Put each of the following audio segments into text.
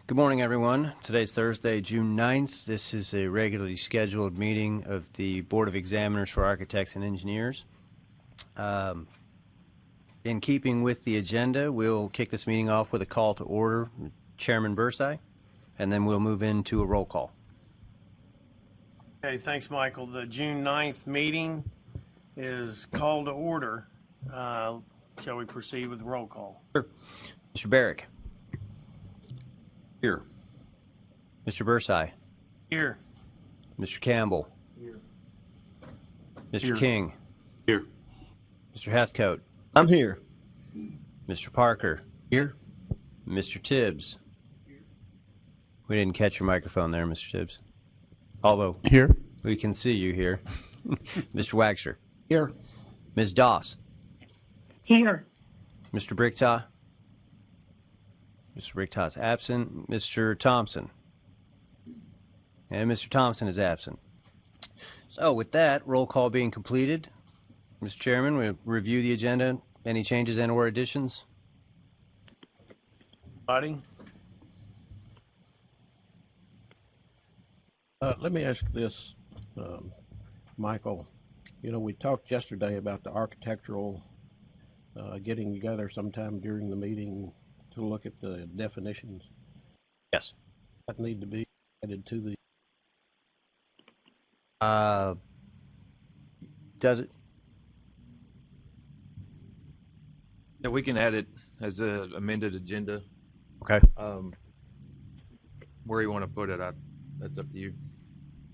Good morning, everyone. Today's Thursday, June 9th. This is a regularly scheduled meeting of the Board of Examiners for Architects and Engineers. In keeping with the agenda, we'll kick this meeting off with a call to order, Chairman Bursai, and then we'll move into a roll call. Okay, thanks, Michael. The June 9th meeting is called to order. Shall we proceed with the roll call? Sure. Mr. Barrick. Here. Mr. Bursai. Here. Mr. Campbell. Here. Mr. Here. King. Here. Mr. Heathcote. I'm here. Mr. Parker. Here. Mr. Tibbs. We didn't catch your microphone there, Mr. Tibbs. Although Here. we can see you here. Mr. Wagster. Here. Ms. Doss. Here. Mr. Bricktaw. Mr. Bricktaw is absent. Mr. Thompson. And Mr. Thompson is absent. So with that, roll call being completed, Mr. Chairman, we review the agenda. Any changes and or additions? Buddy? Let me ask this, Michael. You know, we talked yesterday about the architectural getting together sometime during the meeting to look at the definitions Yes. that need to be added to the. Does it? Yeah, we can add it as an amended agenda. Okay. Where you want to put it, that's up to you.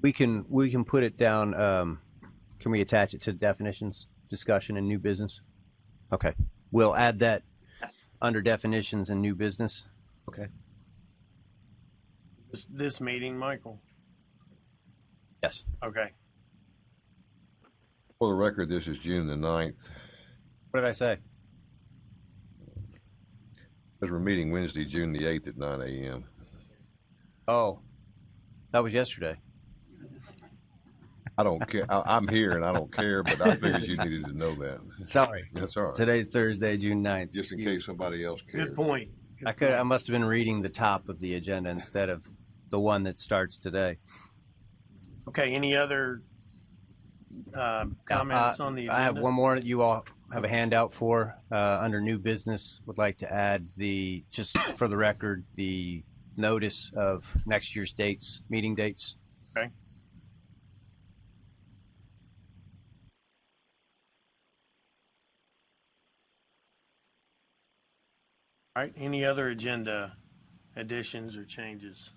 We can put it down. Can we attach it to definitions, discussion, and new business? Okay. We'll add that under definitions and new business. Okay. This meeting, Michael? Yes. Okay. For the record, this is June the 9th, What did I say? as we're meeting Wednesday, June the 8th at 9 a.m. Oh, that was yesterday. I don't care. I'm here and I don't care, but I figured you needed to know that. Sorry. That's all right. Today's Thursday, June 9th. Just in case somebody else cares. Good point. I must have been reading the top of the agenda instead of the one that starts today. Okay, any other comments on the agenda? I have one more that you all have a handout for. Under new business, would like to add just for the record, the notice of next year's dates, meeting dates. Okay. All right, any other agenda additions or changes?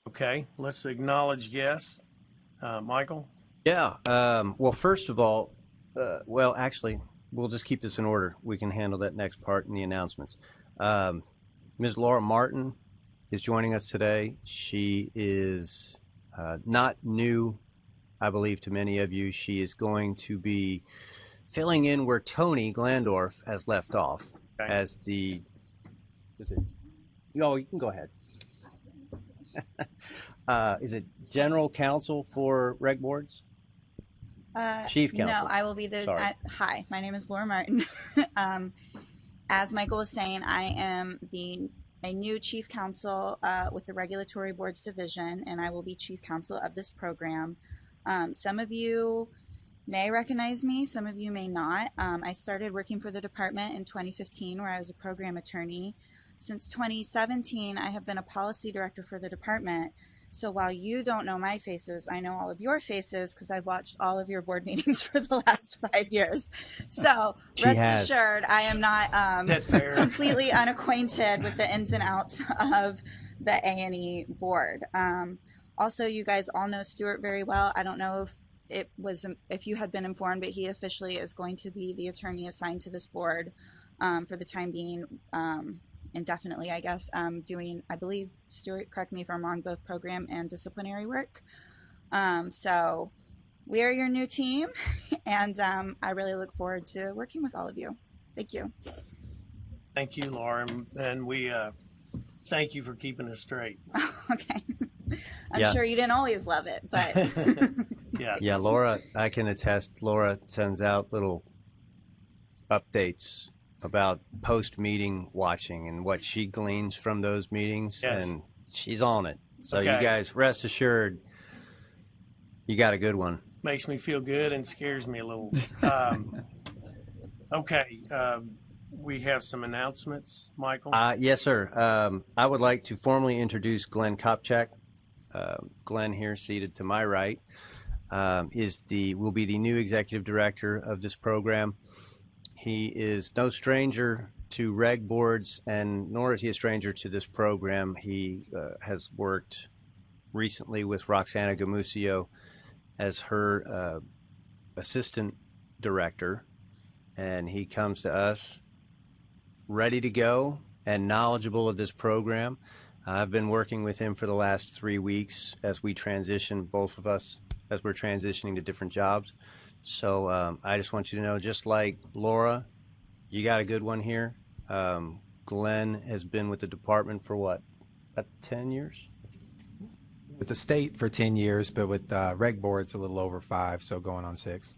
Okay, let's acknowledge guests. Michael? Yeah. Well, first of all, actually, we'll just keep this in order. We can handle that next part in the announcements. Ms. Laura Martin is joining us today. She is not new, I believe, to many of you. She is going to be filling in where Tony Glandorf has left off as the. Is it? Oh, you can go ahead. Is it general counsel for reg boards? Chief counsel. No, I will be the. Hi, my name is Laura Martin. As Michael was saying, I am a new chief counsel with the Regulatory Boards Division, and I will be chief counsel of this program. Some of you may recognize me, some of you may not. I started working for the department in 2015, where I was a program attorney. Since 2017, I have been a policy director for the department. So while you don't know my faces, I know all of your faces because I've watched all of your board meetings for the last 5 years. So rest assured, I am not completely unacquainted with the ins and outs of the A&E board. Also, you guys all know Stuart very well. I don't know if you had been informed, but he officially is going to be the attorney assigned to this board for the time being. Indefinitely, I guess, doing, I believe, Stuart, correct me if I'm wrong, both program and disciplinary work. So we are your new team, and I really look forward to working with all of you. Thank you. Thank you, Laura, and we thank you for keeping us straight. Okay. I'm sure you didn't always love it, but. Yeah, Laura, I can attest, Laura sends out little updates about post-meeting watching and what she gleans from those meetings, Yes. and she's on it. So Okay. you guys rest assured, you got a good one. Makes me feel good and scares me a little. Okay, we have some announcements, Michael. Yes, sir. I would like to formally introduce Glenn Kopchak. Glenn here, seated to my right, will be the new executive director of this program. He is no stranger to reg boards, and nor is he a stranger to this program. He has worked recently with Roxana Gamusio as her assistant director, and he comes to us ready to go and knowledgeable of this program. I've been working with him for the last 3 weeks as we transition, both of us, as we're transitioning to different jobs. So I just want you to know, just like Laura, you got a good one here. Glenn has been with the department for what, about 10 years? With the state for 10 years, but with reg boards a little over 5, so going on 6.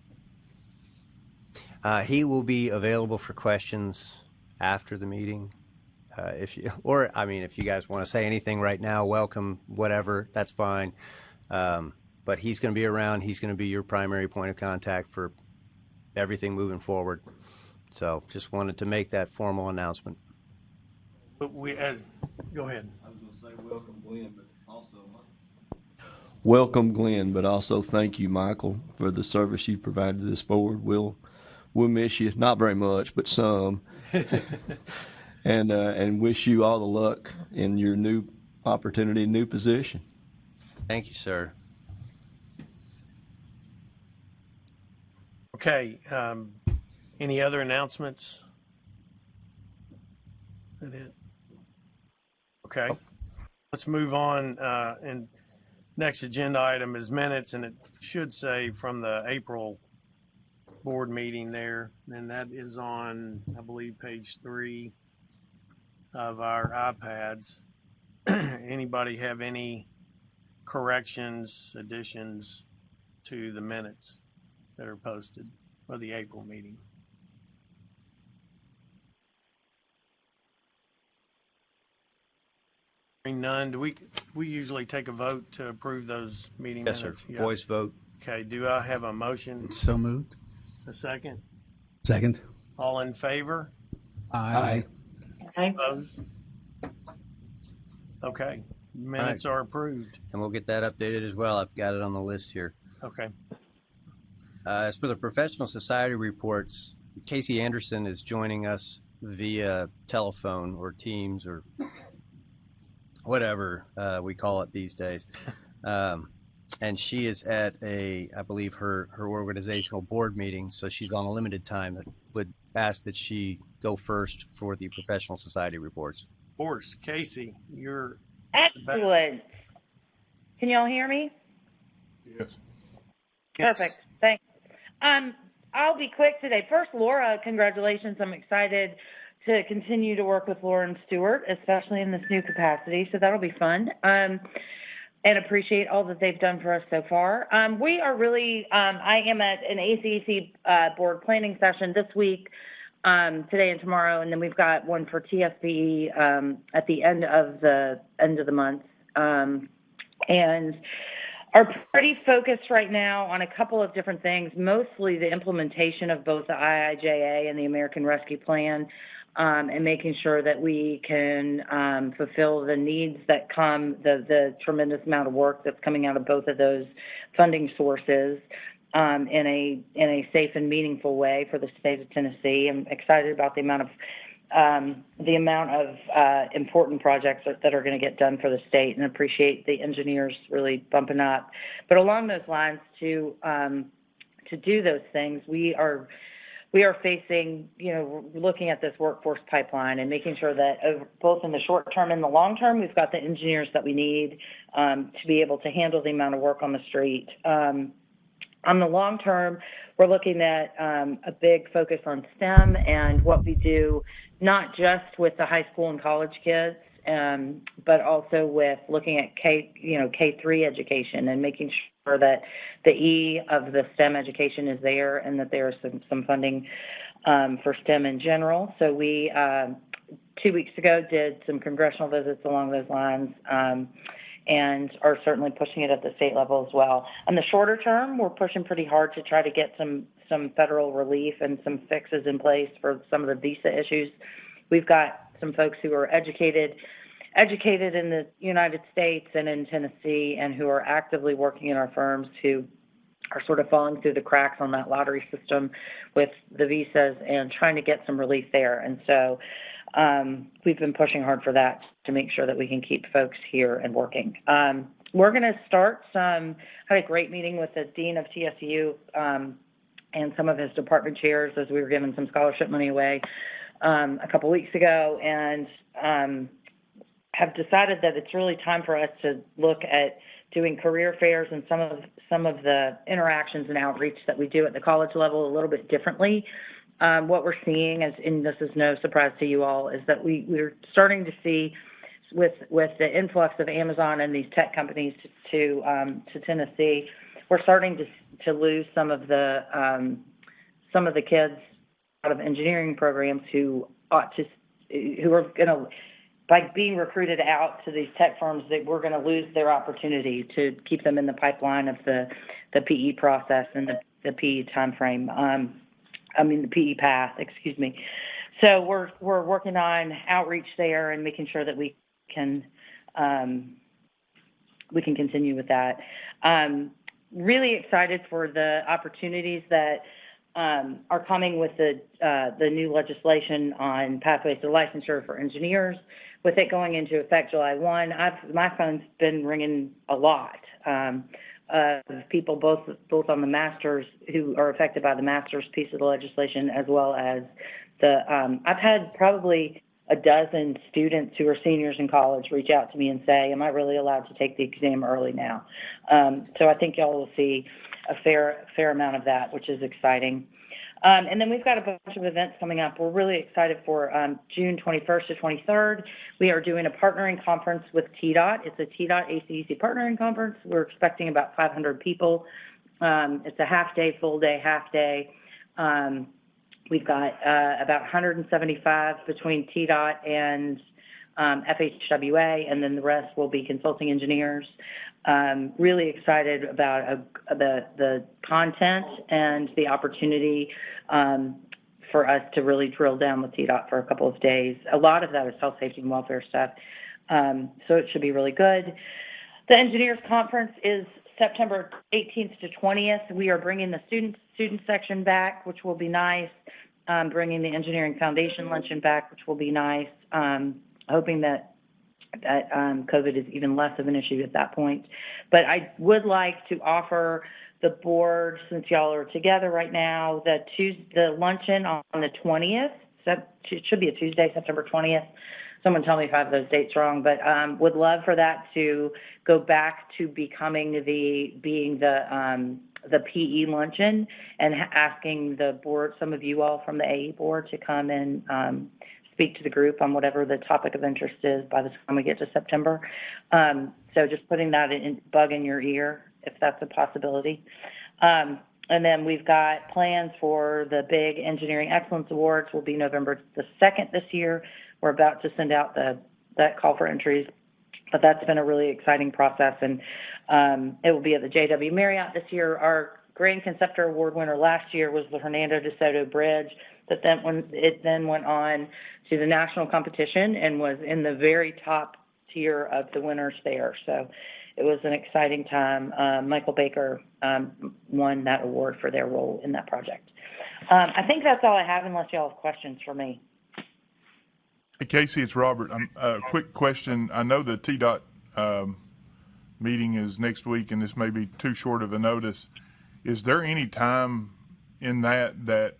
He will be available for questions after the meeting. If you guys want to say anything right now, welcome, whatever, that's fine. But he's going to be around. He's going to be your primary point of contact for everything moving forward. So just wanted to make that formal announcement. But go ahead. I was going to say welcome, Glenn, but also thank you, Michael, for the service you've provided to this board. We'll miss you, not very much, but some, and wish you all the luck in your new opportunity, new position. Thank you, sir. Okay, any other announcements? That it? Okay, let's move on. And next agenda item is minutes, and it should say from the April board meeting there, and that is on, I believe, page 3 of our iPads. Anybody have any corrections, additions to the minutes that are posted for the April meeting? Hearing none, do we usually take a vote to approve those meeting Yes, minutes? sir. Voice vote. Okay, do I have a motion? So moved. A second? Second. All in favor? Aye. Opposed? Okay, minutes are approved. And we'll get that updated as well. I've got it on the list here. Okay. As for the professional society reports, Casey Anderson is joining us via telephone or Teams or whatever we call it these days. And she is at I believe her organizational board meeting, so she's on a limited time. I would ask that she go first for the professional society reports. Of course, Casey, you're excellent. Can y'all hear me? Yes. Perfect. Thanks. I'll be quick today. First, Laura, congratulations. I'm excited to continue to work with Laura and Stewart, especially in this new capacity. So that'll be fun. And appreciate all that they've done for us so far. We are really, I am at an ACEC board planning session this week, today and tomorrow, and then we've got one for TSBE at the end of the month. And are pretty focused right now on a couple of different things, mostly the implementation of both the IIJA and the American Rescue Plan, and making sure that we can fulfill the needs that come, the tremendous amount of work that's coming out of both of those funding sources in a safe and meaningful way for the state of Tennessee. I'm excited about the amount of important projects that are going to get done for the state, and appreciate the engineers really bumping up. But along those lines, to do those things, we are facing, looking at this workforce pipeline and making sure that both in the short term and the long term, we've got the engineers that we need to be able to handle the amount of work on the street. On the long term, we're looking at a big focus on STEM and what we do, not just with the high school and college kids, but also with looking at K-3 education and making sure that the E of the STEM education is there, and that there's some funding for STEM in general. So we 2 weeks ago did some congressional visits along those lines, and are certainly pushing it at the state level as well. On the shorter term, we're pushing pretty hard to try to get some federal relief and some fixes in place for some of the visa issues. We've got some folks who are educated in the United States and in Tennessee, and who are actively working in our firms, who are sort of falling through the cracks on that lottery system with the visas and trying to get some relief there. And so we've been pushing hard for that to make sure that we can keep folks here and working. We're going to start had a great meeting with the dean of TSU and some of his department chairs as we were giving some scholarship money away a couple weeks ago, and have decided that it's really time for us to look at doing career fairs and some of the interactions and outreach that we do at the college level a little bit differently. What we're seeing, and this is no surprise to you all, is that we're starting to see with the influx of Amazon and these tech companies to Tennessee, we're starting to lose some of the kids out of engineering programs who are going to, by being recruited out to these tech firms, that we're going to lose their opportunity to keep them in the pipeline of the PE process and the PE timeframe. The PE path, excuse me. So we're working on outreach there and making sure that we can continue with that. Really excited for the opportunities that are coming with the new legislation on pathways to licensure for engineers. With it going into effect July 1, my phone's been ringing a lot of people, both on the masters who are affected by the masters piece of the legislation, as well as I've had probably a dozen students who are seniors in college reach out to me and say, am I really allowed to take the exam early now? So I think y'all will see a fair amount of that, which is exciting. And then we've got a bunch of events coming up. We're really excited for June 21st to 23rd. We are doing a partnering conference with TDOT. It's a TDOT ACEC partnering conference. We're expecting about 500 people. It's a half day, full day, half day. We've got about 175 between TDOT and FHWA, and then the rest will be consulting engineers. Really excited about the content and the opportunity for us to really drill down with TDOT for a couple of days. A lot of that is health, safety, and welfare stuff, so it should be really good. The Engineers Conference is September 18th to 20th. We are bringing the student section back, which will be nice. Bringing the Engineering Foundation luncheon back, which will be nice. Hoping that COVID is even less of an issue at that point. But I would like to offer the board, since y'all are together right now, the luncheon on the 20th. It should be a Tuesday, September 20th. Someone tell me if I have those dates wrong, but would love for that to go back to being the PE luncheon, and asking the board, some of you all from the A&E board, to come and speak to the group on whatever the topic of interest is by the time we get to September. So just putting that bug in your ear, if that's a possibility. And then we've got plans for the big Engineering Excellence Awards. Will be November the 2nd this year. We're about to send out that call for entries, but that's been a really exciting process, and it will be at the JW Marriott this year. Our Grand Conceptor Award winner last year was the Hernando de Soto Bridge, that then went on to the national competition and was in the very top tier of the winners there. So it was an exciting time. Michael Baker won that award for their role in that project. I think that's all I have, unless y'all have questions for me. Hey, Casey, it's Robert. A quick question. I know the TDOT meeting is next week, and this may be too short of a notice. Is there any time in that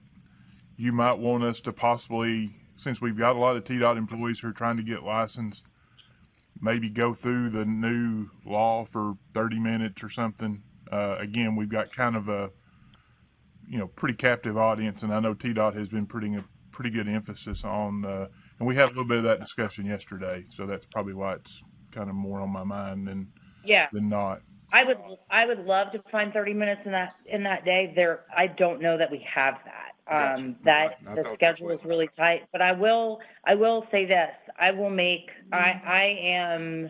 you might want us to possibly, since we've got a lot of TDOT employees who are trying to get licensed, maybe go through the new law for 30 minutes or something? Again, we've got kind of a pretty captive audience, and I know TDOT has been putting a pretty good emphasis on and we had a little bit of that discussion yesterday, so that's probably why it's kind of more on my mind than not. I would love to find 30 minutes in that day. I don't know that we have that. That I the thought schedule this is really tight, but I will say this, I am,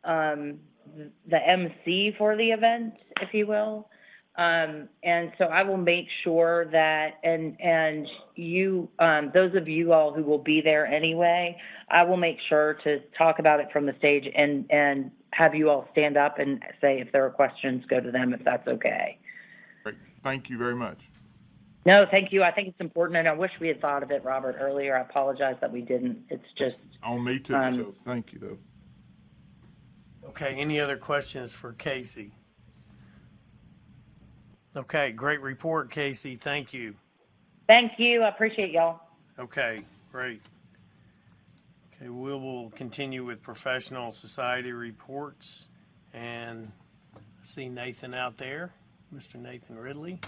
the MC for the event, if you will. And so I will make sure that, and you, those of you all who will be there anyway, I will make sure to talk about it from the stage and have you all stand up and say, if there are questions, go to them, if that's okay. Great. Thank you very much. No, thank you. I think it's important, and I wish we had thought of it, Robert, earlier. I apologize that we didn't. It's just On me too, so thank you, though. Okay, any other questions for Casey? Okay, great report, Casey. Thank you. thank you. I appreciate y'all. Okay, great. Okay, we will continue with professional society reports. And I see Nathan out there, Mr. Nathan Ridley.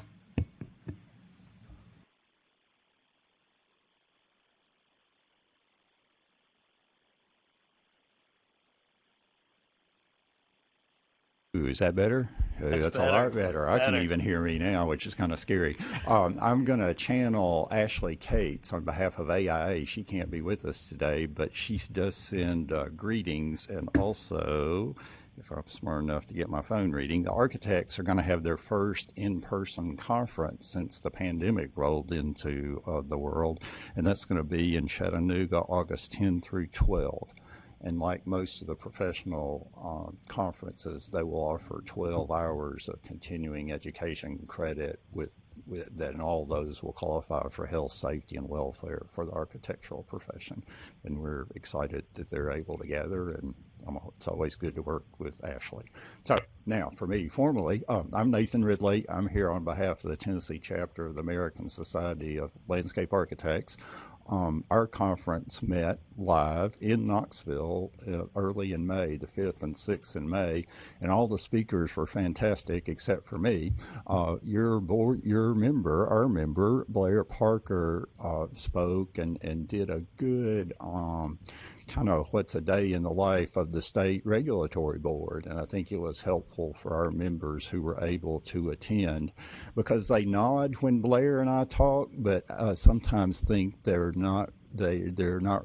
Ooh, is that better? That's a lot better. I can even hear me now, which is kind of scary. I'm going to channel Ashley Cates on behalf of AIA. She can't be with us today, but she does send greetings. And also, if I'm smart enough to get my phone reading, the architects are going to have their first in-person conference since the pandemic rolled into the world. And that's going to be in Chattanooga, August 10 through 12. And like most of the professional conferences, they will offer 12 hours of continuing education credit with that, and all those will qualify for health, safety, and welfare for the architectural profession. And we're excited that they're able to gather, and it's always good to work with Ashley. So now for me, formally, I'm Nathan Ridley. I'm here on behalf of the Tennessee chapter of the American Society of Landscape Architects. Our conference met live in Knoxville early in May, the 5th and 6th in May, and all the speakers were fantastic except for me. Our member, Blair Parker, spoke and did a good kind of what's a day in the life of the state regulatory board. And I think it was helpful for our members who were able to attend, because they nod when Blair and I talk, but sometimes think they're not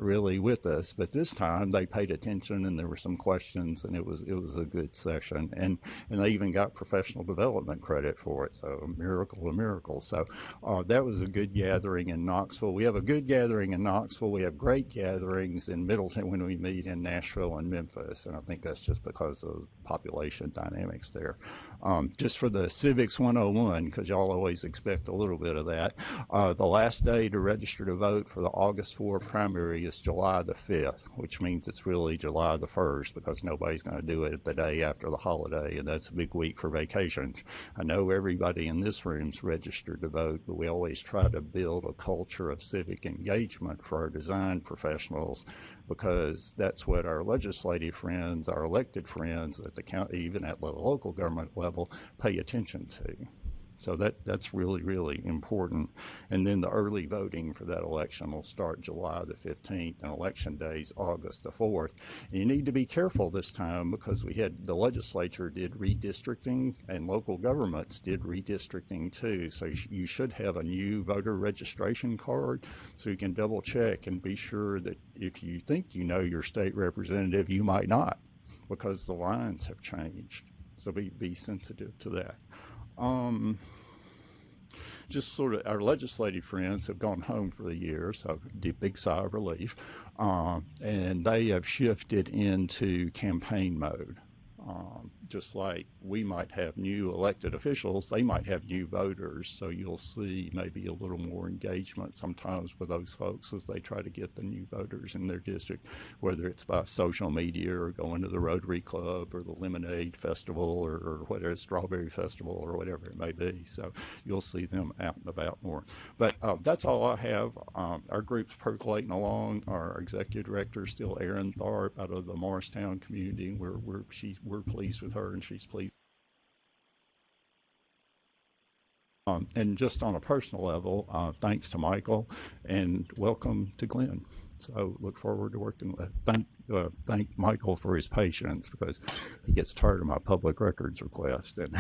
really with us. But this time they paid attention, and there were some questions, and it was a good session, and they even got professional development credit for it. So a miracle. So that was a good gathering in Knoxville. We have a good gathering in Knoxville. We have great gatherings in Middleton when we meet in Nashville and Memphis, and I think that's just because of population dynamics there. Just for the Civics 101, because y'all always expect a little bit of that, the last day to register to vote for the August 4 primary is July the 5th, which means it's really July the 1st, because nobody's going to do it the day after the holiday, and that's a big week for vacations. I know everybody in this room's registered to vote, but we always try to build a culture of civic engagement for our design professionals, because that's what our legislative friends, our elected friends at the county, even at the local government level, pay attention to. So that's really, really important. And then the early voting for that election will start July the 15th, and election day is August the 4th. And you need to be careful this time, because the legislature did redistricting, and local governments did redistricting too. So you should have a new voter registration card, so you can double check and be sure that if you think you know your state representative, you might not, because the lines have changed. So be sensitive to that. Just sort of, our legislative friends have gone home for the year, so big sigh of relief, and they have shifted into campaign mode. Just like we might have new elected officials, they might have new voters, so you'll see maybe a little more engagement sometimes with those folks as they try to get the new voters in their district, whether it's by social media or going to the Rotary Club or the Lemonade Festival or whatever, Strawberry Festival or whatever it may be. So you'll see them out and about more. But that's all I have. Our group's percolating along. Our executive director is still Erin Tharp out of the Morristown community. We're pleased with her, and she's pleased. And just on a personal level, thanks to Michael and welcome to Glenn. So look forward to working with. Thank Michael for his patience because he gets tired of my public records request. And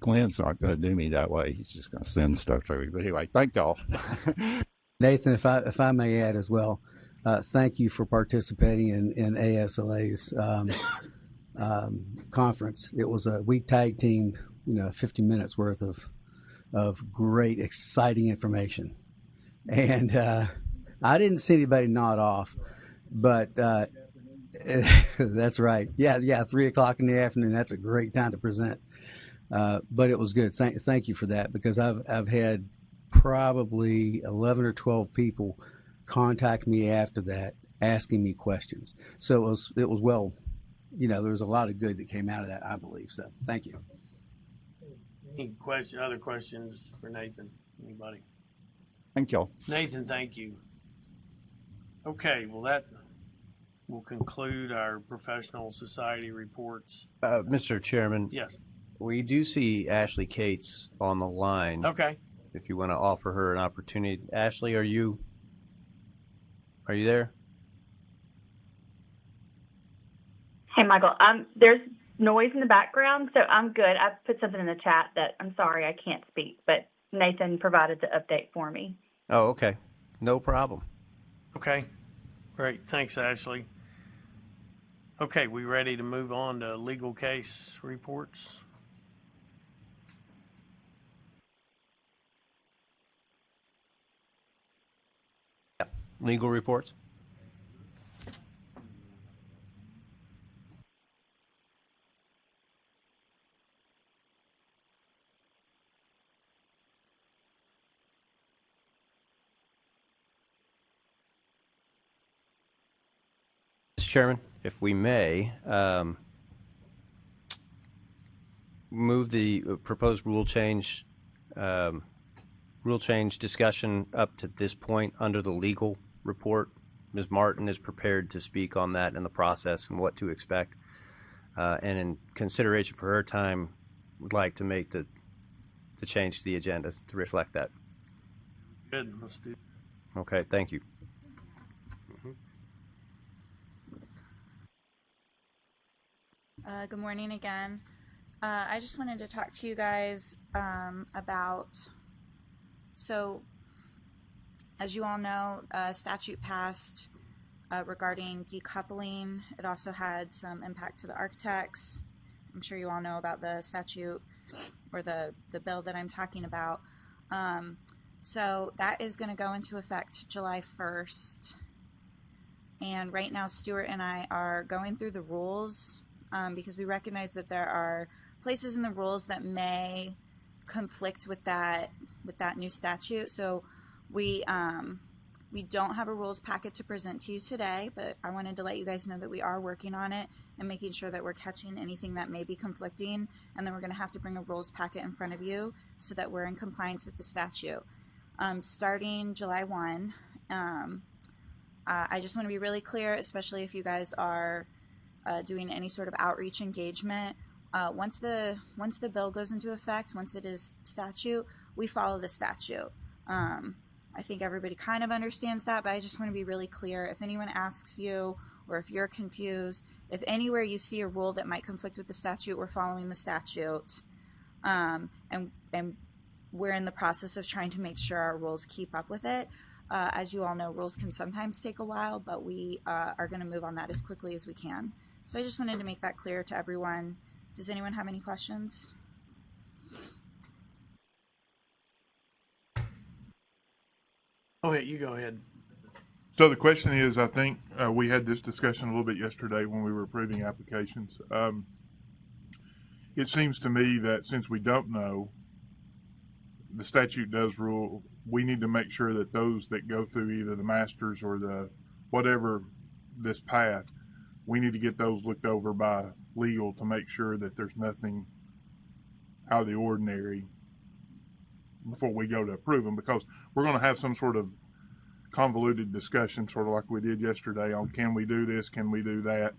Glenn's not going to do me that way. He's just going to send stuff to me. But anyway, thank y'all. Nathan, if I may add as well, thank you for participating in ASLA's conference. It was we tag teamed 50 minutes worth of great, exciting information. And I didn't see anybody nod off, but that's right. Yeah, 3:00 in the afternoon. That's a great time to present. But it was good. Thank you for that, because I've had probably 11 or 12 people contact me after that asking me questions. So it was well, there was a lot of good that came out of that, I believe. So thank you. Any other questions for Nathan? Anybody? Thank y'all. Nathan, thank you. Okay, well, that will conclude our professional society reports. Mr. Chairman. Yes. We do see Ashley Cates on the line. Okay. If you want to offer her an opportunity. Ashley, are you there? Hey, Michael. There's noise in the background, so I'm good. I put something in the chat that I'm sorry I can't speak, but Nathan provided the update for me. Oh, okay. No problem. Okay. Great. Thanks, Ashley. Okay, we ready to move on to legal case reports? Yeah. Legal reports? Chairman, if we may, move the proposed rule change discussion up to this point under the legal report. Ms. Martin is prepared to speak on that and the process and what to expect. And in consideration for her time, would like to make the change to the agenda to reflect that. Good. Let's do it. Okay, thank you. Good morning again. I just wanted to talk to you guys about, so as you all know, a statute passed regarding decoupling. It also had some impact to the architects. I'm sure you all know about the statute or the bill that I'm talking about. So that is going to go into effect July 1st. And right now, Stuart and I are going through the rules because we recognize that there are places in the rules that may conflict with that new statute. So we don't have a rules packet to present to you today, but I wanted to let you guys know that we are working on it and making sure that we're catching anything that may be conflicting, and then we're going to have to bring a rules packet in front of you so that we're in compliance with the statute. Starting July 1, I just want to be really clear, especially if you guys are doing any sort of outreach engagement. Once the bill goes into effect, once it is statute, we follow the statute. I think everybody kind of understands that, but I just want to be really clear. If anyone asks you, or if you're confused, if anywhere you see a rule that might conflict with the statute, we're following the statute. And we're in the process of trying to make sure our rules keep up with it. As you all know, rules can sometimes take a while, but we are going to move on that as quickly as we can. So I just wanted to make that clear to everyone. Does anyone have any questions? Oh, yeah, you go ahead. So the question is, I think we had this discussion a little bit yesterday when we were approving applications. It seems to me that since we don't know, the statute does rule, we need to make sure that those that go through either the masters or the whatever this path, we need to get those looked over by legal to make sure that there's nothing out of the ordinary before we go to approve them, because we're going to have some sort of convoluted discussion, sort of like we did yesterday, on can we do this, can we do that,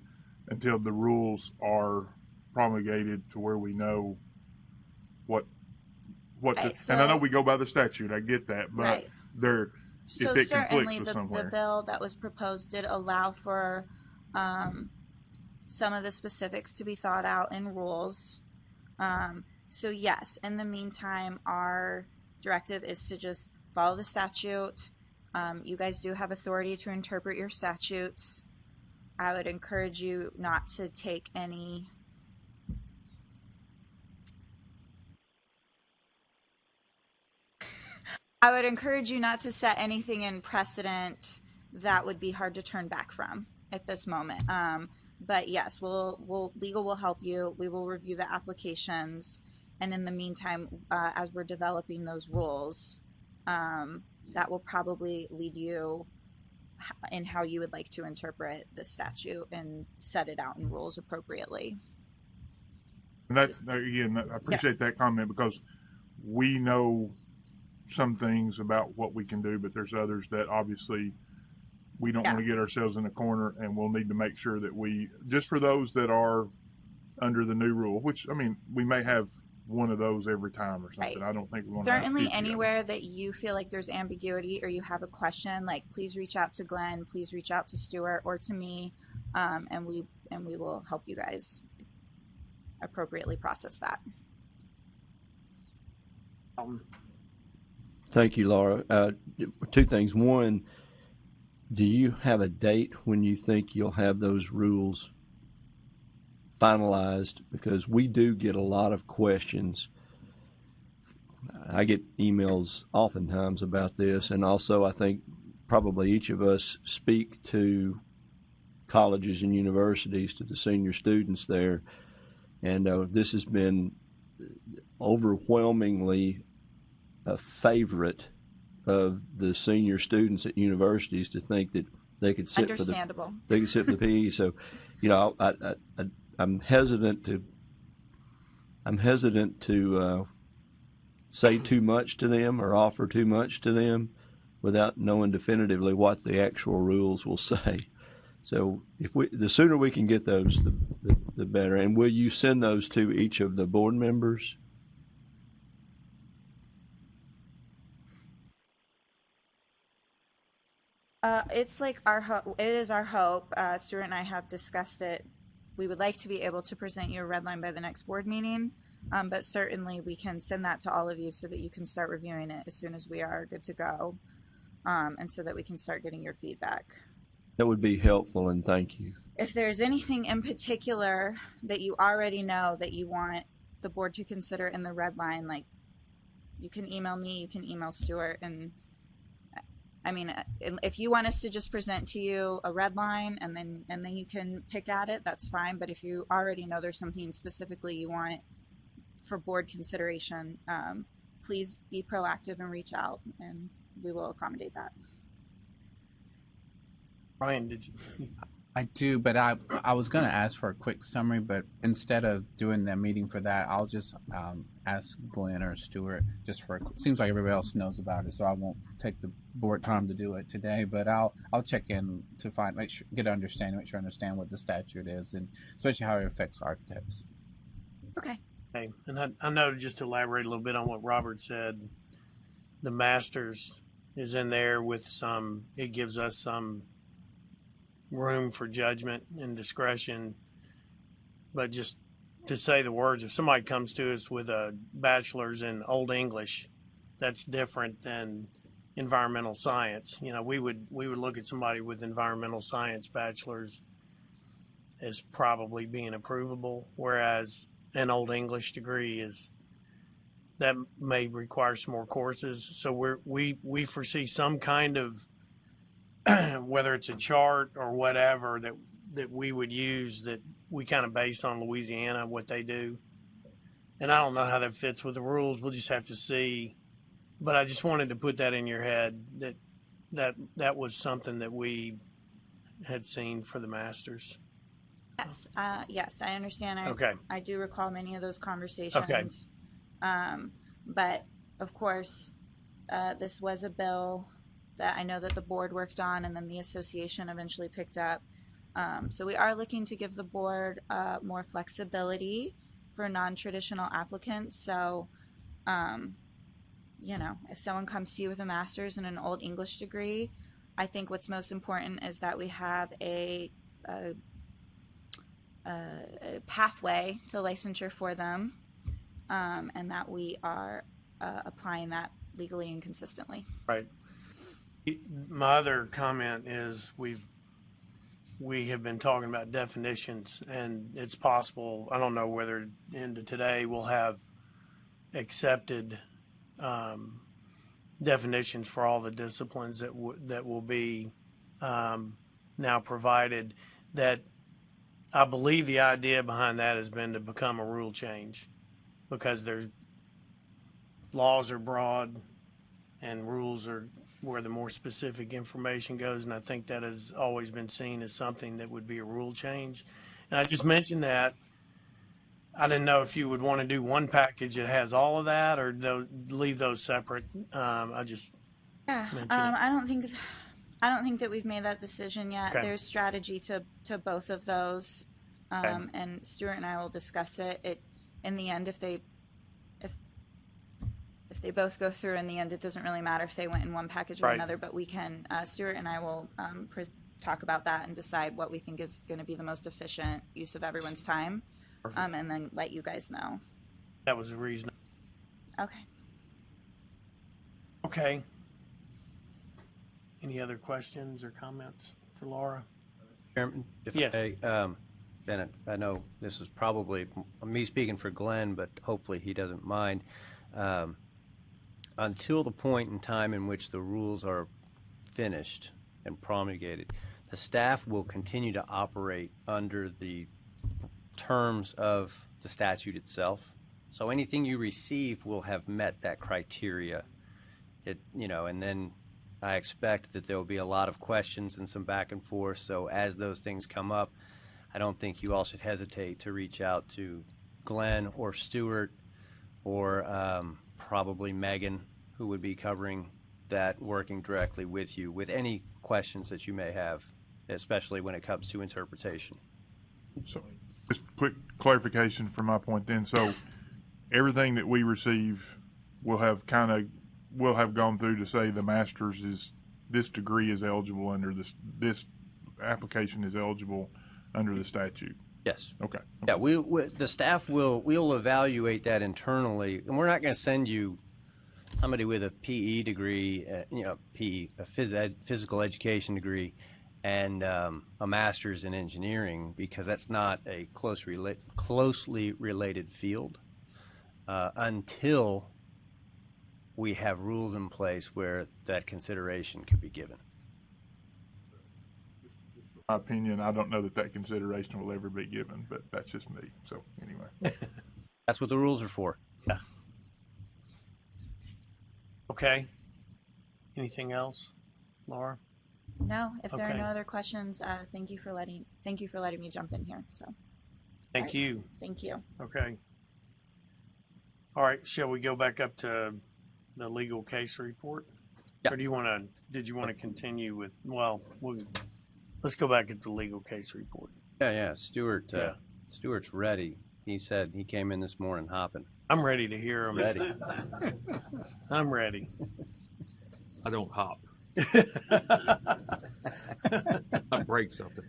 until the rules are promulgated to where we know what Right, and I know so- we go by the statute. I get that, but Right. if it conflicts with the somewhere. bill that was proposed did allow for some of the specifics to be thought out in rules. So yes, in the meantime, our directive is to just follow the statute. You guys do have authority to interpret your statutes. I would encourage you not to take any I would encourage you not to set anything in precedent that would be hard to turn back from at this moment. But yes, legal will help you. We will review the applications, and in the meantime, as we're developing those rules, that will probably lead you in how you would like to interpret the statute and set it out in rules appropriately. And that's, again, I appreciate that comment, because we know some things about what we can do, but there's others that obviously we don't want to get ourselves in a corner, and we'll need to make sure that we, just for those that are under the new rule, which, I mean, we may have one of those every time or something. Right. I don't think we want to have Certainly 50 of them. anywhere that you feel like there's ambiguity or you have a question, like please reach out to Glenn, please reach out to Stuart or to me, and we will help you guys appropriately process that. Thank you, Laura. Two things. One, do you have a date when you think you'll have those rules finalized? Because we do get a lot of questions. I get emails oftentimes about this, and also I think probably each of us speak to colleges and universities, to the senior students there, and this has been overwhelmingly a favorite of the senior students at universities to think that they could sit for the PE. So, you know, I'm hesitant to say too much to them or offer too much to them without knowing definitively what the actual rules will say. So the sooner we can get those, the better. And will you send those to each of the board members? It's like it is our hope. Stuart and I have discussed it. We would like to be able to present you a red line by the next board meeting, but certainly we can send that to all of you so that you can start reviewing it as soon as we are good to go, and so that we can start getting your feedback. That would be helpful, and thank you. If there's anything in particular that you already know that you want the board to consider in the red line, like you can email me, you can email Stuart, and I mean, if you want us to just present to you a red line and then you can pick at it, that's fine. But if you already know there's something specifically you want for board consideration, please be proactive and reach out, and we will accommodate that. Brian, did you? I do, but I was going to ask for a quick summary, but instead of doing the meeting for that, I'll just ask Glenn or Stuart just for seems like everybody else knows about it, so I won't take the board time to do it today, but I'll check in to get an understanding, make sure I understand what the statute is, and especially how it affects architects. Okay. Okay, and I know, just to elaborate a little bit on what Robert said, the masters is in there with it gives us some room for judgment and discretion, but just to say the words, if somebody comes to us with a bachelor's in Old English, that's different than environmental science. You know, we would look at somebody with environmental science bachelor's as probably being approvable, whereas an Old English degree that may require some more courses. So we foresee some kind of whether it's a chart or whatever that we would use, that we kind of base on Louisiana, what they do. And I don't know how that fits with the rules. We'll just have to see. But I just wanted to put that in your head, that was something that we had seen for the masters. Yes, yes, I understand. Okay. I do recall many of those conversations. Okay. But of course, this was a bill that I know that the board worked on, and then the association eventually picked up. So we are looking to give the board more flexibility for non-traditional applicants. So You know, if someone comes to you with a master's and an old English degree, I think what's most important is that we have a pathway to licensure for them, and that we are applying that legally and consistently. Right. My other comment is we have been talking about definitions, and it's possible, I don't know whether into today we'll have accepted definitions for all the disciplines that will be now provided. That I believe the idea behind that has been to become a rule change, because there's laws are broad and rules are where the more specific information goes, and I think that has always been seen as something that would be a rule change. And I just mentioned that. I didn't know if you would want to do one package that has all of that, or leave those separate. I just mentioned it. I don't think that we've made that decision yet. Okay. There's strategy to both of those, Okay. and Stuart and I will discuss it. In the end, if they both go through, in the end, it doesn't really matter if they went in one package or Right. another. But we can, Stuart and I will talk about that and decide what we think is going to be the most efficient use of everyone's time, and then let you guys know. That was the reason. Okay. Okay. Any other questions or comments for Laura? Chairman, if Yes. I may, Bennett, I know this is probably me speaking for Glenn, but hopefully he doesn't mind. Until the point in time in which the rules are finished and promulgated, the staff will continue to operate under the terms of the statute itself. So anything you receive will have met that criteria. And then I expect that there will be a lot of questions and some back and forth. So as those things come up, I don't think you all should hesitate to reach out to Glenn or Stuart or probably Megan, who would be covering that, working directly with you with any questions that you may have, especially when it comes to interpretation. So, just quick clarification from my point then. So, everything that we receive will have gone through to say the master's is, this degree is eligible under this application is eligible under the statute. Yes. Okay. Yeah, the staff we'll evaluate that internally, and we're not going to send you somebody with a PE degree, a physical education degree, and a master's in engineering, because that's not a closely related field until we have rules in place where that consideration could be given. My opinion, I don't know that consideration will ever be given, but that's just me. So anyway. That's what the rules are for. Yeah. Okay. Anything else, Laura? No, if there are Okay. no other questions, thank you for letting me jump in here. So, Thank right. you. Thank you. Okay. All right. Shall we go back up to the legal case report? Yeah. Or did you want to continue with, let's go back at the legal case report. Yeah. Stuart. Yeah. Stuart's ready. He said he came in this morning hopping. I'm ready to hear him. Ready. I'm ready. I don't hop. I break something.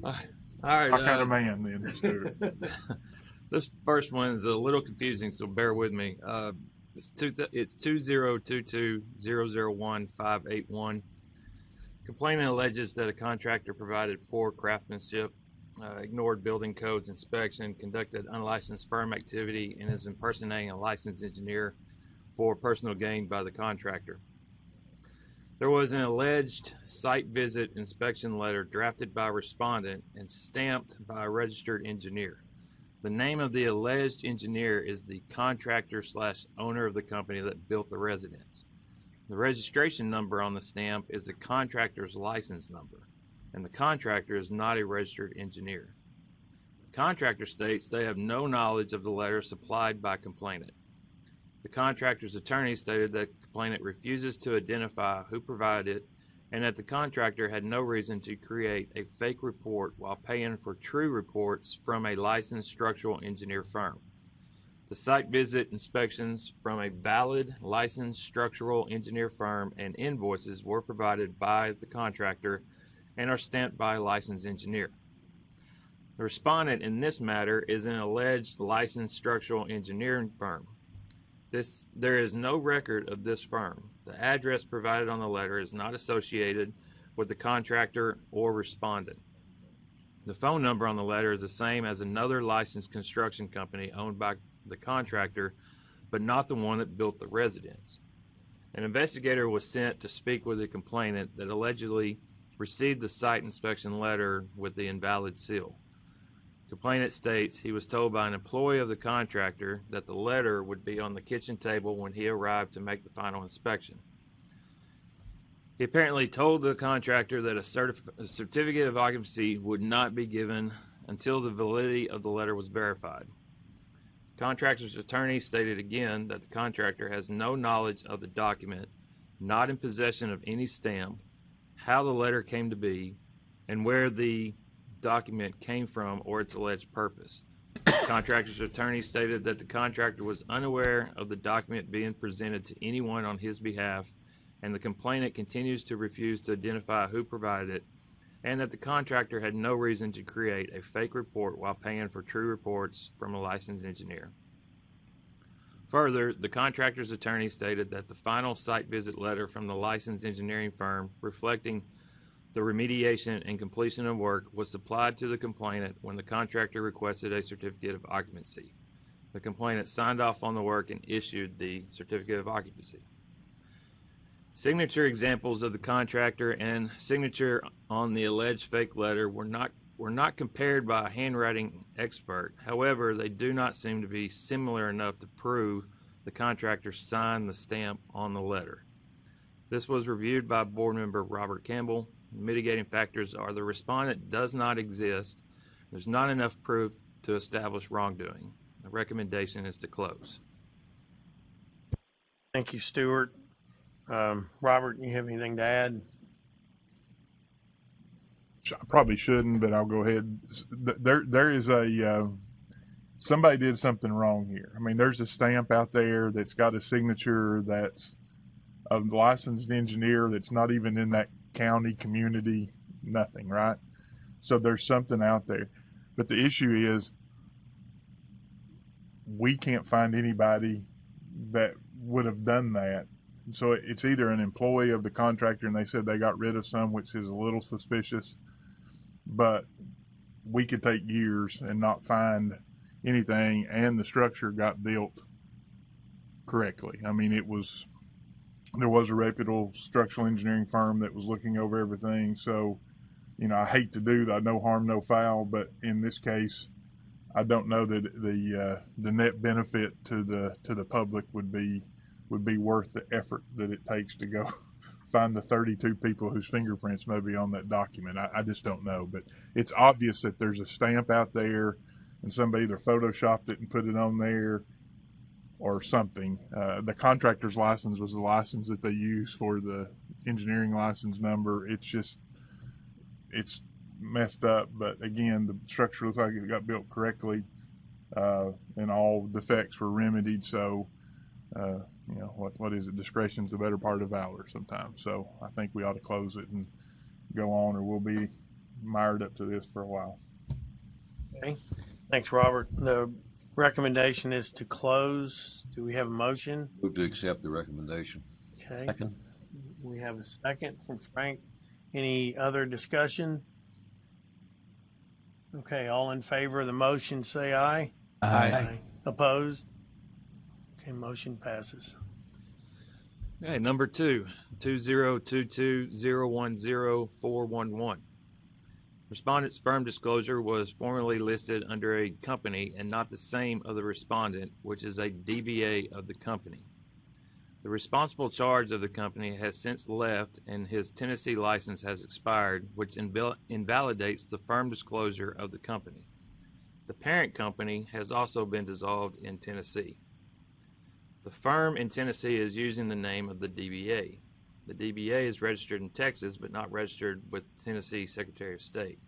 All right. What kind of man then, Stuart? This first one is a little confusing, so bear with me. It's 2022-001-581. Complainant alleges that a contractor provided poor craftsmanship, ignored building codes inspection, conducted unlicensed firm activity, and is impersonating a licensed engineer for personal gain by the contractor. There was an alleged site visit inspection letter drafted by a respondent and stamped by a registered engineer. The name of the alleged engineer is the contractor/owner of the company that built the residence. The registration number on the stamp is the contractor's license number, and the contractor is not a registered engineer. The contractor states they have no knowledge of the letter supplied by complainant. The contractor's attorney stated that the complainant refuses to identify who provided it, and that the contractor had no reason to create a fake report while paying for true reports from a licensed structural engineer firm. The site visit inspections from a valid licensed structural engineer firm and invoices were provided by the contractor and are stamped by a licensed engineer. The respondent in this matter is an alleged licensed structural engineering firm. There is no record of this firm. The address provided on the letter is not associated with the contractor or respondent. The phone number on the letter is the same as another licensed construction company owned by the contractor, but not the one that built the residence. An investigator was sent to speak with the complainant that allegedly received the site inspection letter with the invalid seal. Complainant states he was told by an employee of the contractor that the letter would be on the kitchen table when he arrived to make the final inspection. He apparently told the contractor that a certificate of occupancy would not be given until the validity of the letter was verified. The contractor's attorney stated again that the contractor has no knowledge of the document, not in possession of any stamp, how the letter came to be, and where the document came from or its alleged purpose. The contractor's attorney stated that the contractor was unaware of the document being presented to anyone on his behalf, and the complainant continues to refuse to identify who provided it, and that the contractor had no reason to create a fake report while paying for true reports from a licensed engineer. Further, the contractor's attorney stated that the final site visit letter from the licensed engineering firm reflecting the remediation and completion of work was supplied to the complainant when the contractor requested a certificate of occupancy. The complainant signed off on the work and issued the certificate of occupancy. Signature examples of the contractor and signature on the alleged fake letter were not compared by a handwriting expert. However, they do not seem to be similar enough to prove the contractor signed the stamp on the letter. This was reviewed by board member Robert Campbell. Mitigating factors are the respondent does not exist. There's not enough proof to establish wrongdoing. The recommendation is to close. Thank you, Stuart. Robert, you have anything to add? I probably shouldn't, but I'll go ahead. There is somebody did something wrong here. I mean, there's a stamp out there that's got a signature that's a licensed engineer that's not even in that county, community, nothing, right? So there's something out there. But the issue is we can't find anybody that would have done that. So it's either an employee of the contractor, and they said they got rid of some, which is a little suspicious, but we could take years and not find anything, and the structure got built correctly. I mean, there was a reputable structural engineering firm that was looking over everything. So, you know, I hate to do that, no harm, no foul, but in this case, I don't know that the net benefit to the public would be worth the effort that it takes to go find the 32 people whose fingerprints may be on that document. I just don't know, but it's obvious that there's a stamp out there and somebody either photoshopped it and put it on there or something. The contractor's license was the license that they use for the engineering license number. It's messed up, but again, the structure looks like it got built correctly, and all defects were remedied. So, you know, what is it? Discretion's the better part of valor sometimes. So I think we ought to close it and go on, or we'll be mired up to this for a while. Okay. Thanks, Robert. The recommendation is to close. Do we have a motion? Move to accept the recommendation. Okay. Second. We have a second from Frank. Any other discussion? Okay, all in favor of the motion, say aye. Aye. Opposed? Okay, motion passes. Okay, number 2, 2022010411. Respondent's firm disclosure was formerly listed under a company and not the same of the respondent, which is a DBA of the company. The responsible charge of the company has since left and his Tennessee license has expired, which invalidates the firm disclosure of the company. The parent company has also been dissolved in Tennessee. The firm in Tennessee is using the name of the DBA. The DBA is registered in Texas but not registered with Tennessee Secretary of State.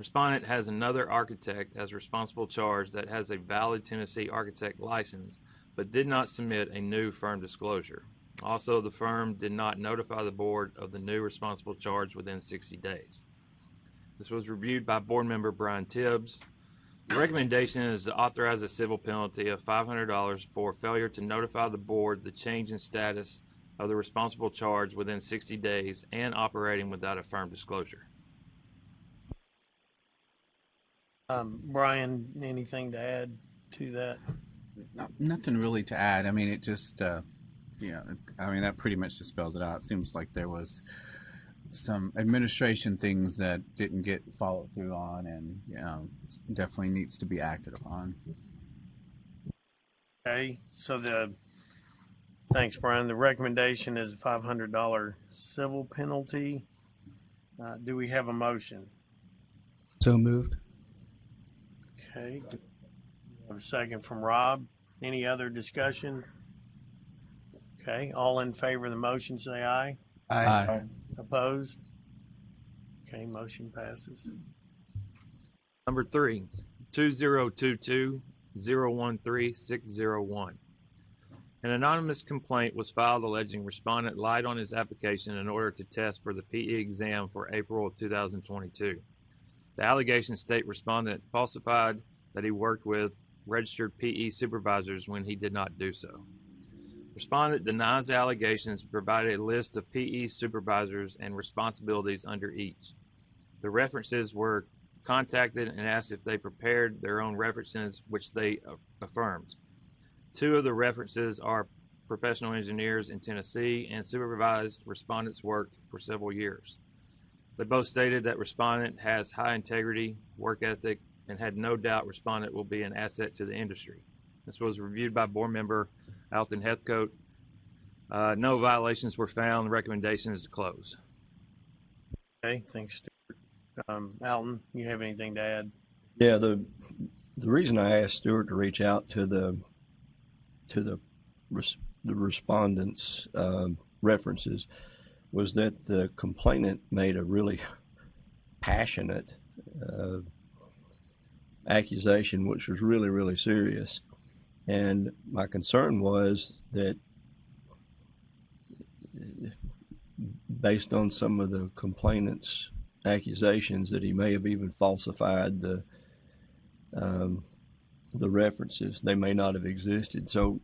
Respondent has another architect as responsible charge that has a valid Tennessee architect license, but did not submit a new firm disclosure. Also, the firm did not notify the board of the new responsible charge within 60 days. This was reviewed by board member Brian Tibbs. The recommendation is to authorize a civil penalty of $500 for failure to notify the board the change in status of the responsible charge within 60 days and operating without a firm disclosure. Brian, anything to add to that? Nothing really to add. I mean, it just, that pretty much just spells it out. It seems like there was some administration things that didn't get followed through on, and definitely needs to be acted upon. Okay, so thanks, Brian. The recommendation is a $500 civil penalty. Do we have a motion? So moved. Okay. We have a second from Rob. Any other discussion? Okay. All in favor of the motion, say aye. Aye. Opposed? Okay. Motion passes. Number 3, 2022-013-601. An anonymous complaint was filed alleging respondent lied on his application in order to test for the PE exam for April of 2022. The allegations state respondent falsified that he worked with registered PE supervisors when he did not do so. Respondent denies the allegations and provided a list of PE supervisors and responsibilities under each. The references were contacted and asked if they prepared their own references, which they affirmed. 2 of the references are professional engineers in Tennessee and supervised respondent's work for several years. They both stated that respondent has high integrity, work ethic, and had no doubt respondent will be an asset to the industry. This was reviewed by board member Alton Heathcote. No violations were found. The recommendation is to close. Okay. Thanks, Stuart. Alton, you have anything to add? Yeah, the reason I asked Stuart to reach out to the respondents' references was that the complainant made a really passionate accusation, which was really, really serious. And my concern was that based on some of the complainant's accusations that he may have even falsified the references. They may not have existed. So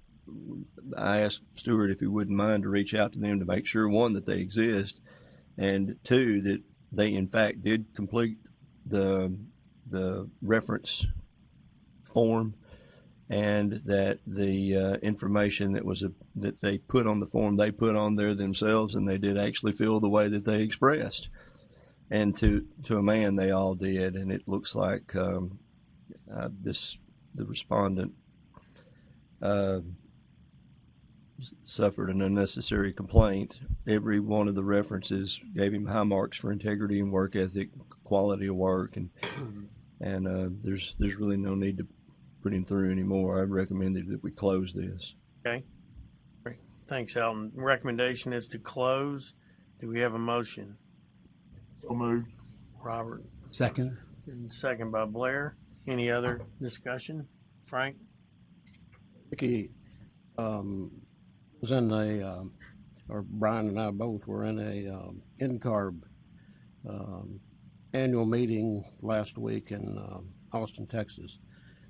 I asked Stuart if he wouldn't mind to reach out to them to make sure, 1, that they exist, and 2, that they in fact did complete the reference form, and that the information that they put on the form they put on there themselves, and they did actually feel the way that they expressed. And to a man, they all did, and it looks like the respondent suffered an unnecessary complaint. Every one of the references gave him high marks for integrity and work ethic, quality of work, and there's really no need to put him through anymore. I recommended that we close this. Okay. Great. Thanks, Alton. Recommendation is to close. Do we have a motion? So moved. Robert. Second. And second by Blair. Any other discussion? Frank? Vicky was in or Brian and I both were in a NCARB annual meeting last week in Austin, Texas.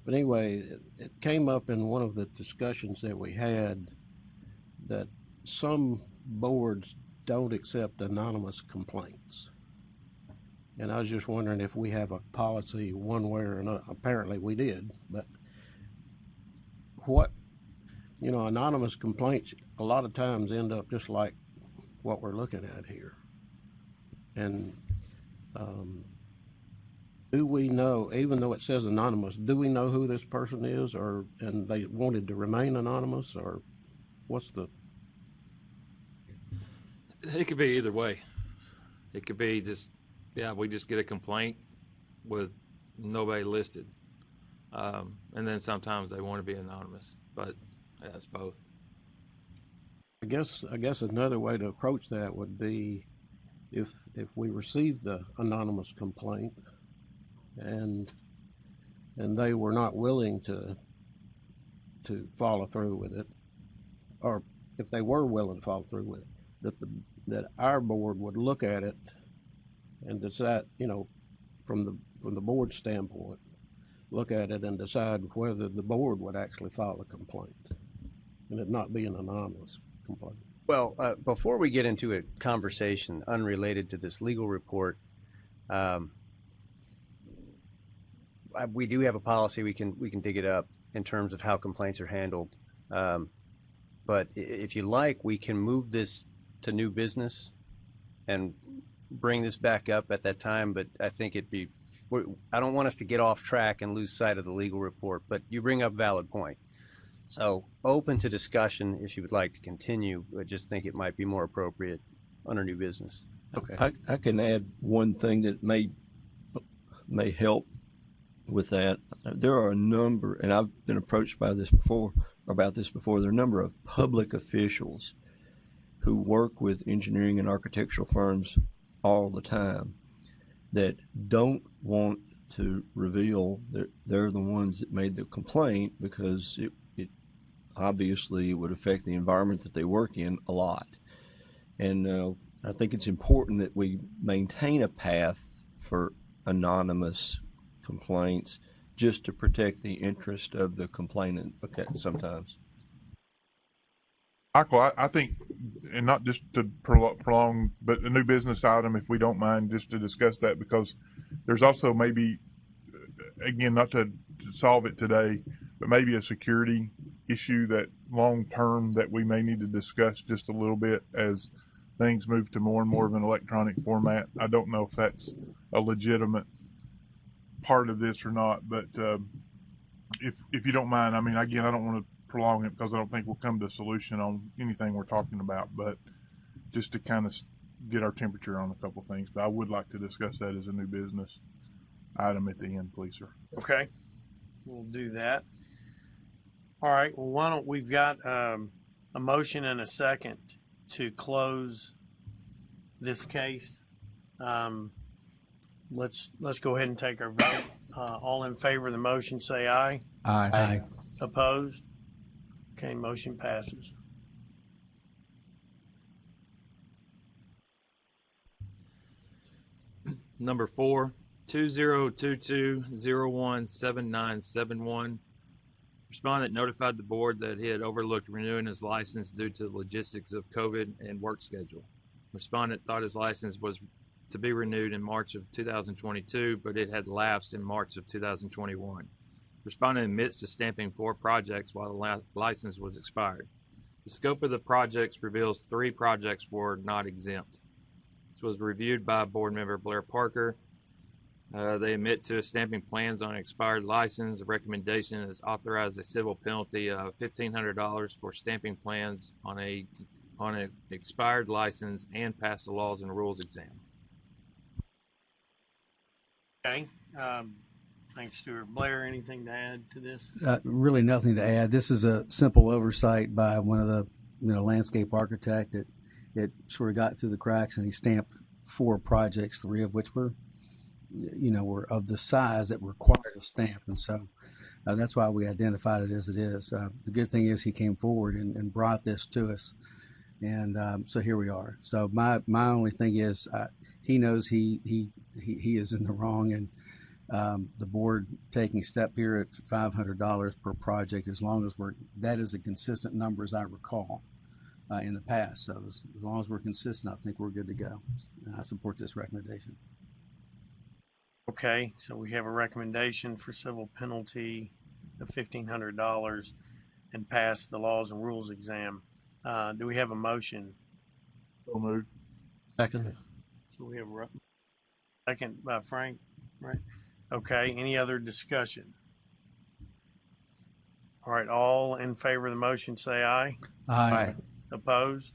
But anyway, it came up in one of the discussions that we had that some boards don't accept anonymous complaints. And I was just wondering if we have a policy one way or another. Apparently we did, but anonymous complaints a lot of times end up just like what we're looking at here. And do we know, even though it says anonymous, do we know who this person is, and they wanted to remain anonymous, or what's the? It could be either way. It could be we just get a complaint with nobody listed. And then sometimes they want to be anonymous, but it's both. I guess another way to approach that would be if we receive the anonymous complaint, and they were not willing to follow through with it, or if they were willing to follow through with it, that our board would look at it and decide, from the board standpoint, look at it and decide whether the board would actually file a complaint, and it not be an anonymous complaint. Well, before we get into a conversation unrelated to this legal report, we do have a policy. We can dig it up in terms of how complaints are handled. But if you like, we can move this to new business and bring this back up at that time. But I think I don't want us to get off track and lose sight of the legal report. But you bring up a valid point. So open to discussion if you would like to continue. I just think it might be more appropriate under new business. Okay. I can add one thing that may help with that. There are a number, and I've been approached about this before. There are a number of public officials who work with engineering and architectural firms all the time that don't want to reveal that they're the ones that made the complaint, because it obviously would affect the environment that they work in a lot. And I think it's important that we maintain a path for anonymous complaints just to protect the interest of the complainant sometimes. Michael, I think, and not just to prolong, but a new business item, if we don't mind, just to discuss that, because there's also maybe, again, not to solve it today, but maybe a security issue that long-term that we may need to discuss just a little bit as things move to more and more of an electronic format. I don't know if that's a legitimate part of this or not, but if you don't mind, I mean, again, I don't want to prolong it because I don't think we'll come to a solution on anything we're talking about, but just to kind of get our temperature on a couple of things. But I would like to discuss that as a new business item at the end, please, sir. Okay, we'll do that. All right, well, why don't we've got a motion and a second to close this case. Let's go ahead and take our vote. All in favor of the motion, say aye. Aye. Aye. Opposed? Okay, motion passes. Number 4, 2022-01-7971. Respondent notified the board that he had overlooked renewing his license due to the logistics of COVID and work schedule. Respondent thought his license was to be renewed in March of 2022, but it had lapsed in March of 2021. Respondent admits to stamping 4 projects while the license was expired. The scope of the projects reveals 3 projects were not exempt. This was reviewed by board member Blair Parker. They admit to stamping plans on an expired license. The recommendation is authorize a civil penalty of $1,500 for stamping plans on an expired license and pass the laws and rules exam. Okay. Thanks, Stuart. Blair, anything to add to this? Really nothing to add. This is a simple oversight by one of the landscape architect. It sort of got through the cracks, and he stamped 4 projects, 3 of which were of the size that required a stamp, and so that's why we identified it as it is. The good thing is he came forward and brought this to us, and so here we are. So my only thing is he knows he is in the wrong, and the board taking step here at $500 per project, as long as that is a consistent number as I recall in the past. So as long as we're consistent, I think we're good to go. And I support this recommendation. Okay, so we have a recommendation for civil penalty of $1,500 and pass the laws and rules exam. Do we have a motion? So moved. Second. So we have a second by Frank, right? Okay, any other discussion? All right, all in favor of the motion say aye. Aye. Opposed?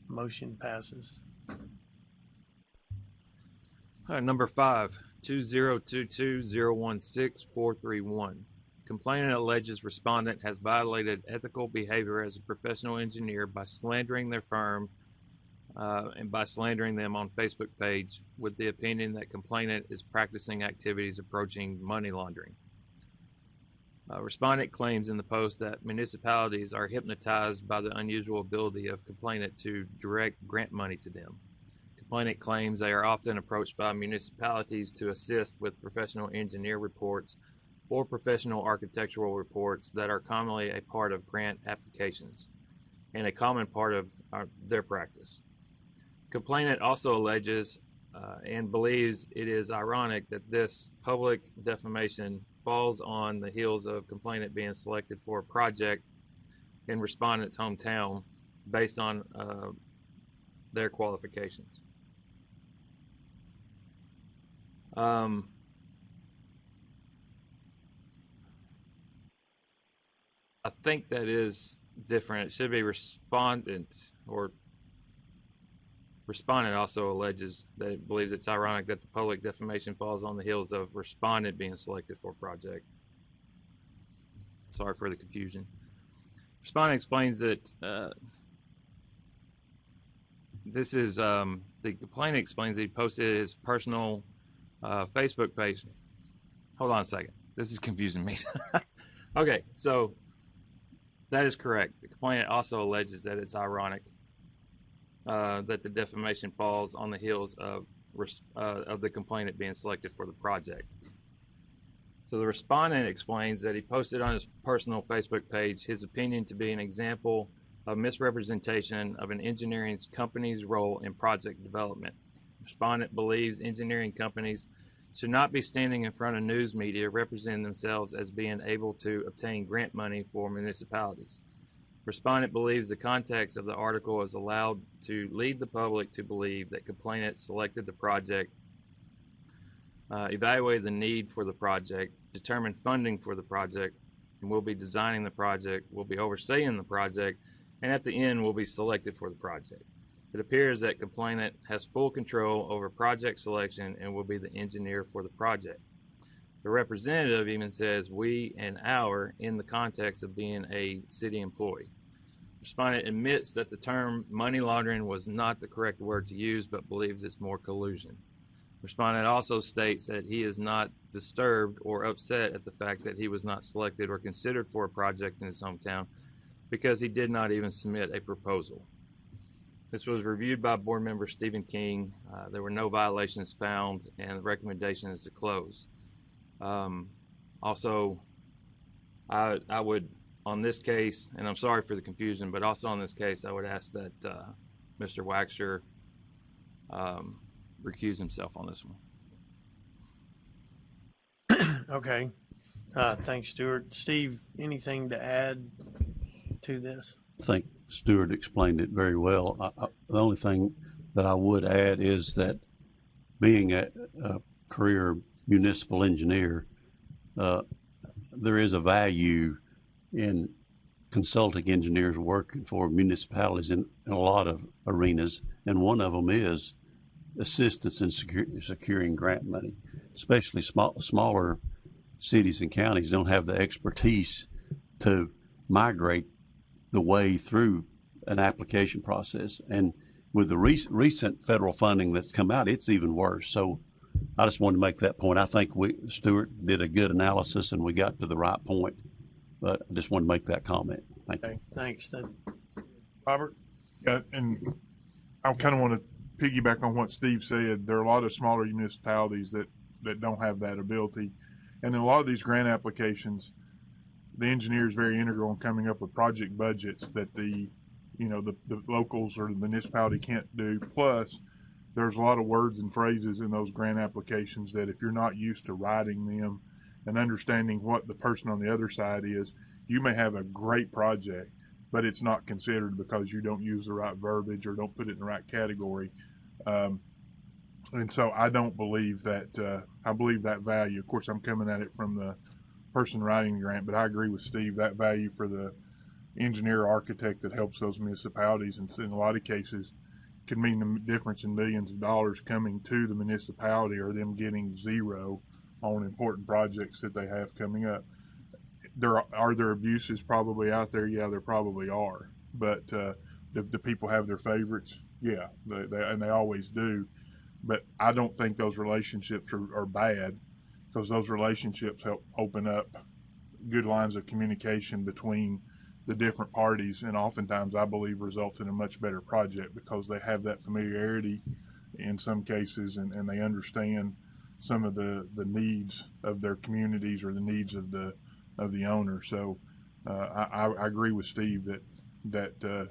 Motion passes. All right, number 5, 2022-016-431. Complainant alleges respondent has violated ethical behavior as a professional engineer by slandering their firm and by slandering them on Facebook page with the opinion that complainant is practicing activities approaching money laundering. Respondent claims in the post that municipalities are hypnotized by the unusual ability of complainant to direct grant money to them. Complainant claims they are often approached by municipalities to assist with professional engineer reports or professional architectural reports that are commonly a part of grant applications and a common part of their practice. Complainant also alleges and believes it is ironic that this public defamation falls on the heels of complainant being selected for a project in respondent's hometown based on their qualifications. I think that is different. It should be respondent, or respondent also alleges that it believes it's ironic that the public defamation falls on the heels of respondent being selected for a project. Sorry for the confusion. Respondent explains that this is the complainant explains that he posted his personal Facebook page. Hold on a second. This is confusing me. Okay, so that is correct. The complainant also alleges that it's ironic that the defamation falls on the heels of the complainant being selected for the project. So the respondent explains that he posted on his personal Facebook page his opinion to be an example of misrepresentation of an engineering company's role in project development. Respondent believes engineering companies should not be standing in front of news media representing themselves as being able to obtain grant money for municipalities. Respondent believes the context of the article is allowed to lead the public to believe that complainant selected the project, evaluated the need for the project, determined funding for the project, and will be designing the project, will be overseeing the project, and at the end will be selected for the project. It appears that complainant has full control over project selection and will be the engineer for the project. The representative even says we and our in the context of being a city employee. Respondent admits that the term money laundering was not the correct word to use, but believes it's more collusion. Respondent also states that he is not disturbed or upset at the fact that he was not selected or considered for a project in his hometown because he did not even submit a proposal. This was reviewed by board member Stephen King. There were no violations found, and the recommendation is to close. Also, I would, on this case, and I'm sorry for the confusion, but also on this case, I would ask that Mr. Waxer recuse himself on this one. Okay. Thanks, Stuart. Steve, anything to add to this? I think Stuart explained it very well. The only thing that I would add is that being a career municipal engineer, there is a value in consulting engineers working for municipalities in a lot of arenas, and one of them is assistance in securing grant money. Especially smaller cities and counties don't have the expertise to migrate the way through an application process. And with the recent federal funding that's come out, it's even worse. So I just wanted to make that point. I think Stuart did a good analysis and we got to the right point, but I just wanted to make that comment. Thank you. Thanks. Robert? Yeah, and I kind of want to piggyback on what Steve said. There are a lot of smaller municipalities that don't have that ability. And in a lot of these grant applications, the engineer is very integral in coming up with project budgets that the locals or the municipality can't do. Plus, there's a lot of words and phrases in those grant applications that if you're not used to writing them and understanding what the person on the other side is, you may have a great project, but it's not considered because you don't use the right verbiage or don't put it in the right category. And so I don't believe that, I believe that value. Of course, I'm coming at it from the person writing the grant, but I agree with Steve, that value for the engineer or architect that helps those municipalities, and in a lot of cases can mean the difference in millions of dollars coming to the municipality or them getting zero on important projects that they have coming up. Are there abuses probably out there? Yeah, there probably are, but do people have their favorites? Yeah, they always do. But I don't think those relationships are bad, because those relationships help open up good lines of communication between the different parties, and oftentimes I believe result in a much better project because they have that familiarity in some cases, and they understand some of the needs of their communities or the needs of the owner. So I agree with Steve that the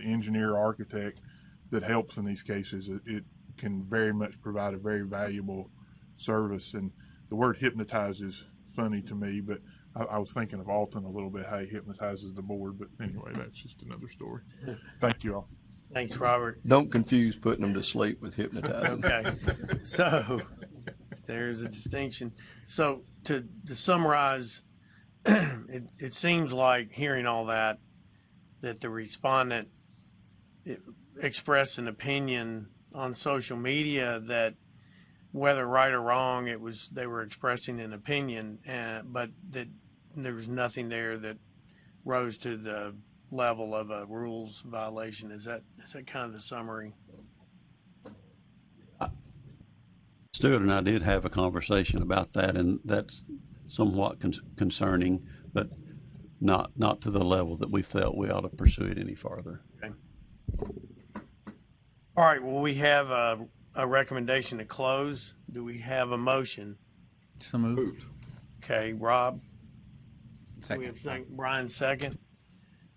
engineer architect that helps in these cases, it can very much provide a very valuable service. And the word hypnotize is funny to me, but I was thinking of Alton a little bit, how he hypnotizes the board. But anyway, that's just another story. Thank you all. Thanks, Robert. Don't confuse putting them to sleep with hypnotizing. Okay. So there's a distinction. So to summarize, it seems like hearing all that the respondent expressed an opinion on social media that, whether right or wrong, they were expressing an opinion, but that there was nothing there that rose to the level of a rules violation. Is that kind of the summary? Stuart and I did have a conversation about that, and that's somewhat concerning, but not to the level that we felt we ought to pursue it any farther. Okay. All right. Well, we have a recommendation to close. Do we have a motion? So moved. Okay, Rob. Second. We have Brian second.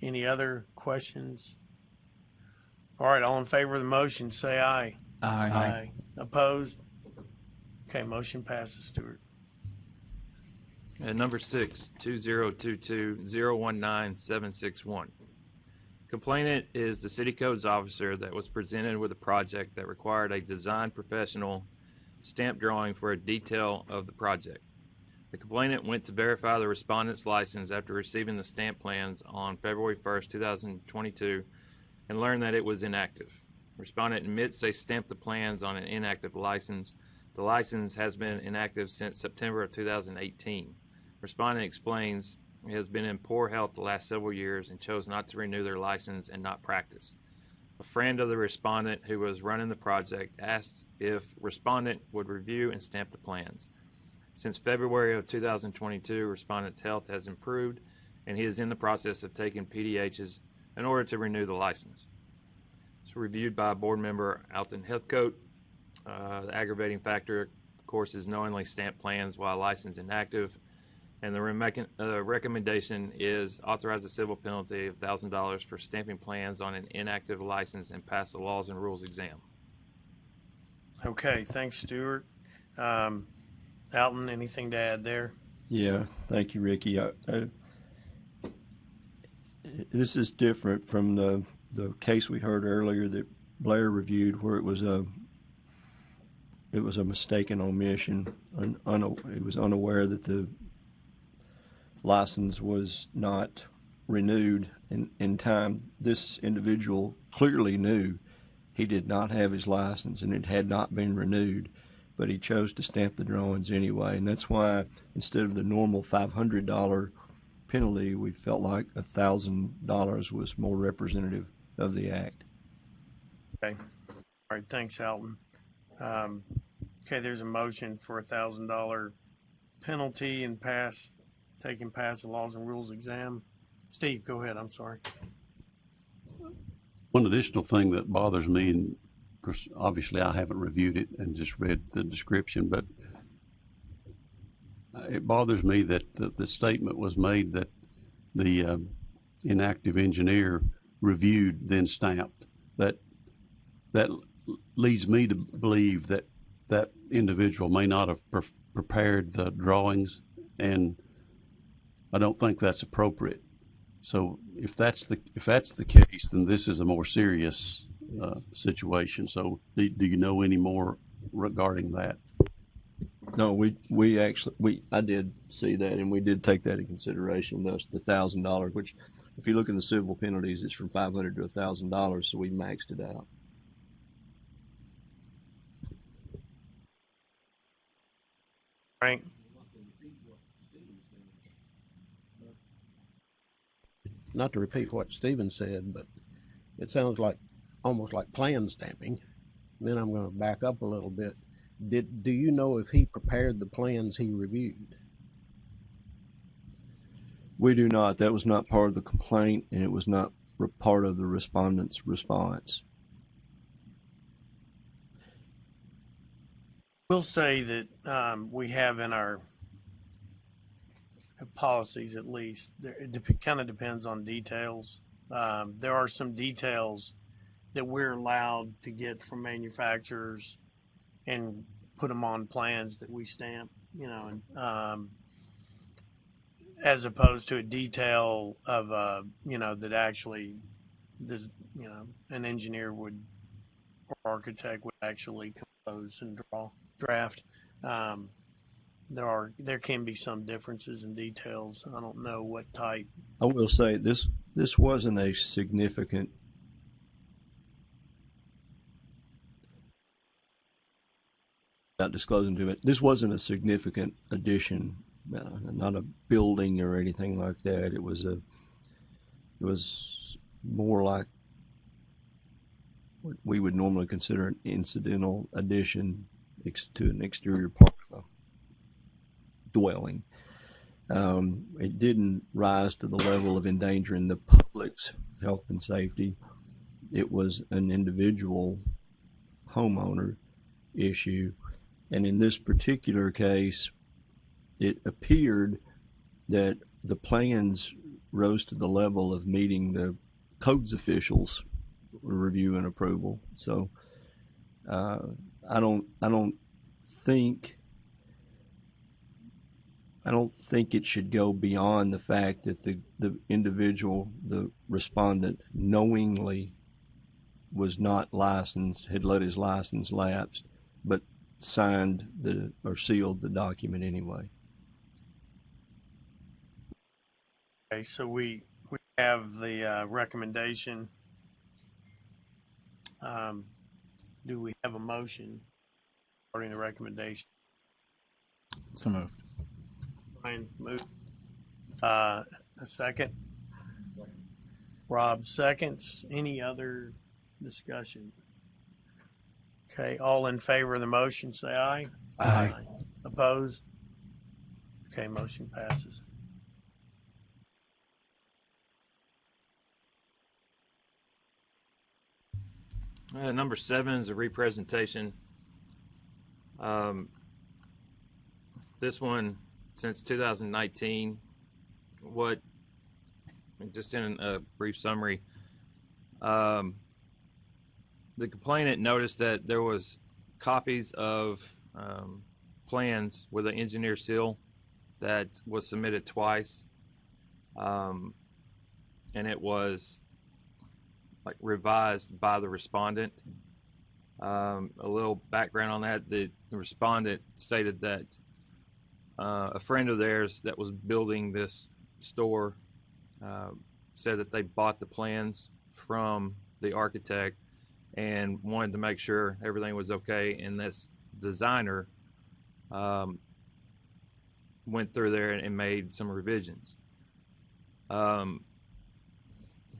Any other questions? All right. All in favor of the motion, say aye. Aye. Opposed? Okay, motion passes, Stuart. And number 6, 2022-019-761. Complainant is the city codes officer that was presented with a project that required a design professional stamp drawing for a detail of the project. The complainant went to verify the respondent's license after receiving the stamp plans on February 1st, 2022, and learned that it was inactive. Respondent admits they stamped the plans on an inactive license. The license has been inactive since September of 2018. Respondent explains it has been in poor health the last several years and chose not to renew their license and not practice. A friend of the respondent who was running the project asked if respondent would review and stamp the plans. Since February of 2022, respondent's health has improved, and he is in the process of taking PDHs in order to renew the license. It's reviewed by board member Alton Heathcote. The aggravating factor, of course, is knowingly stamped plans while license inactive. And the recommendation is authorize a civil penalty of $1,000 for stamping plans on an inactive license and pass the laws and rules exam. Okay, thanks, Stuart. Alton, anything to add there? Yeah, thank you, Ricky. This is different from the case we heard earlier that Blair reviewed, where it was a mistaken omission. It was unaware that the license was not renewed in time. This individual clearly knew he did not have his license and it had not been renewed, but he chose to stamp the drawings anyway. And that's why, instead of the normal $500 penalty, we felt like $1,000 was more representative of the act. Okay. All right. Thanks, Alton. Okay, there's a motion for $1,000 penalty and pass the laws and rules exam. Steve, go ahead. I'm sorry. One additional thing that bothers me, and of course, obviously I haven't reviewed it and just read the description, but it bothers me that the statement was made that the inactive engineer reviewed, then stamped. That leads me to believe that that individual may not have prepared the drawings, and I don't think that's appropriate. So if that's the case, then this is a more serious situation. So do you know any more regarding that? No, I did see that, and we did take that in consideration. Thus, the $1,000, which, if you look at the civil penalties, it's from $500 to $1,000. So we maxed it out. Frank. Not to repeat what Stephen said, but it sounds like almost like plan stamping. Then I'm going to back up a little bit. Do you know if he prepared the plans he reviewed? We do not. That was not part of the complaint, and it was not part of the respondent's response. We'll say that we have in our policies, at least, it kind of depends on details. There are some details that we're allowed to get from manufacturers and put them on plans that we stamp, as opposed to a detail of, that actually, an engineer would, or architect would actually compose and draft. There can be some differences in details. I don't know what type. I will say this wasn't a significant not disclosing to it. This wasn't a significant addition, not a building or anything like that. It was more like what we would normally consider an incidental addition to an exterior part of a dwelling. It didn't rise to the level of endangering the public's health and safety. It was an individual homeowner issue. And in this particular case, it appeared that the plans rose to the level of meeting the codes officials' review and approval. So I don't think it should go beyond the fact that the individual, the respondent, knowingly was not licensed, had let his license lapse, but signed or sealed the document anyway. Okay, so we have the recommendation. Do we have a motion regarding the recommendation? So moved. Brian moved. A second. Rob seconds. Any other discussion? Okay, all in favor of the motion, say aye. Aye. Opposed? Okay, motion passes. Number 7 is a representation. This one, since 2019, just in a brief summary, the complainant noticed that there was copies of plans with an engineer seal that was submitted twice, and it was revised by the respondent. A little background on that: the respondent stated that a friend of theirs that was building this store said that they bought the plans from the architect and wanted to make sure everything was okay, and this designer went through there and made some revisions.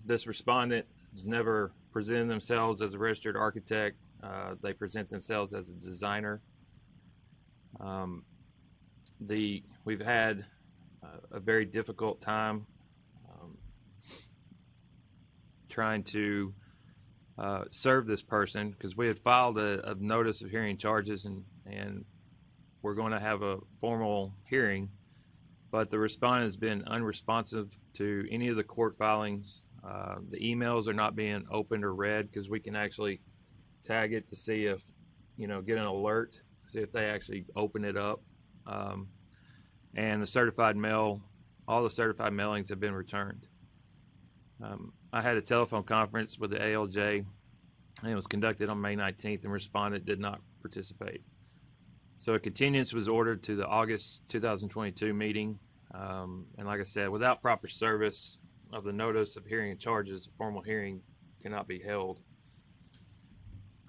This respondent has never presented themselves as a registered architect. They present themselves as a designer. We've had a very difficult time trying to serve this person, because we had filed a notice of hearing charges and we're going to have a formal hearing, but the respondent has been unresponsive to any of the court filings. The emails are not being opened or read, because we can actually tag it to see if, get an alert, see if they actually open it up. And the certified mail, all the certified mailings have been returned. I had a telephone conference with the ALJ, and it was conducted on May 19th, and respondent did not participate. So a continuance was ordered to the August 2022 meeting. And like I said, without proper service of the notice of hearing and charges, a formal hearing cannot be held.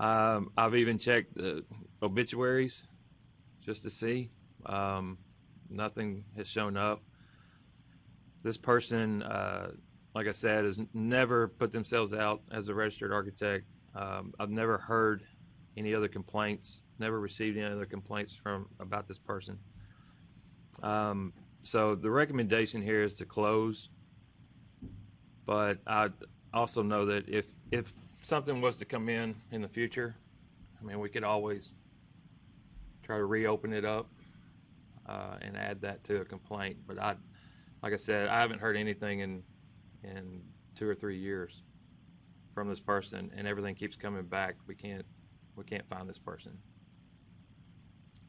I've even checked the obituaries just to see. Nothing has shown up. This person, like I said, has never put themselves out as a registered architect. I've never heard any other complaints, never received any other complaints about this person. So the recommendation here is to close, but I also know that if something was to come in the future, I mean, we could always try to reopen it up and add that to a complaint. But like I said, I haven't heard anything in 2 or 3 years from this person, and everything keeps coming back. We can't find this person.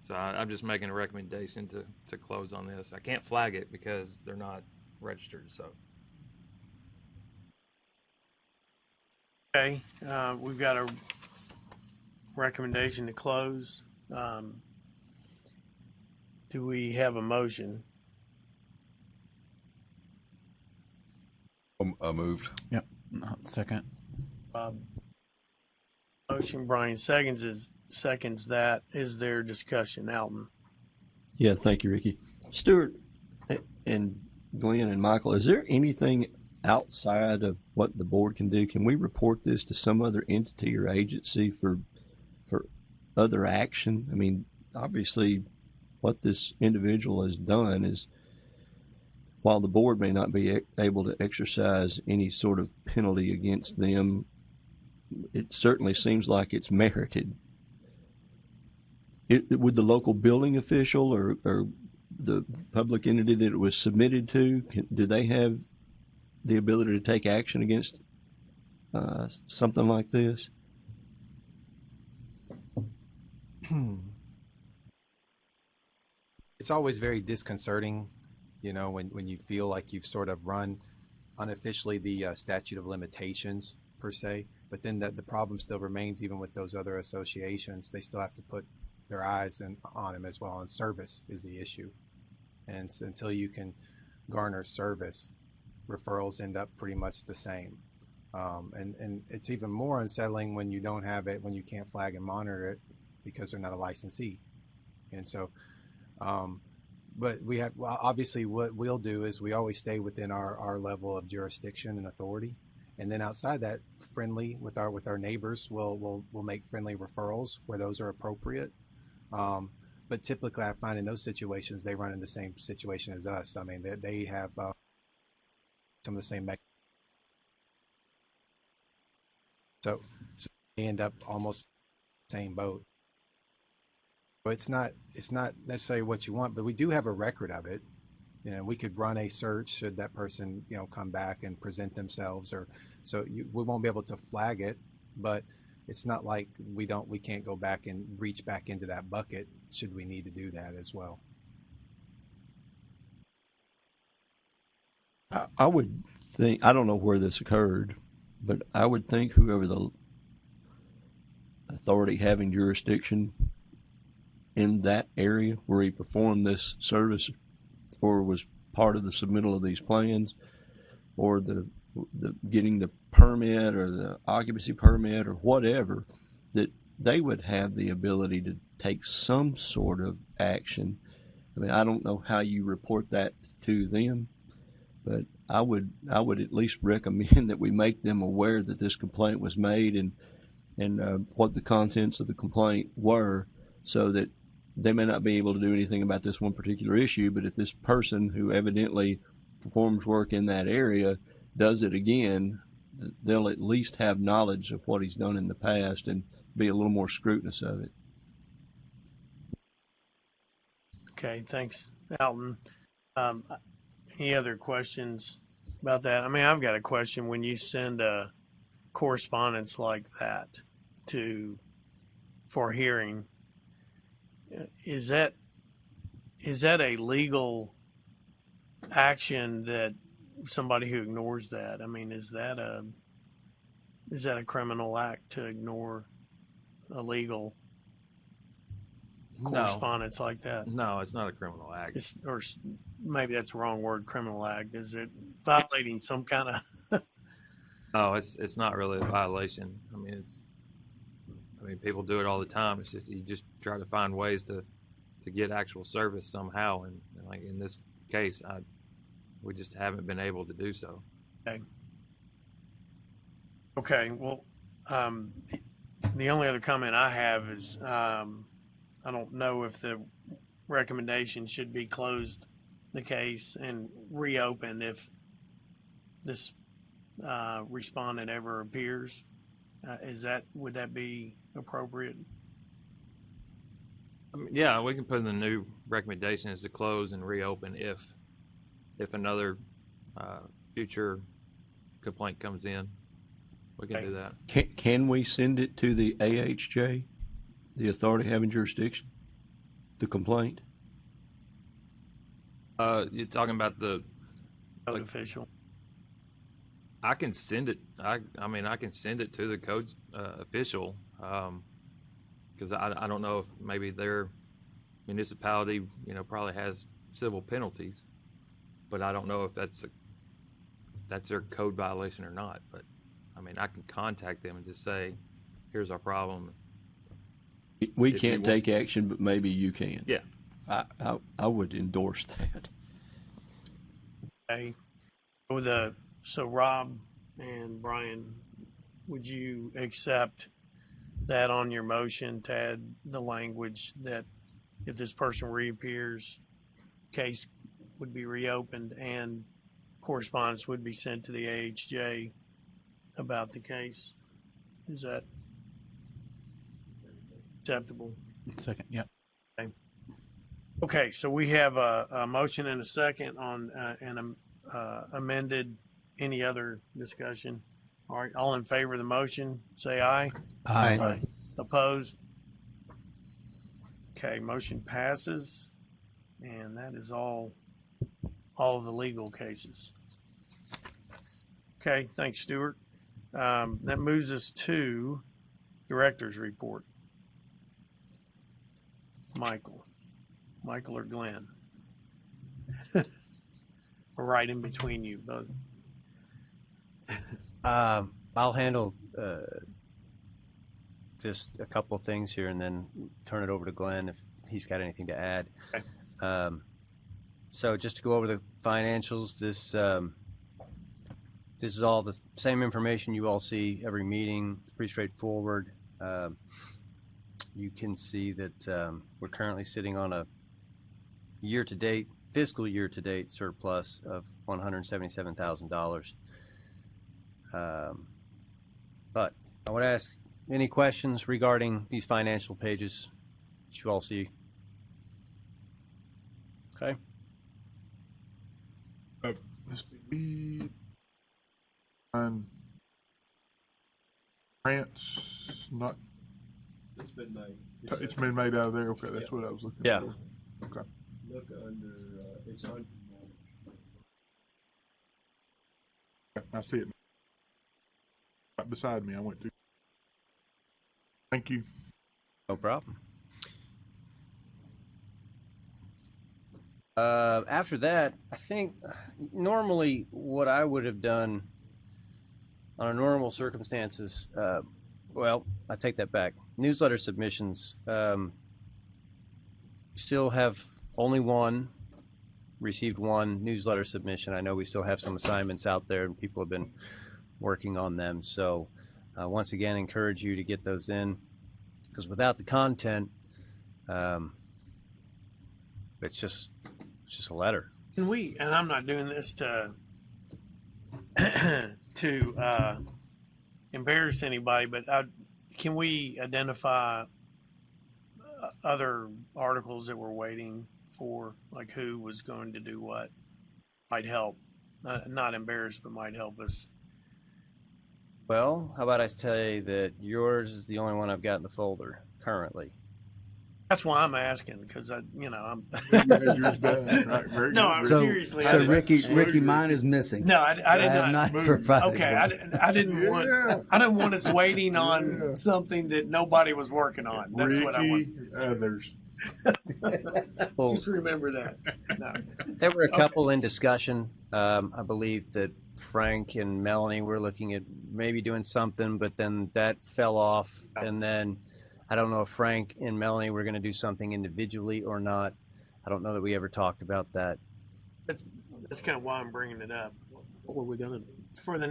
So I'm just making a recommendation to close on this. I can't flag it because they're not registered. So. Okay, we've got a recommendation to close. Do we have a motion? Moved. Yep. Second. Motion, Brian seconds that. Is there discussion? Alton? Yeah, thank you, Ricky. Stuart and Glenn and Michael, is there anything outside of what the board can do? Can we report this to some other entity or agency for other action? I mean, obviously, what this individual has done is, while the board may not be able to exercise any sort of penalty against them, it certainly seems like it's merited. Would the local building official or the public entity that it was submitted to, do they have the ability to take action against something like this? It's always very disconcerting, when you feel like you've sort of run unofficially the statute of limitations per se, but then the problem still remains. Even with those other associations, they still have to put their eyes on them as well, and service is the issue. And so until you can garner service, referrals end up pretty much the same. And it's even more unsettling when you don't have it, when you can't flag and monitor it because they're not a licensee. And so, but obviously what we'll do is we always stay within our level of jurisdiction and authority. And then outside that, friendly with our neighbors, we'll make friendly referrals where those are appropriate. But typically I find in those situations, they run in the same situation as us. I mean, they have some of the same mechanisms. So they end up almost the same boat. So it's not necessarily what you want, but we do have a record of it. We could run a search should that person, come back and present themselves, we won't be able to flag it, but it's not like we can't go back and reach back into that bucket should we need to do that as well. I would think, I don't know where this occurred, but I would think whoever the authority having jurisdiction in that area where he performed this service or was part of the submittal of these plans or the getting the permit or the occupancy permit or whatever, that they would have the ability to take some sort of action. I mean, I don't know how you report that to them, but I would at least recommend that we make them aware that this complaint was made and what the contents of the complaint were, so that they may not be able to do anything about this one particular issue, but if this person who evidently performs work in that area does it again, they'll at least have knowledge of what he's done in the past and be a little more scrutinous of it. Okay, thanks, Alton. Any other questions about that? I mean, I've got a question. When you send a correspondence like that for hearing, is that a legal action that somebody who ignores that? I mean, is that a criminal act to ignore a legal correspondence like that? No, it's not a criminal act. Or maybe that's the wrong word, criminal act. Is it violating some kind of? No, it's not really a violation. I mean, people do it all the time. It's just you just try to find ways to get actual service somehow, and like in this case, we just haven't been able to do so. Okay. Well, The only other comment I have is, I don't know if the recommendation should be closed the case and reopen if this respondent ever appears. Would that be appropriate? Yeah, we can put in the new recommendation is to close and reopen if another future complaint comes in. We can do that. Can we send it to the AHJ, the authority having jurisdiction, the complaint? You're talking about the code official. I can send it. I mean, I can send it to the code official because I don't know if maybe their municipality, probably has civil penalties, but I don't know if that's their code violation or not. But I mean, I can contact them and just say, "Here's our problem." We can't take action, but maybe you can. Yeah, I would endorse that. Okay. So Rob and Brian, would you accept that on your motion to add the language that if this person reappears, case would be reopened and correspondence would be sent to the AHJ about the case? Is that acceptable? Second, yeah. Okay, so we have a motion and a second on an amended. Any other discussion? All right, all in favor of the motion, say aye. Aye. Opposed? Okay, motion passes, and that is all of the legal cases. Okay, thanks, Stuart. That moves us to director's report. Michael or Glenn? Or right in between you both. I'll handle just a couple of things here and then turn it over to Glenn if he's got anything to add. Okay. So just to go over the financials, this is all the same information you all see every meeting. It's pretty straightforward. You can see that we're currently sitting on a fiscal year-to-date surplus of $177,000. But I would ask any questions regarding these financial pages that you all see. Okay. Grants, not. It's been made. It's been made out of there. Okay, that's what I was looking for. Okay. Look under. It's under. I see it. Right beside me. I went to. Thank you. No problem. After that, I think normally what I would have done on a normal circumstances, well, I take that back. Newsletter submissions, still have only received one newsletter submission. I know we still have some assignments out there and people have been working on them. So once again, encourage you to get those in because without the content, it's just a letter. Can we, and I'm not doing this to embarrass anybody, but can we identify other articles that we're waiting for, like who was going to do what? Might help. Not embarrass, but might help us. Well, how about I say that yours is the only one I've got in the folder currently. That's why I'm asking, because I'm. Seriously. So Ricky, mine is missing. No, I did not provided. Okay, I didn't want. I didn't want us waiting on something that nobody was working on. That's what I want. Others. Just remember that. No. There were a couple in discussion. I believe that Frank and Melanie were looking at maybe doing something, but then that fell off, and then. I don't know if Frank and Melanie were going to do something individually or not. I don't know that we ever talked about that. That's kind of why I'm bringing it up. What were we going to do? For the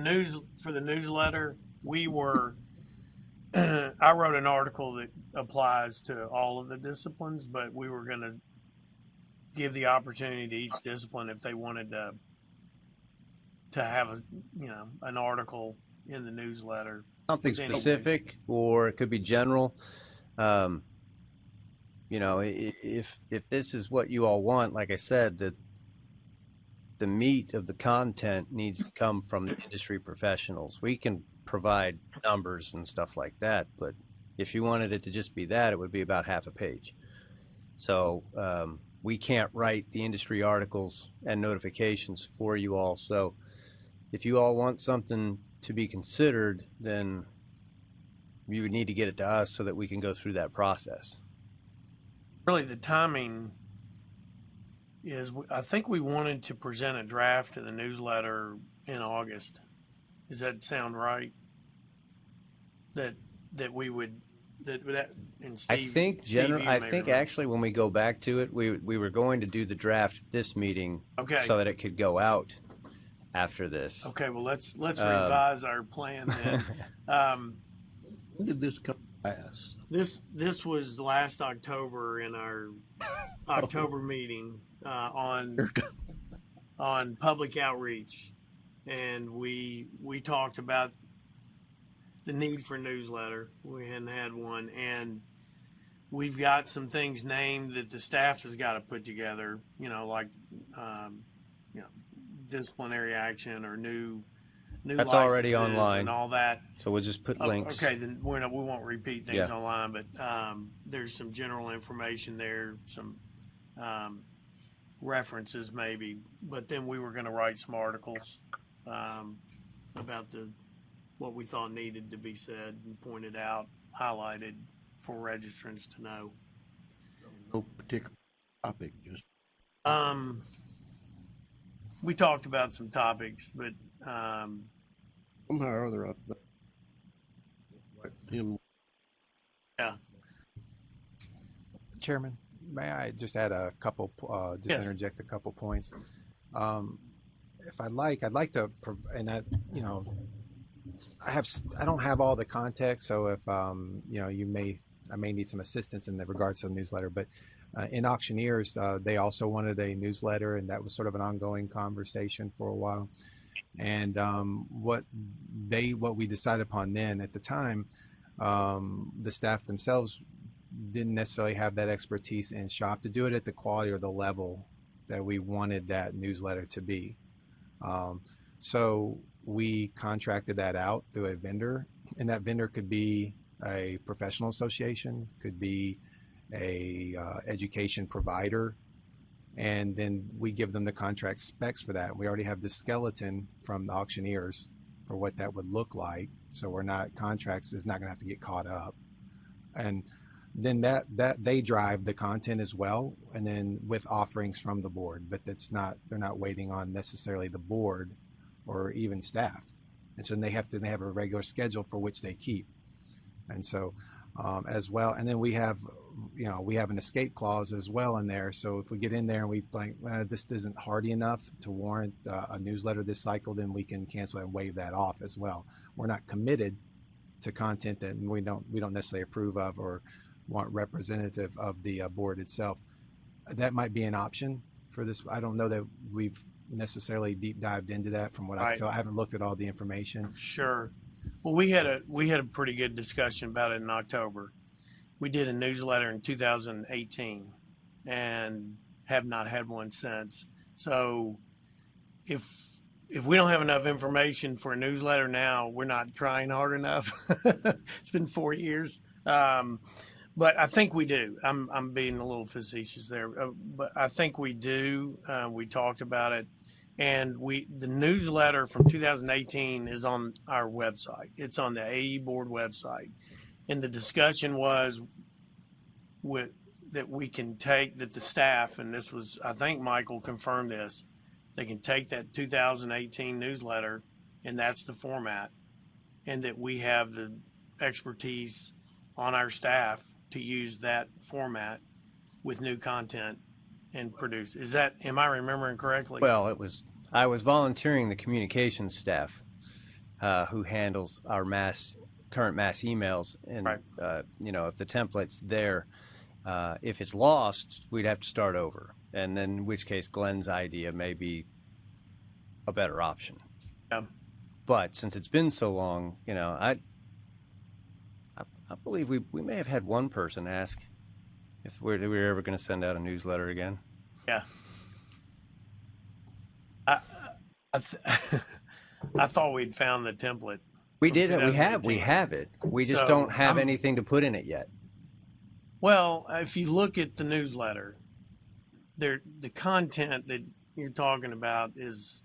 newsletter, we were I wrote an article that applies to all of the disciplines, but we were going to give the opportunity to each discipline if they wanted to have an article in the newsletter. Something with any specific, or it could be general. If this is what you all want, like I said, that the meat of the content needs to come from the industry professionals. We can provide numbers and stuff like that, but if you wanted it to just be that, it would be about half a page. So we can't write the industry articles and notifications for you all. So if you all want something to be considered, then you would need to get it to us so that we can go through that process. Really, the timing is, I think we wanted to present a draft to the newsletter in August. Does that sound right? That we would and Steve. I think actually when we go back to it, we were going to do the draft this meeting, okay, so that it could go out after this. Okay, well let's revise our plan then. When did this come to pass? This was last October in our October meeting on public outreach, and we talked about the need for a newsletter. We hadn't had one, and we've got some things named that the staff has got to put together. Like disciplinary action or new that's already online and all that. So we'll just put links. Okay, then we won't repeat things Yeah. online, but there's some general information there, some references maybe. But then we were going to write some articles about what we thought needed to be said and pointed out, highlighted for registrants to know. No particular topic, just we talked about some topics, but somehow or other, yeah. Chairman, may I just add a couple, Yes. interject a couple points? If I'd like to, and I don't have all the context, so if I may need some assistance in the regards to the newsletter. But in auctioneers, they also wanted a newsletter, and that was sort of an ongoing conversation for a while. And what we decided upon then at the time, the staff themselves didn't necessarily have that expertise in shop to do it at the quality or the level that we wanted that newsletter to be. So we contracted that out through a vendor, and that vendor could be a professional association, could be a education provider, and then we give them the contract specs for that. We already have the skeleton from the auctioneers for what that would look like, so contracts is not going to have to get caught up. And then that they drive the content as well, and then with offerings from the board, but they're not waiting on necessarily the board or even staff. And so they have a regular schedule for which they keep. And so as well, and then we have an escape clause as well in there. So if we get in there and we think this isn't hardy enough to warrant a newsletter this cycle, then we can cancel and waive that off as well. We're not committed to content that we don't necessarily approve of or want representative of the board itself. That might be an option for this. I don't know that we've necessarily deep dived into that from what I can tell. I haven't looked at all the information. Sure. Well, we had a pretty good discussion about it in October. We did a newsletter in 2018 and have not had one since. So if we don't have enough information for a newsletter now, we're not trying hard enough. It's been 4 years. But I think we do. I'm being a little facetious there, but I think we do. We talked about it, and the newsletter from 2018 is on our website. It's on the A&E Board website, and the discussion was that we can take that the staff, and this was, I think Michael confirmed this, they can take that 2018 newsletter, and that's the format, and that we have the expertise on our staff to use that format with new content and produce. Am I remembering correctly? Well, I was volunteering the communications staff who handles our mass current mass emails, and Right. If the template's there, if it's lost, we'd have to start over, and then in which case Glenn's idea may be a better option. Yeah. But since it's been so long, I believe we may have had one person ask if we were ever going to send out a newsletter again. Yeah. I thought we'd found the template. We from did it. We 2018. have it. We just So, don't have I'm- anything to put in it yet. Well, if you look at the newsletter, the content that you're talking about is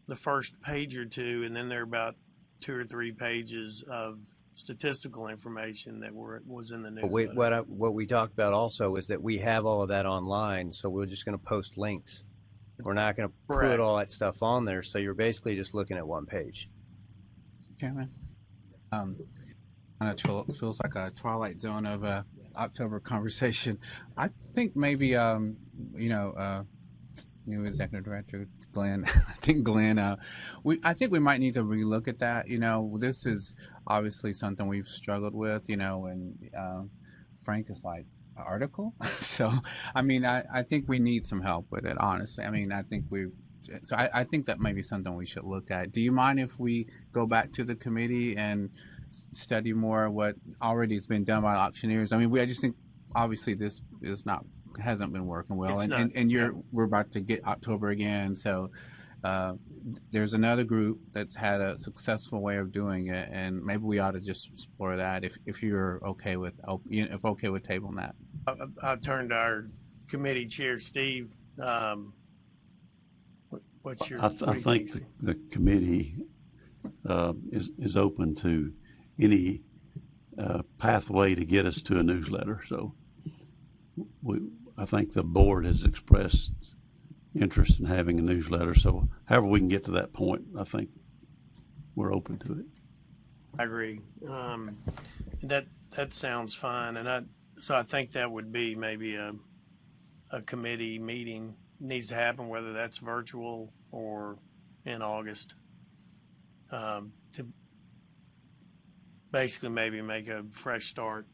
the first page or two, and then there are about 2 or 3 pages of statistical information that was in the But newsletter. what we talked about also is that we have all of that online, so we're just going to post links. We're not going to Correct. put all that stuff on there, so you're basically just looking at one page. Chairman, feels like a twilight zone of a October conversation. I think maybe new executive director Glenn. I think Glenn. I think we might need to relook at that. This is obviously something we've struggled with. And Frank is like, article. So, I think we need some help with it, honestly. I think that may be something we should look at. Do you mind if we go back to the committee and study more what already has been done by auctioneers? I just think obviously this hasn't been working well, It's and not. we're about to get October again, so there's another group that's had a successful way of doing it, and maybe we ought to just explore that if you're okay with tabling that. I'll turn to our committee chair, Steve. What's your? I what do you think the committee is open to any pathway to get us to a newsletter. So I think the board has expressed interest in having a newsletter. So however we can get to that point, I think we're open to it. I agree. That sounds fine, and I think that would be maybe a committee meeting needs to happen, whether that's virtual or in August, to basically maybe make a fresh start.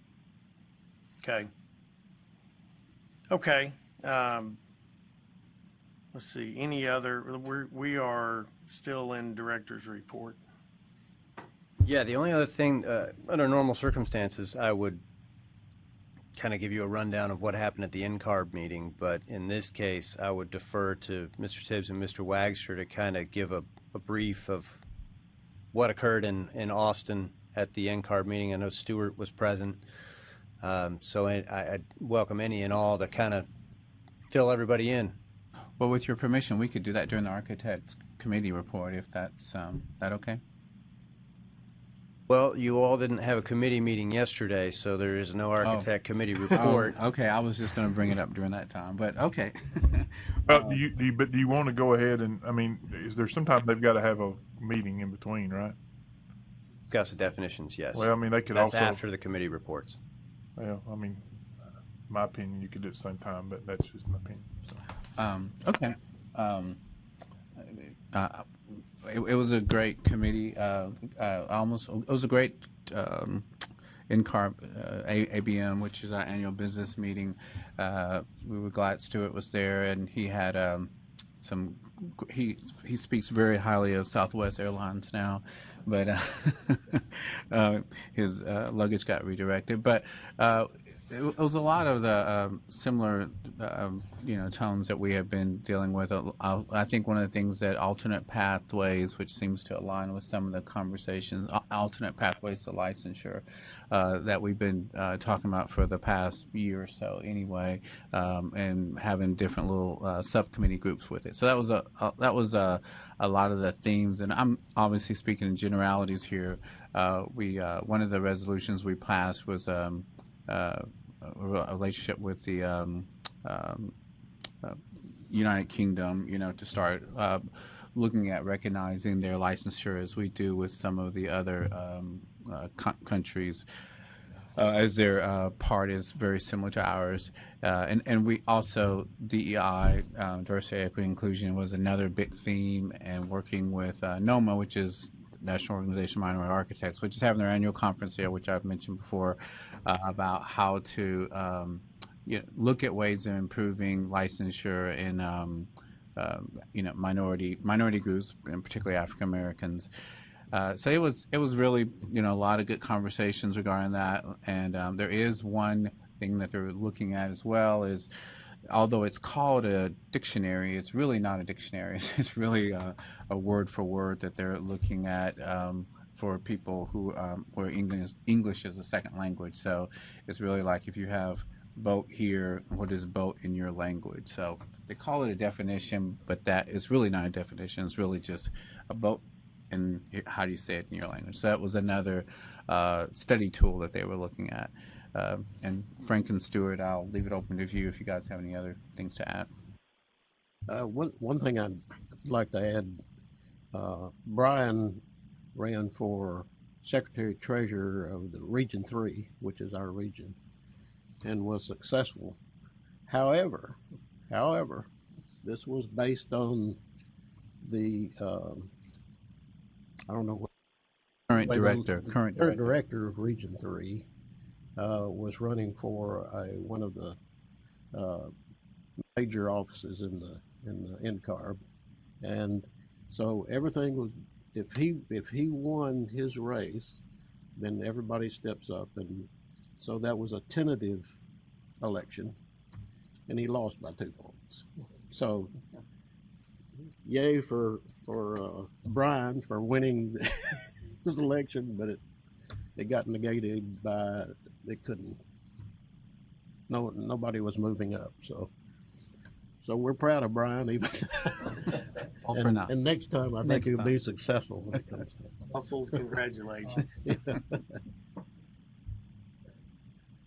Okay. Let's see. Any other? We are still in director's report. Yeah, the only other thing, under normal circumstances, I would kind of give you a rundown of what happened at the NCARB meeting, but in this case, I would defer to Mr. Tibbs and Mr. Wagster to kind of give a brief of what occurred in Austin at the NCARB meeting. I know Stewart was present, so I'd welcome any and all to kind of fill everybody in. Well, with your permission, we could do that during the architect committee report, if that's that okay? Well, you all didn't have a committee meeting yesterday, so there is no architect committee report. Okay, I was just going to bring it up during that time, but okay. Do you want to go ahead and, is there sometimes they've got to have a meeting in between, right? Discuss the definitions, yes. Well, they could That's also. after the committee reports. Well, my opinion, you could do it at the same time, but that's just my opinion. So. Okay. It was a great committee. It was a great NCARB ABM, which is our annual business meeting. We were glad Stuart was there, and he had he speaks very highly of Southwest Airlines now, but his luggage got redirected. But it was a lot of the similar, tones that we have been dealing with. I think one of the things that alternate pathways, which seems to align with some of the conversations, alternate pathways to licensure that we've been talking about for the past year or so anyway, and having different little subcommittee groups with it. So that was a lot of the themes, and I'm obviously speaking in generalities here. One of the resolutions we passed was a relationship with the United Kingdom, to start looking at recognizing their licensure as we do with some of the other countries, as their part is very similar to ours. And we also, DEI, diversity, equity, inclusion was another big theme, and working with NOMA, which is National Organization of Minority Architects, which is having their annual conference here, which I've mentioned before, about how to look at ways of improving licensure in minority groups, and particularly African Americans. So it was really a lot of good conversations regarding that, and there is one thing that they're looking at as well is, although it's called a dictionary, it's really not a dictionary. It's really a word for word that they're looking at for people where English is a second language. So it's really like if you have boat here, what is boat in your language? So they call it a definition, but that is really not a definition. It's really just a boat, and how do you say it in your language? So that was another study tool that they were looking at. And Frank and Stuart, I'll leave it open to you if you guys have any other things to add. One thing I'd like to add, Brian ran for Secretary Treasurer of the Region 3, which is our region, and was successful. However, this was based on the, I don't know what. Current director of Region 3 was running for one of the major offices in the NCARB, and so everything was, if he won his race, then everybody steps up, and so that was a tentative election, and he lost by 2 votes. So yay for Brian for winning his election, but it got negated by, they couldn't, nobody was moving up. So we're proud of Brian, even. All for now. And next time I think he'll be successful when it comes to A full congratulations.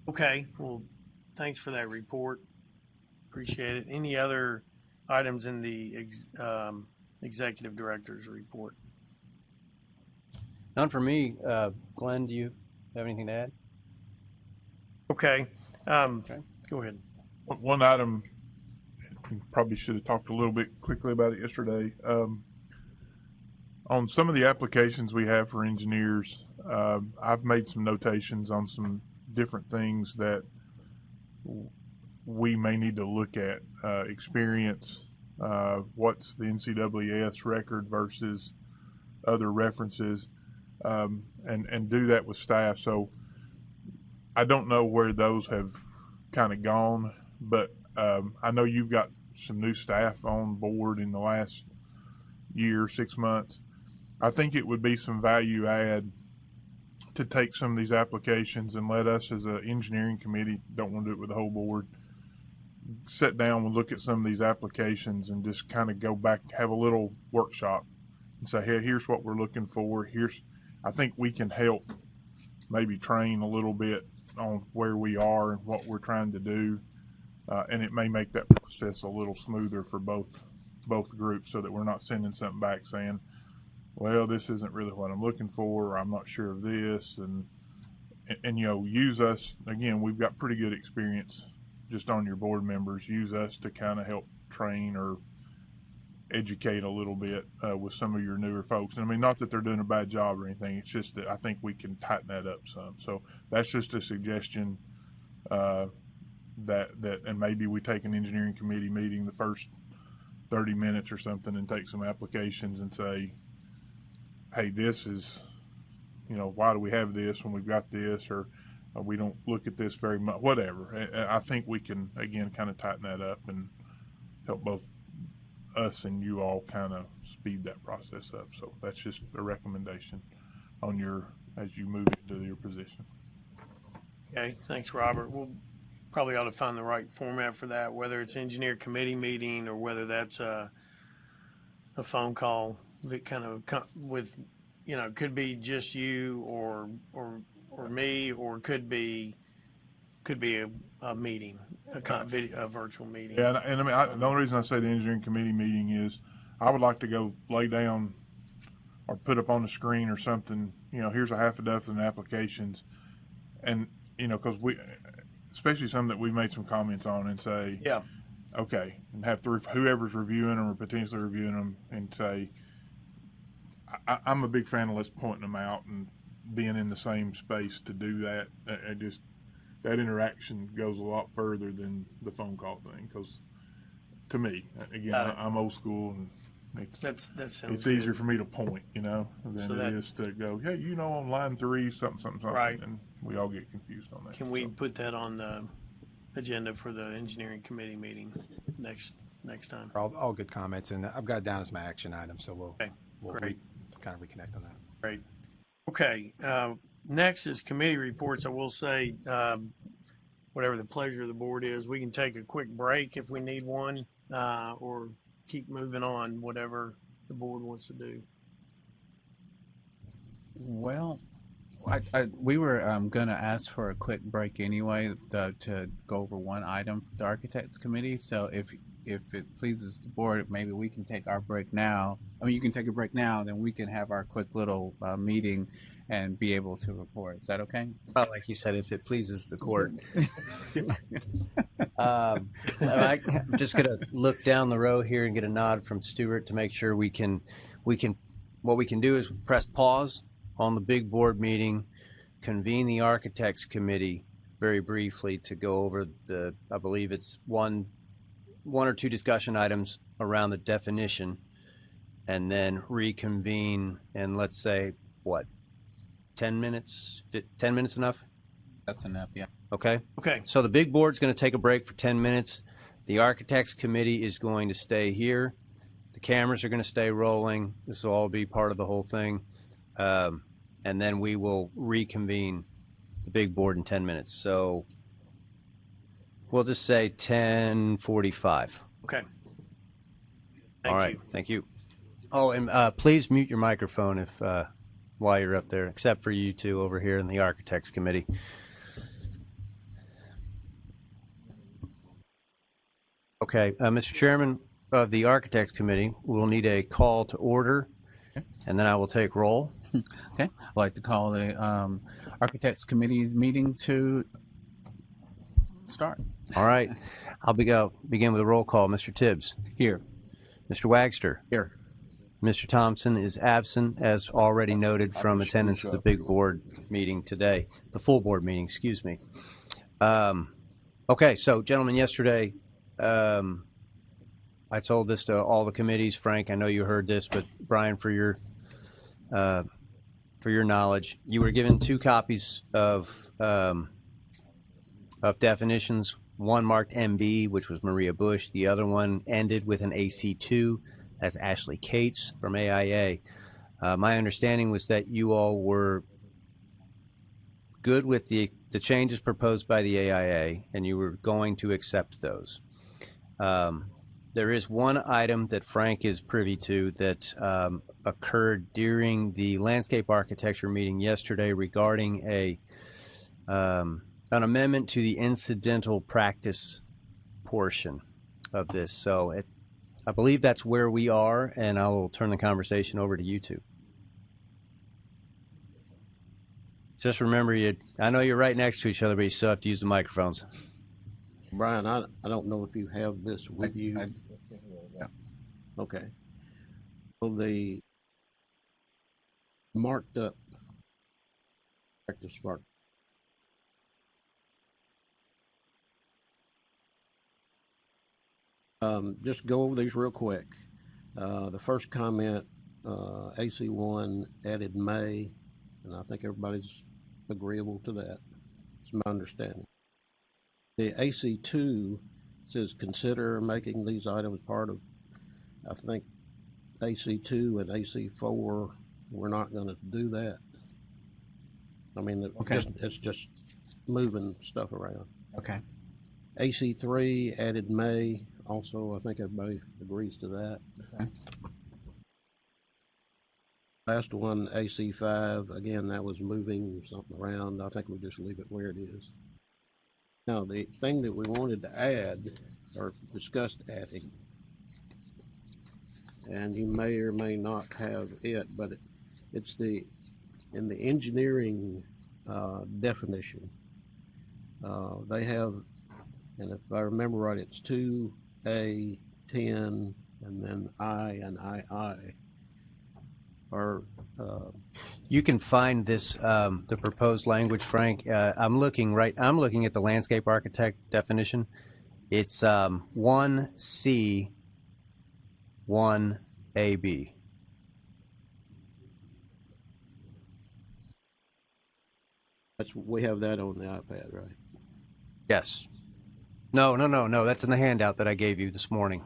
Okay, well, thanks for that report. Appreciate it. Any other items in the executive director's report? None for me. Glenn, do you have anything to add? Okay. Go ahead. One item, and probably should have talked a little bit quickly about it yesterday. On some of the applications we have for engineers, I've made some notations on some different things that we may need to look at. Experience, what's the NCAAS record versus other references, and do that with staff. So I don't know where those have kind of gone, but I know you've got some new staff on board in the last year, 6 months. I think it would be some value add to take some of these applications and let us as an engineering committee, don't want to do it with the whole board, sit down and look at some of these applications and just kind of go back, have a little workshop and say, hey, here's what we're looking for. I think we can help maybe train a little bit on where we are and what we're trying to do. And it may make that process a little smoother for both groups, so that we're not sending something back saying, well, this isn't really what I'm looking for, or I'm not sure of this. And use us, again, we've got pretty good experience just on your board members. Use us to kind of help train or educate a little bit with some of your newer folks. And I mean, not that they're doing a bad job or anything. It's just that I think we can tighten that up some. So that's just a suggestion that and maybe we take an engineering committee meeting the first 30 minutes or something and take some applications and say, hey, this is, why do we have this when we've got this, or we don't look at this very much, whatever. I think we can, again, kind of tighten that up and help both us and you all kind of speed that process up. So that's just a recommendation as you move into your position. Okay, thanks, Robert. We'll probably ought to find the right format for that, whether it's engineer committee meeting or whether that's a phone call that kind of with, could be just you or me, or could be a meeting, a virtual meeting. Yeah, and I mean, the only reason I say the engineering committee meeting is I would like to go lay down or put up on the screen or something, here's a half a dozen applications, and, because especially some that we made some comments on, and say, yeah, okay, and have whoever's reviewing them or potentially reviewing them, and say, I'm a big fan of let's pointing them out and being in the same space to do that. I just, that interaction goes a lot further than the phone call thing. Because to me, again, I'm old school, and That sounds it's easier good. for me to point, than So it that- is to go, hey, on line 3, something, Right. and we all get confused on that. Can we So, put that on the agenda for the engineering committee meeting next time? All good comments, and I've got it down as my action item, so we'll great. kind of reconnect on that. Great. Okay, next is committee reports. I will say, whatever the pleasure of the board is, we can take a quick break if we need one, or keep moving on, whatever the board wants to do. Well, we were going to ask for a quick break anyway to go over one item for the Architects Committee. So if it pleases the board, maybe we can take our break now. I mean, you can take a break now, then we can have our quick little meeting and be able to report. Is that okay? Well, like you said, if it pleases the court. I'm just going to look down the row here and get a nod from Stuart to make sure we can, what we can do is press pause on the big board meeting, convene the Architects Committee very briefly to go over I believe it's one or two discussion items around the definition, and then reconvene and let's say, 10 minutes? 10 minutes enough? That's enough, yeah. Okay. Okay. So the big board's going to take a break for 10 minutes. The Architects Committee is going to stay here. The cameras are going to stay rolling. This will all be part of the whole thing. And then we will reconvene the big board in 10 minutes. So we'll just say 10:45. Okay. All right. Thank you. Oh, and please mute your microphone if while you're up there, except for you two over here in the Architects Committee. Okay, Mr. Chairman of the Architects Committee, we'll need a call to order, and then I will take roll. Okay. I'd like to call the Architects Committee meeting to start. All right. I'll begin with a roll call. Mr. Tibbs. Here. Mr. Wagster. Here. Mr. Thompson is absent, as already noted from attendance at the big board meeting today, the full board meeting, excuse me. Okay, so gentlemen, yesterday I told this to all the committees. Frank, I know you heard this, but Brian, for your knowledge, you were given 2 copies of definitions. One marked MB, which was Maria Bush. The other one ended with an AC2. That's Ashley Cates from AIA. My understanding was that you all were good with the changes proposed by the AIA, and you were going to accept those. There is one item that Frank is privy to that occurred during the landscape architecture meeting yesterday regarding an amendment to the incidental practice portion of this. So I believe that's where we are, and I will turn the conversation over to you two. Just remember, I know you're right next to each other, but you still have to use the microphones. Brian, I don't know if you have this with you. Yeah. Okay. Well, the marked up practice part. Just go over these real quick. The first comment, AC1 added May, and I think everybody's agreeable to that. It's my understanding. The AC2 says consider making these items part of, I think, AC2 and AC4, we're not going to do that. I mean, Okay. it's just moving stuff around. Okay. AC3 added May. Also, I think everybody agrees to that. Okay. Last one, AC5, again, that was moving something around. I think we just leave it where it is. Now, the thing that we wanted to add, or discussed adding, and you may or may not have it, but it's in the engineering definition, they have, and if I remember right, it's 2A10 and then I and II. or You can find this, the proposed language, Frank. I'm looking at the landscape architect definition. It's 1C, 1AB. we have that on the iPad, right? Yes. No. That's in the handout that I gave you this morning.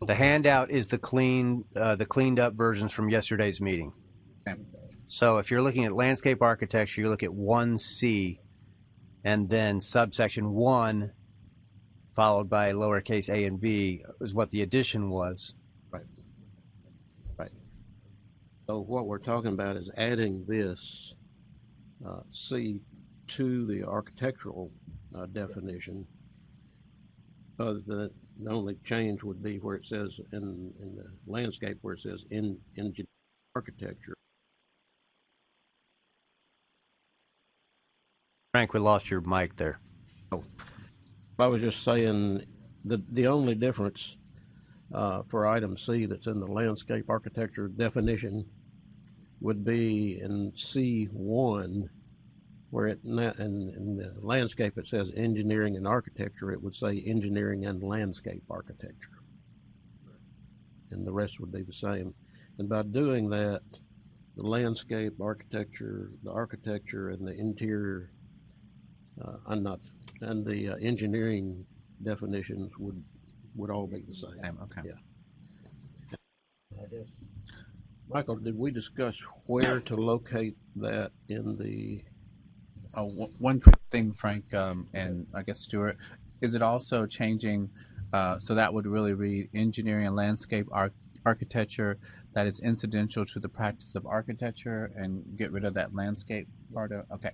The handout is the cleaned up versions from yesterday's meeting. Okay. So if you're looking at landscape architecture, you look at 1C and then subsection 1 followed by lowercase a and b is what the addition was. Right. So what we're talking about is adding this C to the architectural definition. The only change would be where it says in the landscape where it says in architecture. Frank, we lost your mic there. Oh, I was just saying the only difference for item C that's in the landscape architecture definition would be in C1, where in the landscape it says engineering and architecture, it would say engineering and landscape architecture. And the rest would be the same. And by doing that, the landscape architecture, the architecture, and the interior, and the engineering definitions would all be the same. Okay. Yeah. Michael, did we discuss where to locate that in the? One quick thing, Frank, and I guess Stuart, is it also changing? So that would really read engineering and landscape architecture that is incidental to the practice of architecture, and get rid of that landscape part of. Okay.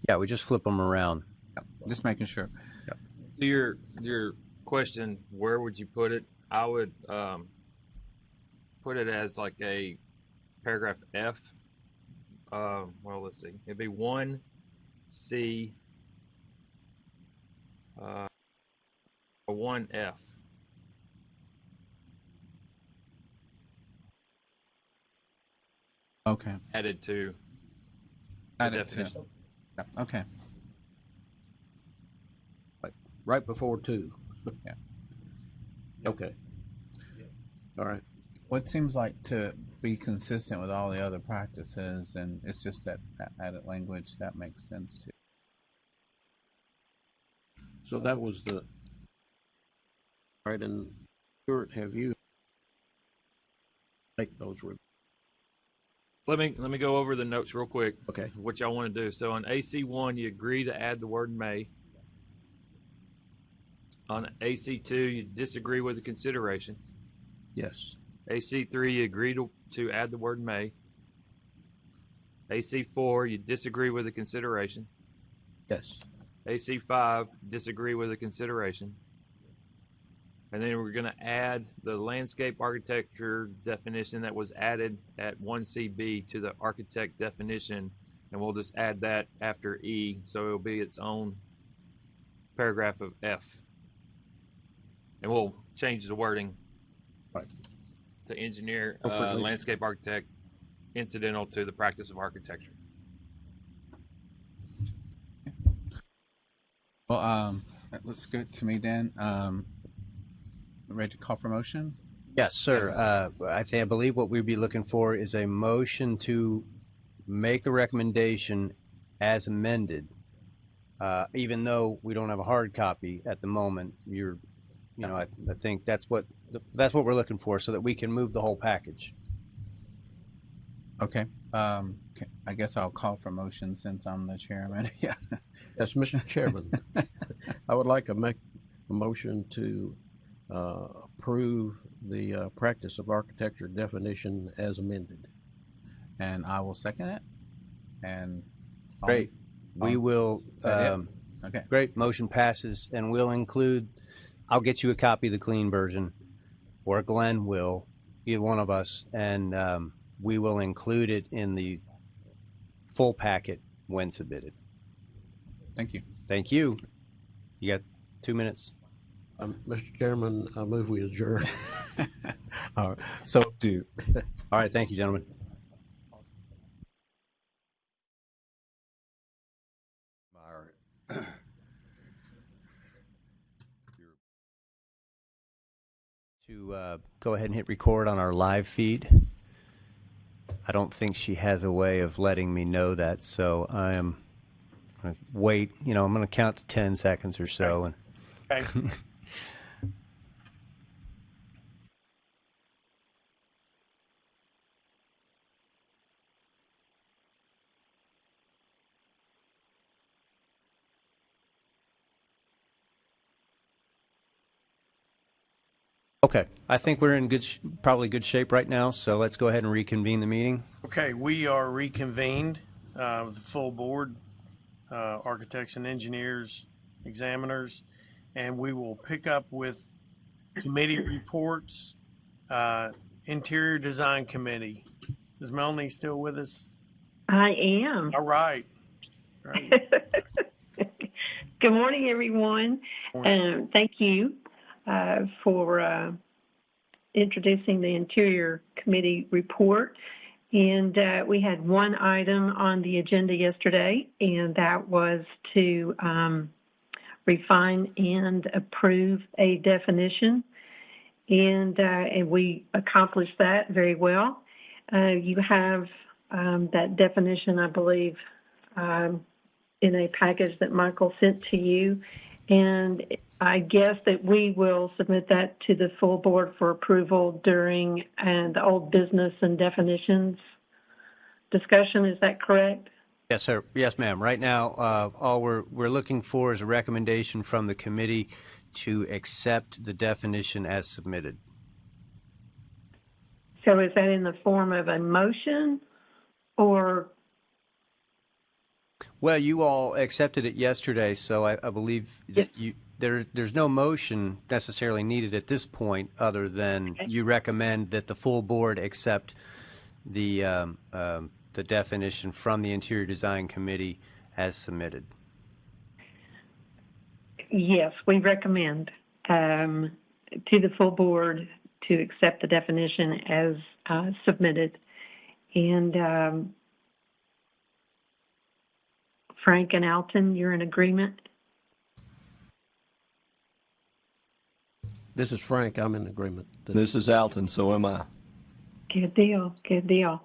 Yeah, we just flip them around. Just making sure. So your question, where would you put it? I would put it as like a paragraph F. Well, let's see. It'd be 1C, 1F. Okay. Added to the definition. Okay. Right before 2. Yeah. Okay. All right. What seems like to be consistent with all the other practices, and it's just that added language that makes sense too. So that was the right. And Stuart, have you make those? Let me go over the notes real quick. Okay. What y'all want to do? So on AC1, you agree to add the word may. On AC2, you disagree with the consideration. Yes. AC3, you agree to add the word may. AC4, you disagree with the consideration. Yes. AC5, disagree with the consideration. And then we're going to add the landscape architecture definition that was added at 1CB to the architect definition, and we'll just add that after E, so it'll be its own paragraph of F. And we'll change the wording to engineer, landscape architect, incidental to the practice of architecture. Well, let's go to me then. Ready to call for motion? Yes, sir. Yes. I believe what we'd be looking for is a motion to make the recommendation as amended. Even though we don't have a hard copy at the moment, I think that's what we're looking for, so that we can move the whole package. Okay. I guess I'll call for motion since I'm the chairman. Yeah. Yes, Mr. Chairman. I would like to make a motion to approve the practice of architecture definition as amended. And I will second it. And great. We will. Okay. Great. Motion passes, and we'll include. I'll get you a copy of the clean version, or Glenn will, either one of us, and we will include it in the full packet when submitted. Thank you. Thank you. You got 2 minutes. Mr. Chairman, I move we adjourn. All right. So do. All right, thank you, gentlemen. To go ahead and hit record on our live feed. I don't think she has a way of letting me know that, so I am going to wait. I'm going to count to 10 seconds or so. Okay. Okay, I think we're in probably good shape right now, so let's go ahead and reconvene the meeting. Okay, we are reconvened with the full board, architects and engineers, examiners, and we will pick up with committee reports. Interior Design Committee. Is Melanie still with us? I am. All right. Great. Good morning, everyone. Thank you for introducing the Interior Committee report. And we had one item on the agenda yesterday, and that was to refine and approve a definition. And we accomplished that very well. You have that definition, I believe, in a package that Michael sent to you. And I guess that we will submit that to the full board for approval during the old business and definitions discussion. Is that correct? Yes, sir. Yes, ma'am. Right now, all we're looking for is a recommendation from the committee to accept the definition as submitted. So is that in the form of a motion or? Well, you all accepted it yesterday, so I believe that there's no motion necessarily needed at this point other than you recommend that the full board accept the definition from the Interior Design Committee as submitted. Yes, we recommend to the full board to accept the definition as submitted. And Frank and Alton, you're in agreement? This is Frank. I'm in agreement. This is Alton, so am I. Good deal. Good deal.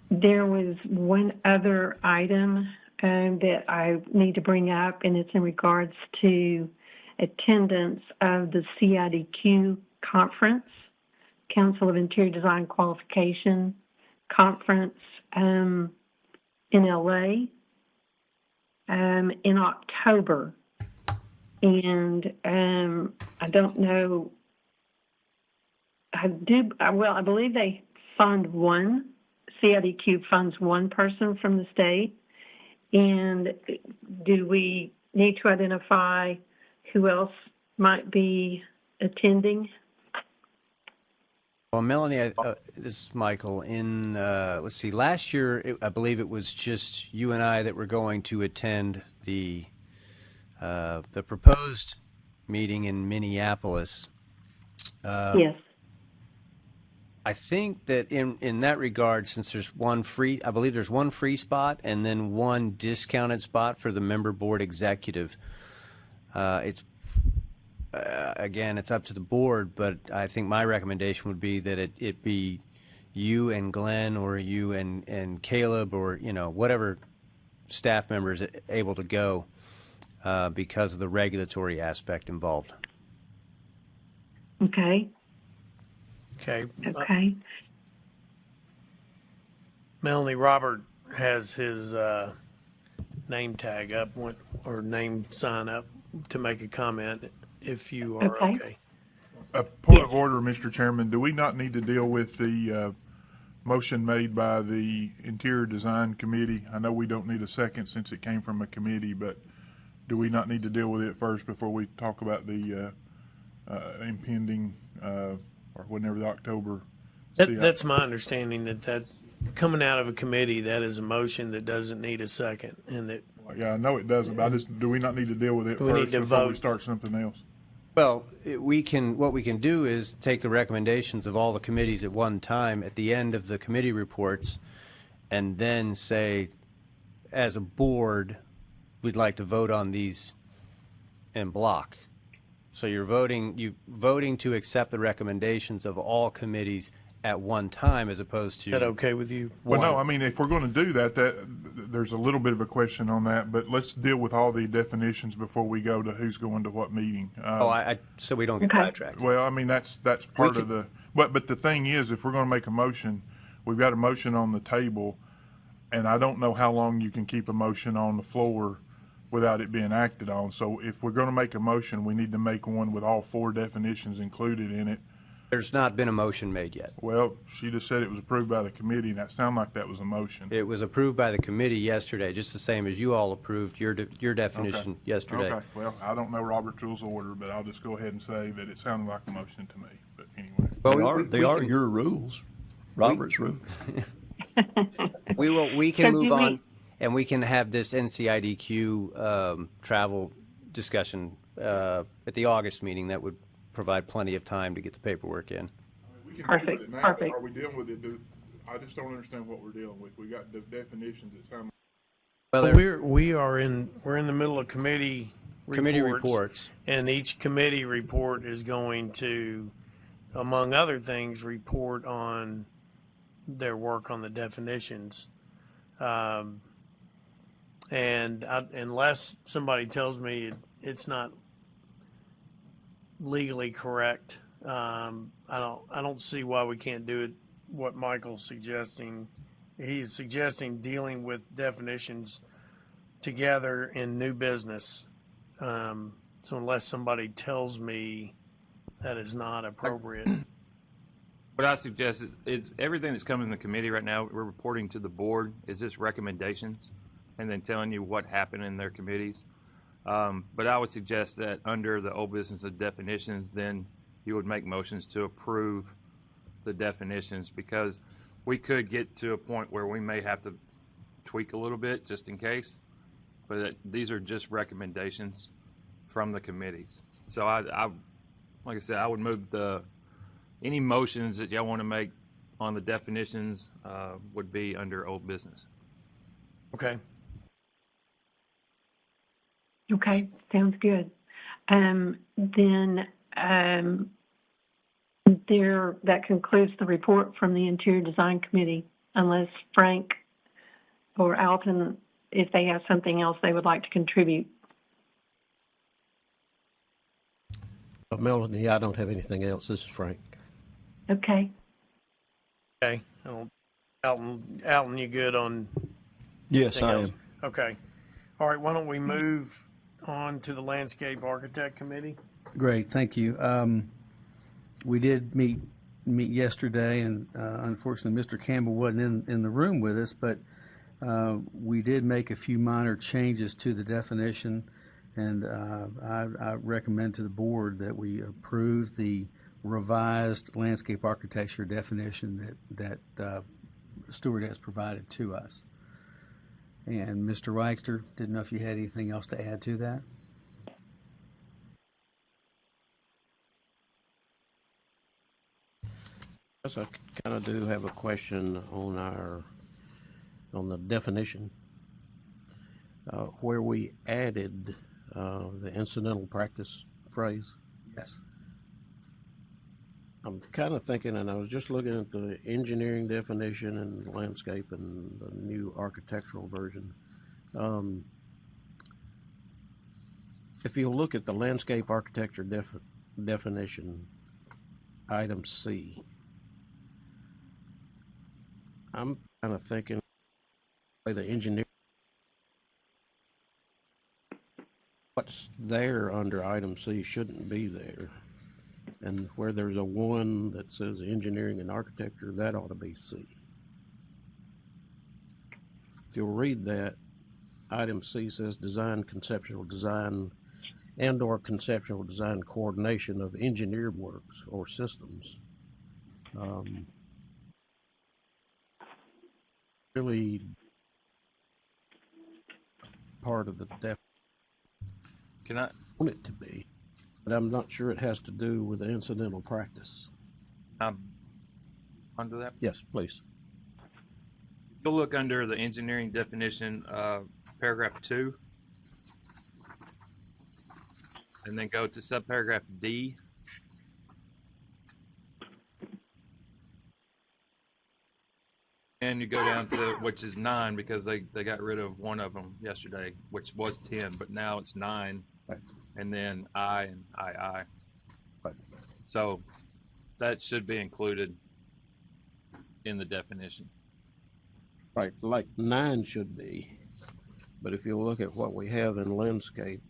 There was one other item that I need to bring up, and it's in regards to attendance of the CIDQ conference, Council of Interior Design Qualification conference in LA in October. And I don't know, I believe they CIDQ funds one person from the state. And do we need to identify who else might be attending? Well, Melanie, this is Michael. Let's see, last year, I believe it was just you and I that were going to attend the proposed meeting in Minneapolis. Yes. I think that in that regard, since there's I believe there's one free spot and then one discounted spot for the member board executive. It's again, it's up to the board, but I think my recommendation would be that it be you and Glenn or you and Caleb or whatever staff member is able to go because of the regulatory aspect involved. Okay. Okay. Okay. Melanie, Robert has his name tag up or name sign up to make a comment if you are okay. A point of order, Mr. Chairman. Do we not need to deal with the motion made by the Interior Design Committee? I know we don't need a second since it came from a committee, but do we not need to deal with it first before we talk about the impending or whenever the October? That's my understanding that coming out of a committee, that is a motion that doesn't need a second, and that Yeah, I know it doesn't, but do we not need to deal with it Do we need first to before we vote? start something else? Well, what we can do is take the recommendations of all the committees at one time at the end of the committee reports, and then say, as a board, we'd like to vote on these in block. So you're voting to accept the recommendations of all committees at one time, as opposed to. Is that okay with you? Well, no, I mean, if we're going to do that, there's a little bit of a question on that, but let's deal with all the definitions before we go to who's going to what meeting. So we don't get sidetracked. Well, I mean, that's part of the, but the thing is, if we're going to make a motion, we've got a motion on the table, and I don't know how long you can keep a motion on the floor without it being acted on. So if we're going to make a motion, we need to make one with all 4 definitions included in it. There's not been a motion made yet. Well, she just said it was approved by the committee, and that sounded like that was a motion. It was approved by the committee yesterday, just the same as you all approved your definition yesterday. Okay, well, I don't know Robert's Rules of Order, but I'll just go ahead and say that it sounded like a motion to me, but anyway. Well, They are your rules, Robert's rules. We can move on, and we can have this NCIDQ travel discussion at the August meeting. That would provide plenty of time to get the paperwork in. Perfect. Perfect. Are we dealing with it? I just don't understand what we're dealing with. We got the definitions that sound. Well, we're in the middle of committee reports, and each committee report is going to, among other things, report on their work on the definitions. Unless somebody tells me it's not legally correct, I don't see why we can't do it. What Michael's suggesting, he's suggesting dealing with definitions together in new business. So unless somebody tells me that is not appropriate. What I suggest is everything that's coming in the committee right now, we're reporting to the board, is just recommendations and then telling you what happened in their committees. But I would suggest that under the old business of definitions, then you would make motions to approve the definitions, because we could get to a point where we may have to tweak a little bit just in case. But these are just recommendations from the committees. So I like I said, I would move any motions that y'all want to make on the definitions would be under old business. Okay. Okay, sounds good. That concludes the report from the Interior Design Committee, unless Frank or Alton, if they have something else they would like to contribute. Melanie, I don't have anything else. This is Frank. Okay. Okay. Alton, you good on? Yes, I am. Okay. All right. Why don't we move on to the Landscape Architect Committee? Great, thank you. We did meet yesterday, and unfortunately, Mr. Campbell wasn't in the room with us, but we did make a few minor changes to the definition, and I recommend to the board that we approve the revised landscape architecture definition that Stewart has provided to us. And Mr. Reichster, didn't know if you had anything else to add to that? Yes, I kind of do have a question on the definition where we added the incidental practice phrase. Yes. I'm kind of thinking, and I was just looking at the engineering definition and landscape and the new architectural version. If you look at the landscape architecture definition, item C, I'm kind of thinking the engineer, what's there under item C shouldn't be there. And where there's a 1 that says engineering and architecture, that ought to be C. If you'll read that, item C says design, conceptual design, and or conceptual design coordination of engineered works or systems. Really part of the Can I? want it to be, but I'm not sure it has to do with the incidental practice. Under that? Yes, please. You'll look under the engineering definition, paragraph 2, and then go to subparagraph D. And you go down to, which is 9, because they got rid of one of them yesterday, which was 10, but now it's 9. Right. And then I and II. Right. So that should be included in the definition. Right, like 9 should be, but if you look at what we have in landscape,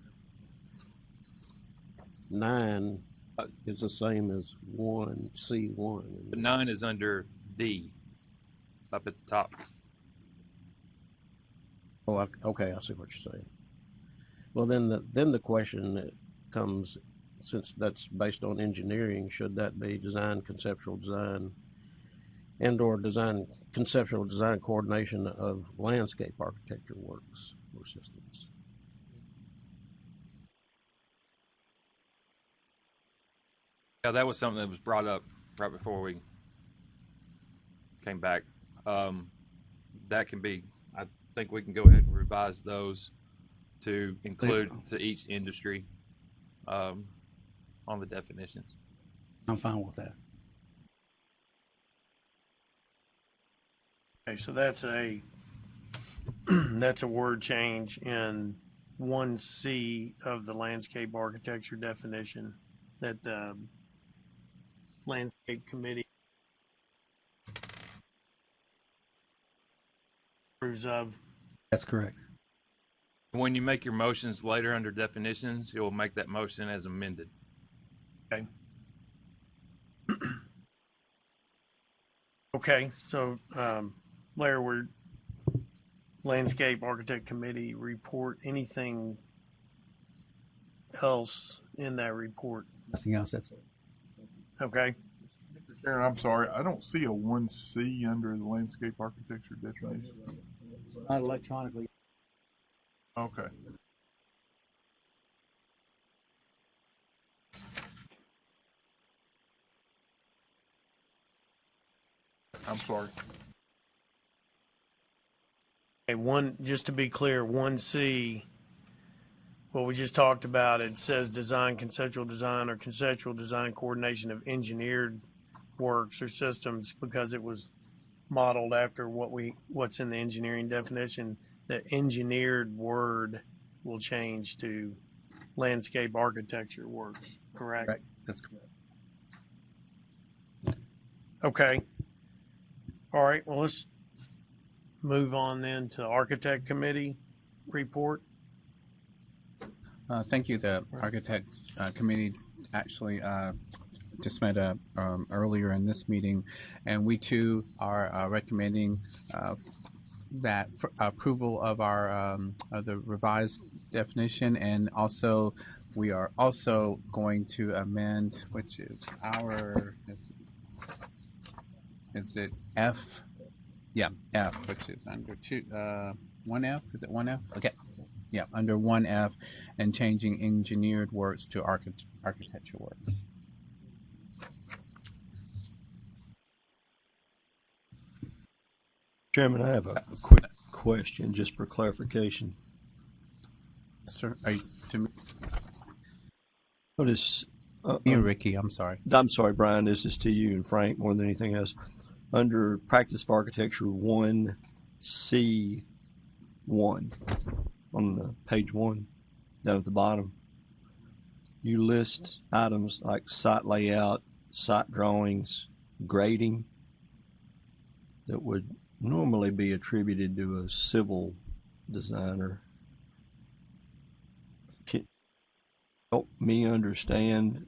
9 is the same as 1C1. But 9 is under D, up at the top. Oh, okay, I see what you're saying. Well, then the question that comes, since that's based on engineering, should that be design, conceptual design, and/or conceptual design coordination of landscape architecture works or systems? Yeah, that was something that was brought up right before we came back. That can be, I think we can go ahead and revise those to include to each industry on the definitions. I'm fine with that. Okay, so that's a word change in 1C of the landscape architecture definition that the landscape committee approves of. That's correct. When you make your motions later under definitions, you'll make that motion as amended. Okay. Okay, so Larry, we're landscape architect committee report. Anything else in that report? Nothing else. That's it. Okay. Mr. Chairman, I'm sorry. I don't see a 1C under the landscape architecture definition. It's not electronically. Okay. I'm sorry. Okay, just to be clear, 1C, what we just talked about, it says design, conceptual design, or conceptual design coordination of engineered works or systems, because it was modeled after what's in the engineering definition. The engineered word will change to landscape architecture works, correct? Right. That's correct. Okay. All right, well, let's move on then to architect committee report. Thank you. The architect committee actually just met earlier in this meeting, and we too are recommending that for approval of our of the revised definition, and also we are also going to amend, which is is it F? Yeah, F, which is under 1F. Is it 1F? Okay. Yeah, under 1F, and changing engineered works to architecture works. Chairman, I have a quick question just for clarification. Sir, are you to me? Notice, You, Ricky, I'm sorry. I'm sorry, Brian, this is to you and Frank more than anything else. Under Practice of Architecture 1C1 on the page 1 down at the bottom, you list items like site layout, site drawings, grading that would normally be attributed to a civil designer. Can you help me understand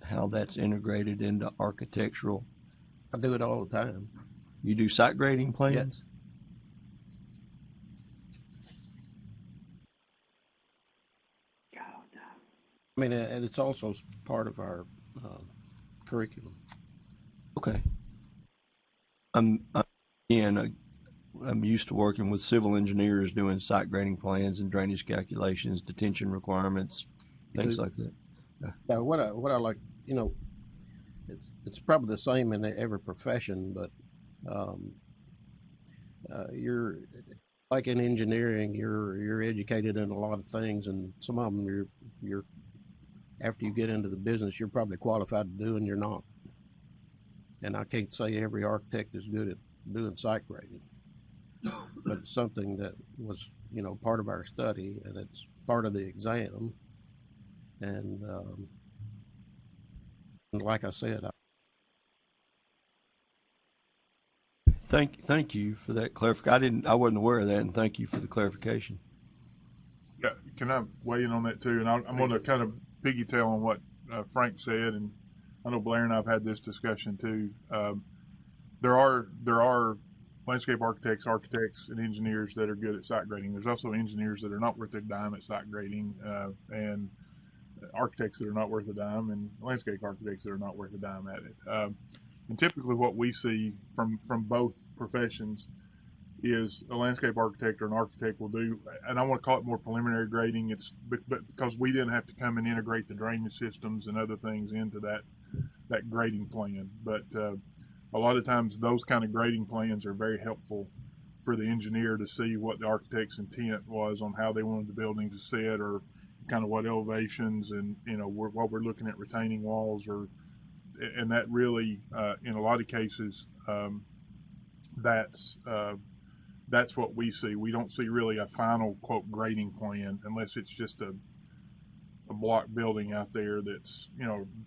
how that's integrated into architectural? I do it all the time. You do site grading plans? Yes. I mean, and it's also part of our curriculum. Okay. Again, I'm used to working with civil engineers doing site grading plans and drainage calculations, detention requirements, things like that. Yeah, what I like, it's probably the same in every profession, but you're like in engineering, you're educated in a lot of things, and some of them you're after you get into the business, you're probably qualified to do, and you're not. And I can't say every architect is good at doing site grading, but it's something that was, part of our study, and it's part of the exam. And like I said, Thank you for that clarification. I wasn't aware of that, and thank you for the clarification. Yeah, can I weigh in on that too? And I'm going to kind of piggytail on what Frank said, and I know Blair and I've had this discussion too. There are landscape architects, and engineers that are good at site grading. There's also engineers that are not worth their dime at site grading, and architects that are not worth a dime, and landscape architects that are not worth a dime at it. And typically what we see from both professions is a landscape architect or an architect will do, and I want to call it more preliminary grading. It's but because we didn't have to come and integrate the drainage systems and other things into that grading plan. But a lot of times those kind of grading plans are very helpful for the engineer to see what the architect's intent was on how they wanted the building to sit, or kind of what elevations, and what we're looking at retaining walls, and that really in a lot of cases that's what we see. We don't see really a final quote grading plan unless it's just a block building out there that's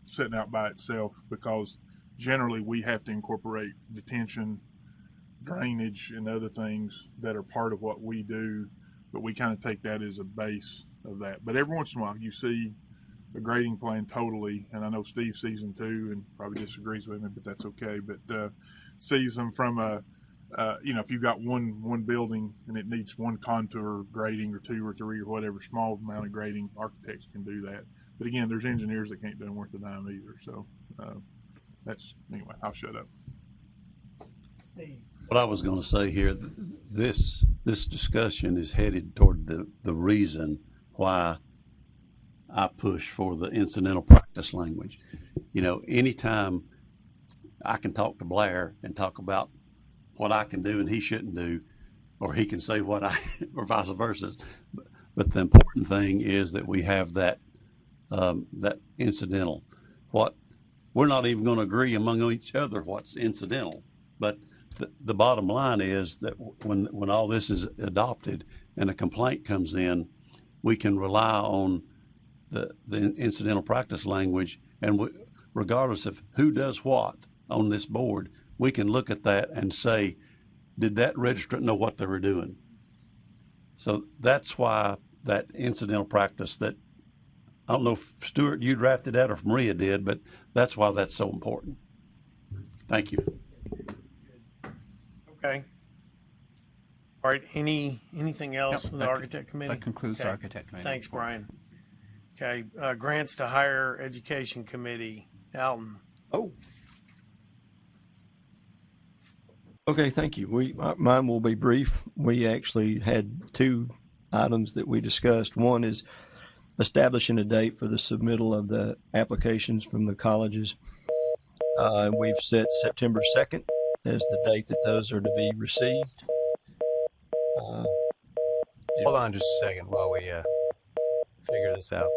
sitting out by itself, because generally we have to incorporate detention, drainage, and other things that are part of what we do, but we kind of take that as a base of that. But every once in a while you see a grading plan totally, and I know Steve sees them too and probably disagrees with me, but that's okay, but sees them from if you've got one building and it needs one contour grading or two or three or whatever small amount of grading, architects can do that. But again, there's engineers that can't do them worth a dime either. So anyway, I'll shut up. Steve. What I was going to say here, this discussion is headed toward the reason why I push for the incidental practice language. Anytime I can talk to Blair and talk about what I can do and he shouldn't do, or he can say what or vice versa. But the important thing is that we have that incidental. We're not even going to agree among each other what's incidental, but the bottom line is that when all this is adopted and a complaint comes in, we can rely on the incidental practice language, and regardless of who does what on this board, we can look at that and say, did that registrant know what they were doing? So that's why that incidental practice that, I don't know if Stuart, you drafted that or if Maria did, but that's why that's so important. Thank you. Okay. All right. Anything else from the Architect Committee? That concludes the Architect Committee. Thanks, Brian. Okay. Grants to Higher Education Committee. Alton. Oh. Okay, thank you. Mine will be brief. We actually had two items that we discussed. One is establishing a date for the submittal of the applications from the colleges. We've set September 2nd as the date that those are to be received. Hold on just a second while we figure this out.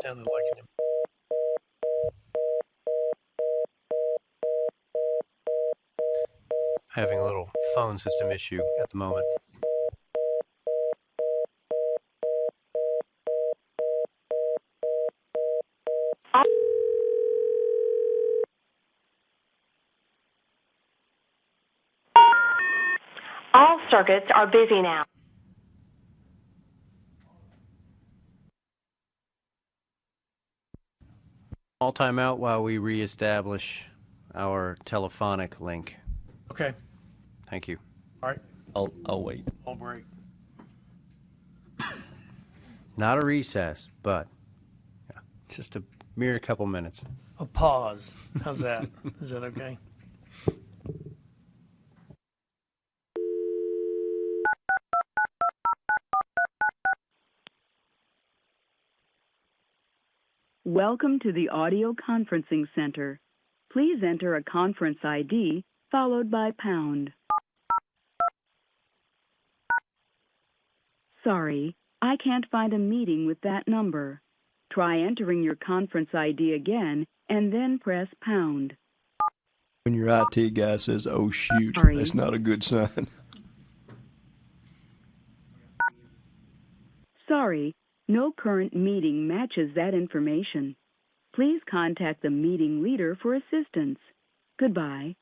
Sounded like an having a little phone system issue at the moment. All circuits are busy now. All time out while we reestablish our telephonic link. Okay. Thank you. All right. I'll wait. I'll break. Not a recess, but just a mere couple minutes. A pause. How's that? Is that okay? Welcome to the audio conferencing center. Please enter a conference ID followed by pound. Sorry, I can't find a meeting with that number. Try entering your conference ID again and then press pound. When your IT guy says, "Oh shoot," Sorry. that's not a good sign. Sorry, no current meeting matches that information. Please contact the meeting leader for assistance. Goodbye.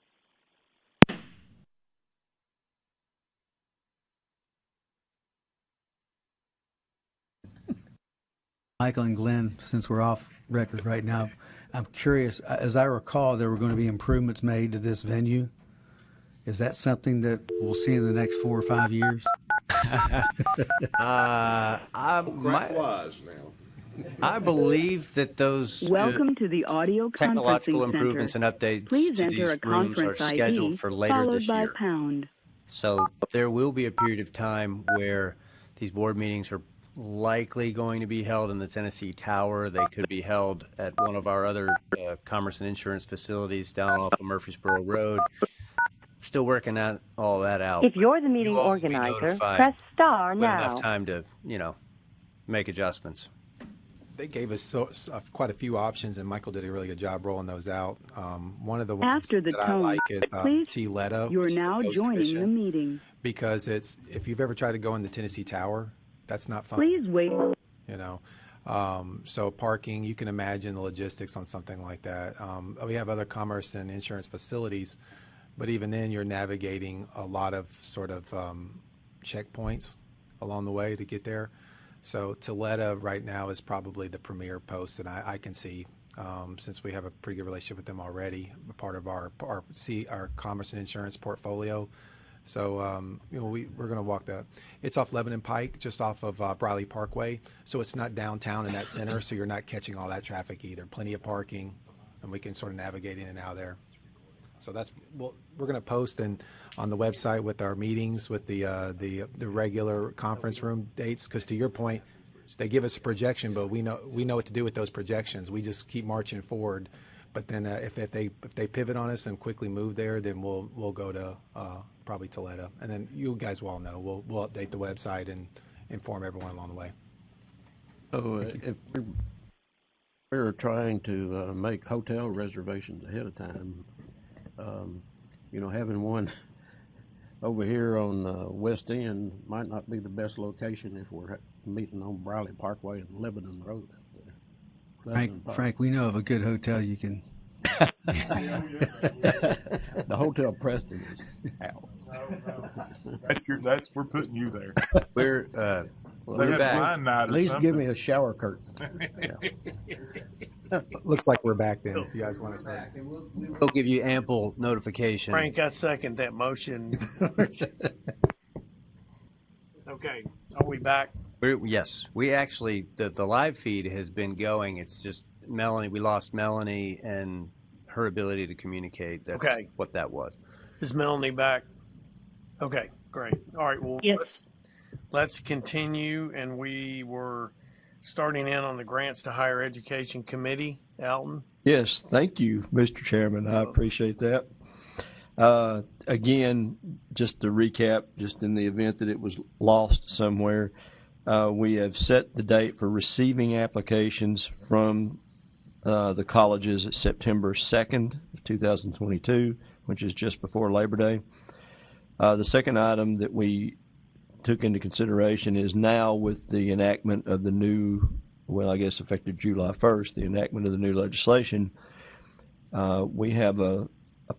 Michael and Glenn, since we're off record right now, I'm curious, as I recall, there were going to be improvements made to this venue. Is that something that we'll see in the next 4 or 5 years? Wise now. I believe that those Welcome to the audio technological conferencing improvements center. and updates Please to enter these a rooms are conference ID scheduled for later followed this by year. pound. So there will be a period of time where these board meetings are likely going to be held in the Tennessee Tower. They could be held at one of our other commerce and insurance facilities down off of Murfreesboro Road. Still working on all that out. If you're the meeting You all will be organizer, notified press star with now. enough time to, make adjustments. They gave us quite a few options, and Michael did a really good job rolling those out. One of the ones After the that tone, I like is please, T-LETA, you're which is the now Post joining Commission, the meeting. because if you've ever tried to go in the Tennessee Tower, that's not fun. Please wait. So parking, you can imagine the logistics on something like that. We have other commerce and insurance facilities, but even then you're navigating a lot of sort of checkpoints along the way to get there. So T-LETA right now is probably the premier post that I can see, since we have a pretty good relationship with them already, part of our commerce and insurance portfolio. So, we're going to walk that. It's off Lebanon Pike, just off of Briley Parkway. So it's not downtown in that center, so you're not catching all that traffic either. Plenty of parking, and we can sort of navigate in and out of there. So we're going to post on the website with our meetings, with the regular conference room dates. Because to your point, they give us a projection, but we know what to do with those projections. We just keep marching forward. But then if they pivot on us and quickly move there, then we'll go to probably T-LETA, and then you guys will all know. We'll update the website and inform everyone along the way. So if we're trying to make hotel reservations ahead of time, having one over here on West End might not be the best location if we're meeting on Briley Parkway and Lebanon Road. Frank, we know of a good hotel you can. The Hotel Preston is out. We're putting you there. We're back. At least give me a shower curtain. Looks like we're back then. If you guys want to start, We'll give you ample notification. Frank, I second that motion. Okay, are we back? Yes, we actually, the live feed has been going. It's just Melanie, we lost Melanie and her ability to communicate. That's Okay. what that was. Is Melanie back? Okay, great. All right, well, Yes. let's continue, and we were starting in on the Grants to Higher Education Committee. Alton? Yes, thank you, Mr. Chairman. I appreciate that. Again, just to recap, just in the event that it was lost somewhere, we have set the date for receiving applications from the colleges at September 2nd of 2022, which is just before Labor Day. The second item that we took into consideration is now with the enactment of the new, well, I guess effective July 1st, the enactment of the new legislation, we have a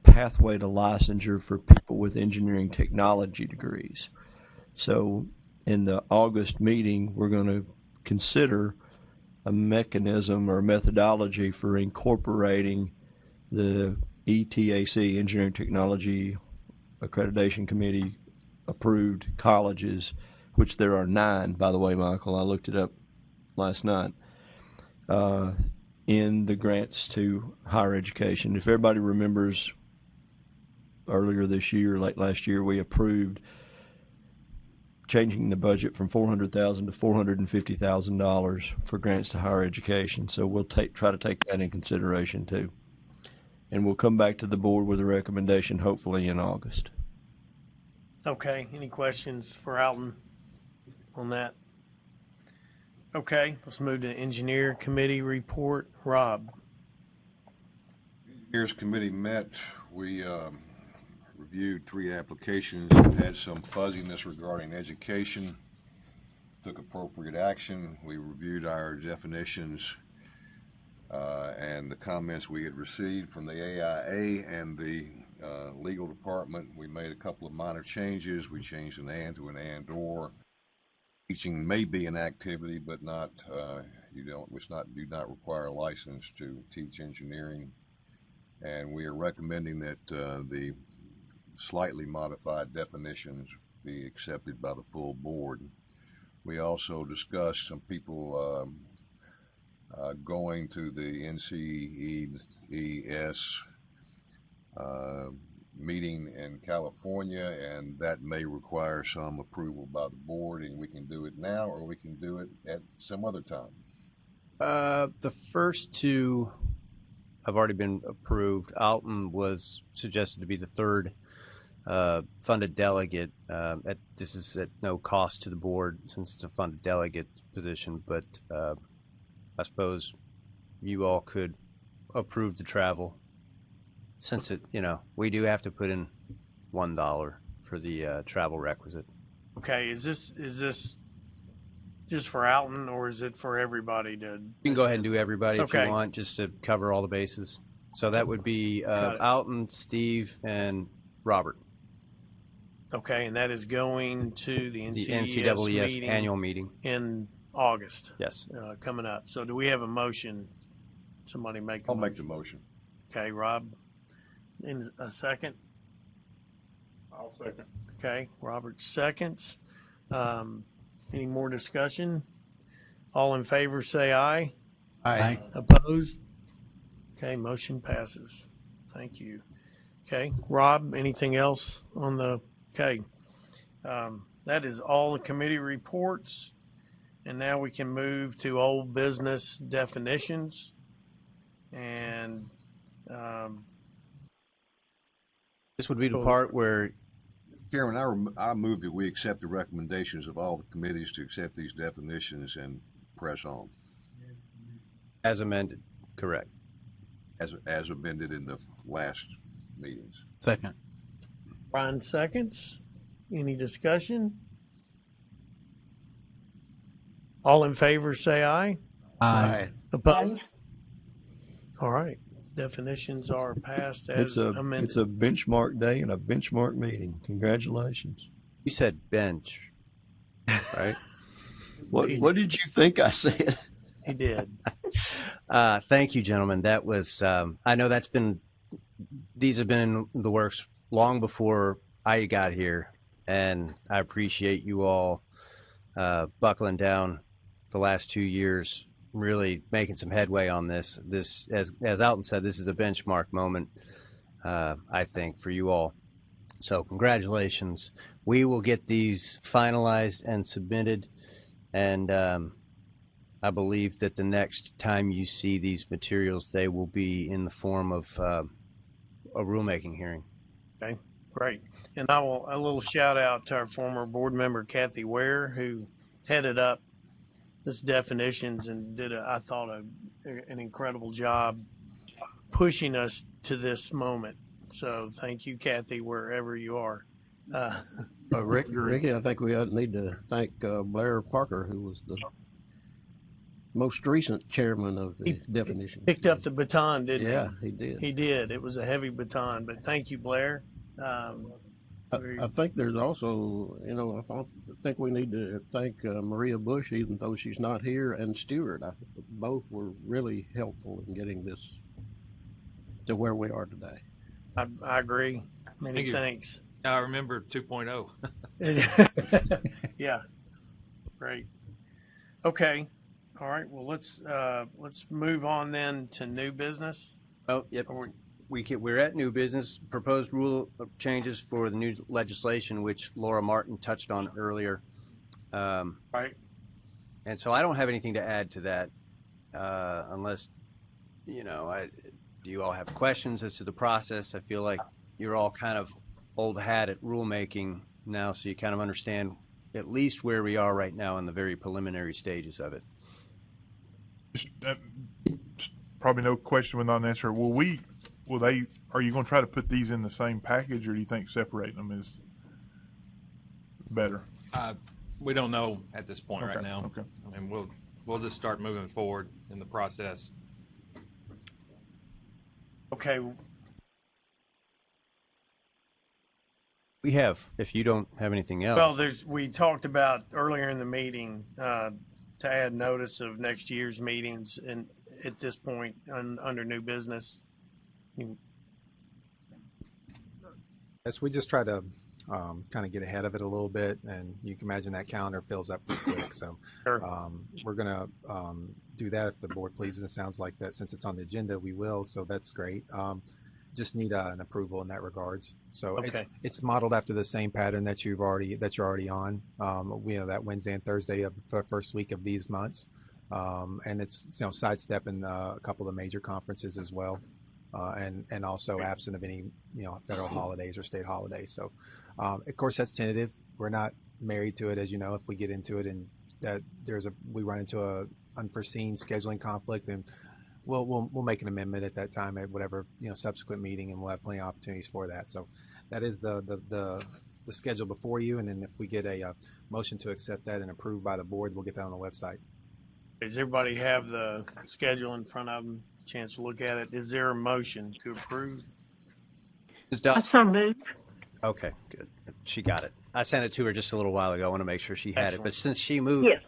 pathway to licensure for people with engineering technology degrees. So in the August meeting, we're going to consider a mechanism or methodology for incorporating the ETAC, Engineering Technology Accreditation Committee approved colleges, which there are 9, by the way, Michael. I looked it up last night, in the grants to higher education. If everybody remembers, earlier this year, late last year, we approved changing the budget from $400,000 to $450,000 for grants to higher education. So we'll try to take that in consideration too. And we'll come back to the board with a recommendation hopefully in August. Okay, any questions for Alton on that? Okay, let's move to Engineer Committee report. Rob. Engineers Committee met. We reviewed 3 applications that had some fuzziness regarding education, took appropriate action. We reviewed our definitions and the comments we had received from the AIA and the legal department. We made a couple of minor changes. We changed an and to an and/or. Teaching may be an activity, but not do not require a license to teach engineering. And we are recommending that the slightly modified definitions be accepted by the full board. We also discussed some people going to the NCEES meeting in California, and that may require some approval by the board, and we can do it now or we can do it at some other time. The first 2 have already been approved. Alton was suggested to be the 3rd funded delegate. This is at no cost to the board since it's a funded delegate position, but I suppose you all could approve the travel since we do have to put in $1 for the travel requisite. Okay, is this just for Alton or is it for everybody to? You can go ahead and do everybody if Okay. you want, just to cover all the bases. So that would be Alton, Steve, and Robert. Okay, and that is going to the The NCEES NCEES annual meeting. in August. Yes. Coming up. So do we have a motion? Somebody make a I'll motion. make the motion. Okay, Rob, in a second. I'll second. Okay, Robert seconds. Any more discussion? All in favor say aye. Aye. Opposed? Okay, motion passes. Thank you. Okay, Rob, anything else on the, okay. That is all the committee reports. And now we can move to old business definitions. And this would be the part where Chairman, I move that we accept the recommendations of all the committees to accept these definitions and press on. As amended, correct. As amended in the last meetings. Second. Brian seconds. Any discussion? All in favor say aye. Aye. Opposed? All right. Definitions are passed as amended. It's a benchmark day and a benchmark meeting. Congratulations. You said bench, right? What did you think I said? He did. Thank you, gentlemen. That was, I know these have been in the works long before I got here, and I appreciate you all buckling down the last 2 years, really making some headway on this. This, as Alton said, this is a benchmark moment, I think, for you all. So congratulations. We will get these finalized and submitted, and I believe that the next time you see these materials, they will be in the form of a rulemaking hearing. Okay, great. And a little shout out to our former board member, Kathy Ware, who headed up this definitions and did, I thought, an incredible job pushing us to this moment. So thank you, Kathy, wherever you are. Ricky, I think we need to thank Blair Parker, who was the most recent chairman of the definition. Picked up the baton, didn't he? Yeah, he did. He did. It was a heavy baton, but thank you, Blair. I think there's also, I think we need to thank Maria Bush, even though she's not here, and Stewart. Both were really helpful in getting this to where we are today. I agree. Many Thank you. thanks. I remember 2.0. Yeah, great. Okay, all right. Well, let's move on then to new business. Oh, yep. We're at new business. Proposed rule of changes for the new legislation, which Laura Martin touched on earlier. Right. And so I don't have anything to add to that, unless, do you all have questions as to the process? I feel like you're all kind of old hat at rulemaking now, so you kind of understand at least where we are right now in the very preliminary stages of it. Probably no question without an answer. Are you going to try to put these in the same package, or do you think separating them is better? We don't know at this point right now. Okay. I mean, we'll just start moving forward in the process. Okay. We have, if you don't have anything else. Well, we talked about earlier in the meeting to add notice of next year's meetings, and at this point under new business. Yes, we just try to kind of get ahead of it a little bit, and you can imagine that calendar fills up pretty quick. So Sure. We're going to do that if the board pleases. It sounds like that since it's on the agenda, we will. So that's great. Just need an approval in that regards. So it's modeled after the same pattern that you're already on. That Wednesday and Thursday of the first week of these months, and it's sidestepping a couple of major conferences as well, and also absent of any federal holidays or state holidays. So of course that's tentative. We're not married to it, as you know. If we get into it and that we run into a unforeseen scheduling conflict, and we'll make an amendment at that time at whatever subsequent meeting, and we'll have plenty of opportunities for that. So that is the schedule before you, and then if we get a motion to accept that and approved by the board, we'll get that on the website. Does everybody have the schedule in front of them? Chance to look at it. Is there a motion to approve? I so moved. Okay, good. She got it. I sent it to her just a little while ago. I want to make sure she had Excellent. it. But since she moved, Yes.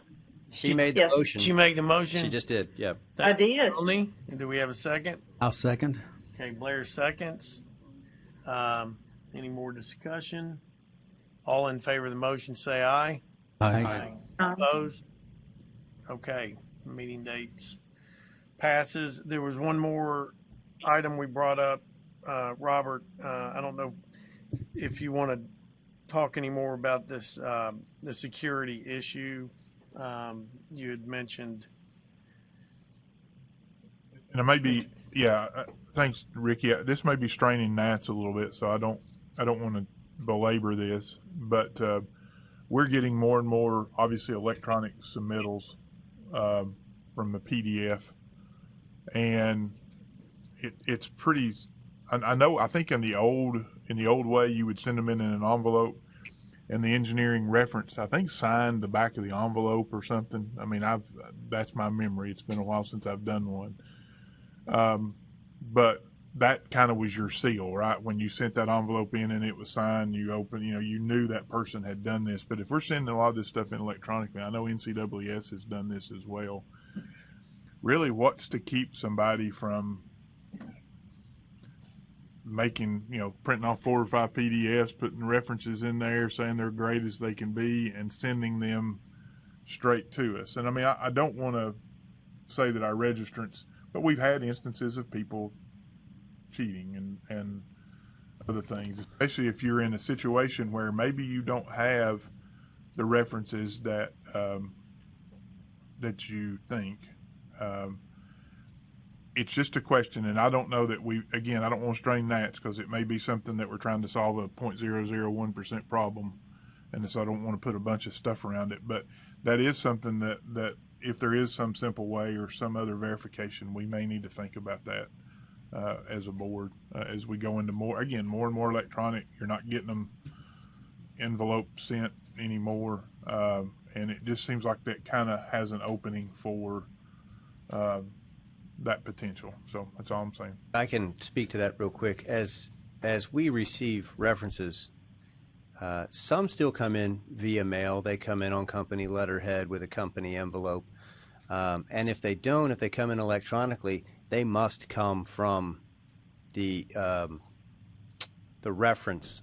she made the motion. She made the motion? She just did, yeah. I did. Melanie. And do we have a second? I'll second. Okay, Blair seconds. Any more discussion? All in favor of the motion, say aye. Aye. Opposed? Okay, meeting dates passes. There was one more item we brought up, Robert. I don't know if you want to talk any more about this, the security issue. You had mentioned. And it may be, thanks, Ricky. This may be straining gnats a little bit, so I don't want to belabor this, but we're getting more and more, obviously, electronic submittals from the PDF, and it's pretty. I think in the old way, you would send them in an envelope, and the engineering reference, I think, signed the back of the envelope or something. I mean, that's my memory. It's been a while since I've done one. But that kind of was your seal, right? When you sent that envelope in and it was signed, you opened, you knew that person had done this. But if we're sending a lot of this stuff in electronically, I know NCAAS has done this as well. Really, what's to keep somebody from making, printing off 4 or 5 PDFs, putting references in there, saying they're great as they can be, and sending them straight to us? And I mean, I don't want to say that our registrants, but we've had instances of people cheating and other things, especially if you're in a situation where maybe you don't have the references that that you think. It's just a question, and I don't know that I don't want to strain gnats, because it may be something that we're trying to solve a 0.001% problem, and so I don't want to put a bunch of stuff around it. But that is something that if there is some simple way or some other verification, we may need to think about that as a board as we go into more and more electronic. You're not getting them envelope sent anymore, and it just seems like that kind of has an opening for that potential. So that's all I'm saying. I can speak to that real quick. As we receive references, some still come in via mail. They come in on company letterhead with a company envelope. And if they come in electronically, they must come from the reference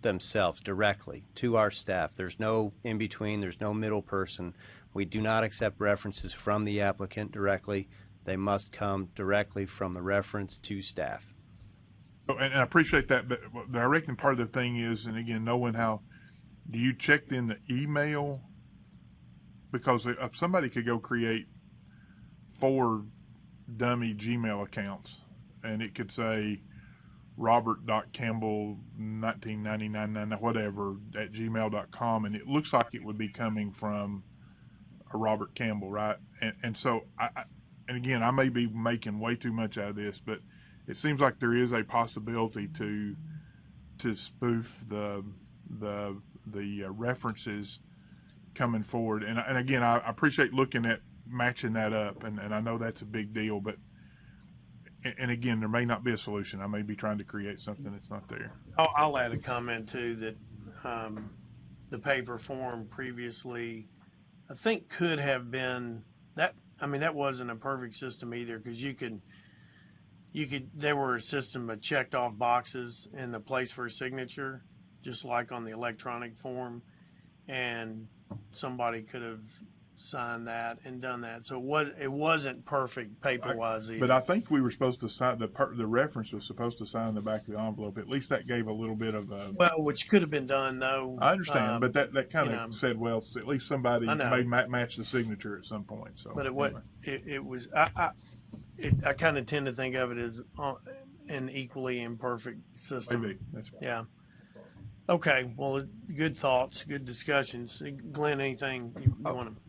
themselves directly to our staff. There's no in between. There's no middle person. We do not accept references from the applicant directly. They must come directly from the reference to staff. And I appreciate that, but I reckon part of the thing is, and again, knowing how, do you check in the email because somebody could go create 4 dummy Gmail accounts, and it could say robert.campbell1999 whatever at gmail.com, and it looks like it would be coming from a Robert Campbell, right? And so and again, I may be making way too much out of this, but it seems like there is a possibility to spoof the references coming forward. And again, I appreciate looking at matching that up, and I know that's a big deal, but and again, there may not be a solution. I may be trying to create something that's not there. I'll add a comment too that the paper form previously, I think, could have been that. I mean, that wasn't a perfect system either, because there were a system of checked off boxes in the place for a signature, just like on the electronic form, and somebody could have signed that and done that. So it wasn't perfect paper wise either. But I think we were supposed to sign the reference was supposed to sign the back of the envelope. At least that gave a little bit of a. Well, which could have been done though. I understand, but that kind of said, well, at least somebody may match the signature at some point. So, but it was. I kind of tend to think of it as an equally imperfect system. Maybe. That's right. Yeah. Okay. Well, good thoughts, good discussions. Glenn, anything you want to?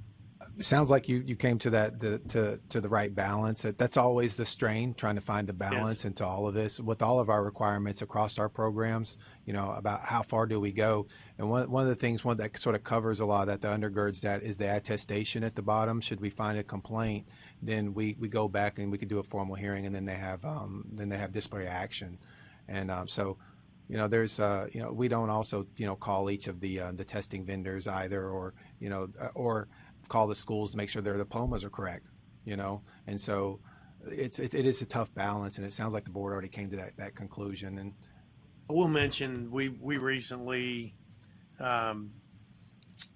It sounds like you came to the right balance. That's always the strain, trying to find the balance into all of this with all of our requirements across our programs, about how far do we go. And one of the things that sort of covers a lot of that undergirds that is the attestation at the bottom. Should we find a complaint, then we go back and we could do a formal hearing, and then they have disciplinary action. And so there's we don't also call each of the testing vendors either, or call the schools to make sure their diplomas are correct, and so it is a tough balance, and it sounds like the board already came to that conclusion. And I will mention we recently are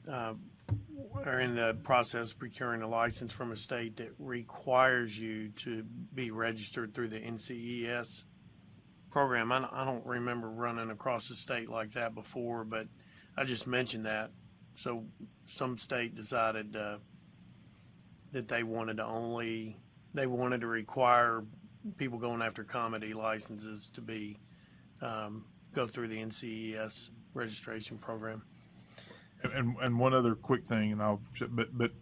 in the process of procuring a license from a state that requires you to be registered through the NCES program. I don't remember running across the state like that before, but I just mentioned that. So some state decided that they wanted to require people going after comedy licenses to be go through the NCES registration program. And one other quick thing, but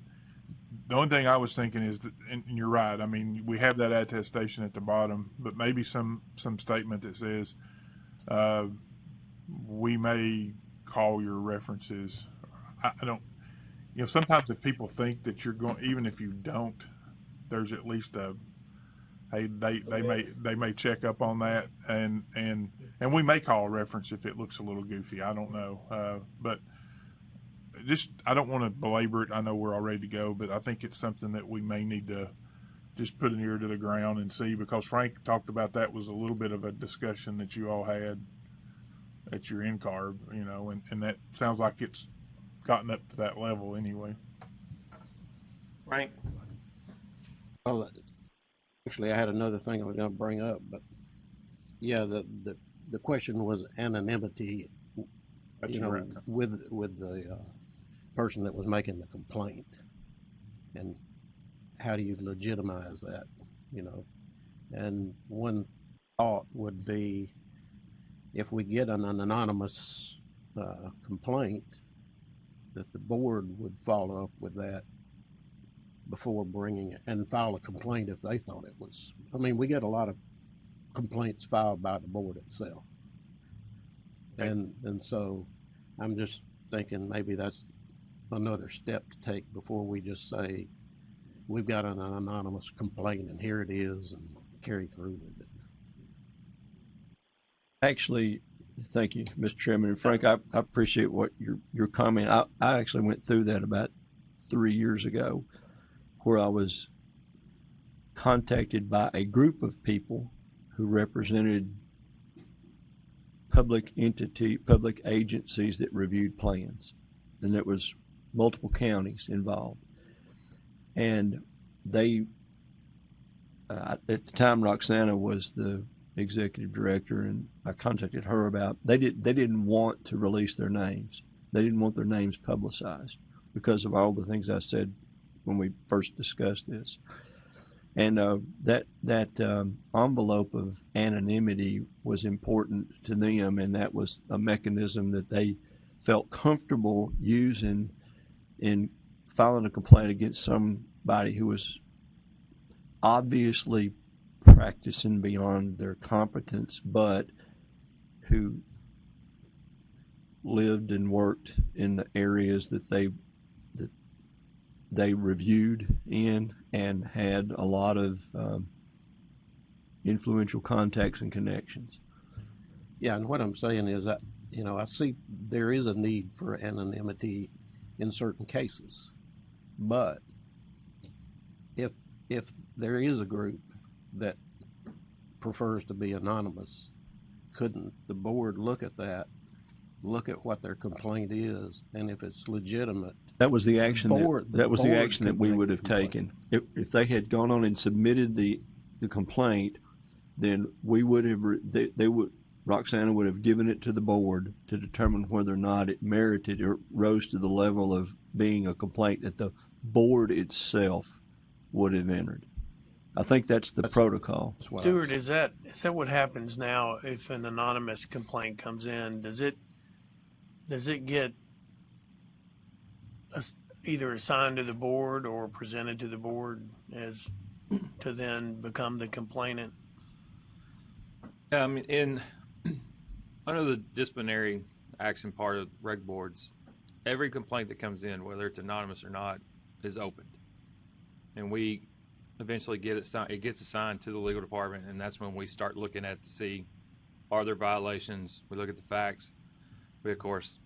the only thing I was thinking is that, and you're right. I mean, we have that attestation at the bottom, but maybe some statement that says we may call your references. I don't, sometimes if people think that you're going, even if you don't, there's at least hey, they may check up on that, and we may call a reference if it looks a little goofy. I don't know, but I don't want to belabor it. I know we're all ready to go, but I think it's something that we may need to just put an ear to the ground and see, because Frank talked about that was a little bit of a discussion that you all had at your NCARB, and that sounds like it's gotten up to that level anyway. Right. Well, actually, I had another thing I was going to bring up, but yeah, the question was anonymity, with the person that was making the complaint, and how do you legitimize that, and one thought would be, if we get an anonymous complaint, that the board would follow up with that before bringing it, and file a complaint if they thought it was. I mean, we get a lot of complaints filed by the board itself, and so I'm just thinking maybe that's another step to take before we just say we've got an anonymous complaint and here it is, and carry through with it. Actually, thank you, Mr. Chairman. And Frank, I appreciate what your comment. I actually went through that about 3 years ago, where I was contacted by a group of people who represented public agencies that reviewed plans. And there was multiple counties involved. And they, at the time, Roxana was the executive director, and I contacted her about, they didn't want to release their names. They didn't want their names publicized. because of all the things I said when we first discussed this. And that envelope of anonymity was important to them, and that was a mechanism that they felt comfortable using in filing a complaint against somebody who was obviously practicing beyond their competence, but who lived and worked in the areas that they reviewed in and had a lot of influential contacts and connections. Yeah, and what I'm saying is that, I see there is a need for anonymity in certain cases, but if there is a group that prefers to be anonymous, couldn't the board look at that, look at what their complaint is, and if it's legitimate? That was the action. The action that we would have taken if they had gone on and submitted the complaint. Then we would have. Roxana would have given it to the board to determine whether or not it merited or rose to the level of being a complaint that the board itself would have entered. I think that's the protocol. Stuart, is that what happens now if an anonymous complaint comes in? Does it get either assigned to the board or presented to the board as to then become the complainant? Yeah, I mean, under the disciplinary action part of reg boards, every complaint that comes in, whether it's anonymous or not, is opened, and we eventually get it signed. It gets assigned to the legal department, and that's when we start looking at to see, are there violations? We look at the facts. We of course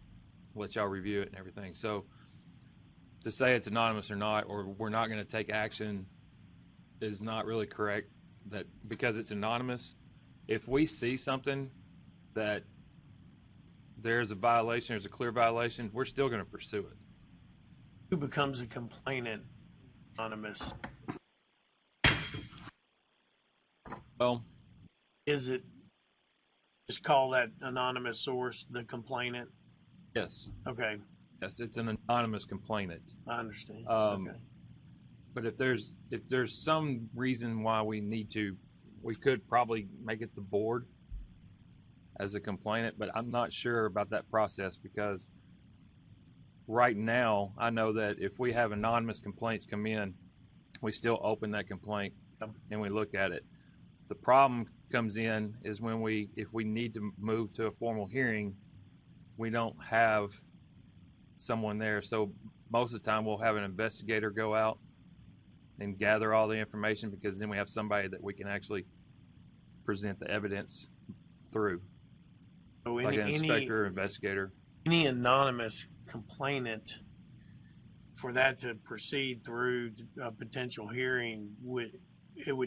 let y'all review it and everything. So to say it's anonymous or not, or we're not going to take action, is not really correct. That because it's anonymous, if we see something that there's a violation, there's a clear violation, we're still going to pursue it. Who becomes a complainant anonymous? Well, is it just call that anonymous source the complainant? Yes. Okay. Yes, it's an anonymous complainant. I understand. Okay. But if there's some reason why we could probably make it the board as a complainant, but I'm not sure about that process because right now I know that if we have anonymous complaints come in, we still open that complaint and we look at it. The problem comes in is if we need to move to a formal hearing, we don't have someone there. So most of the time we'll have an investigator go out and gather all the information, because then we have somebody that we can actually present the evidence through. So like an inspector or investigator. Any anonymous complainant, for that to proceed through a potential hearing, would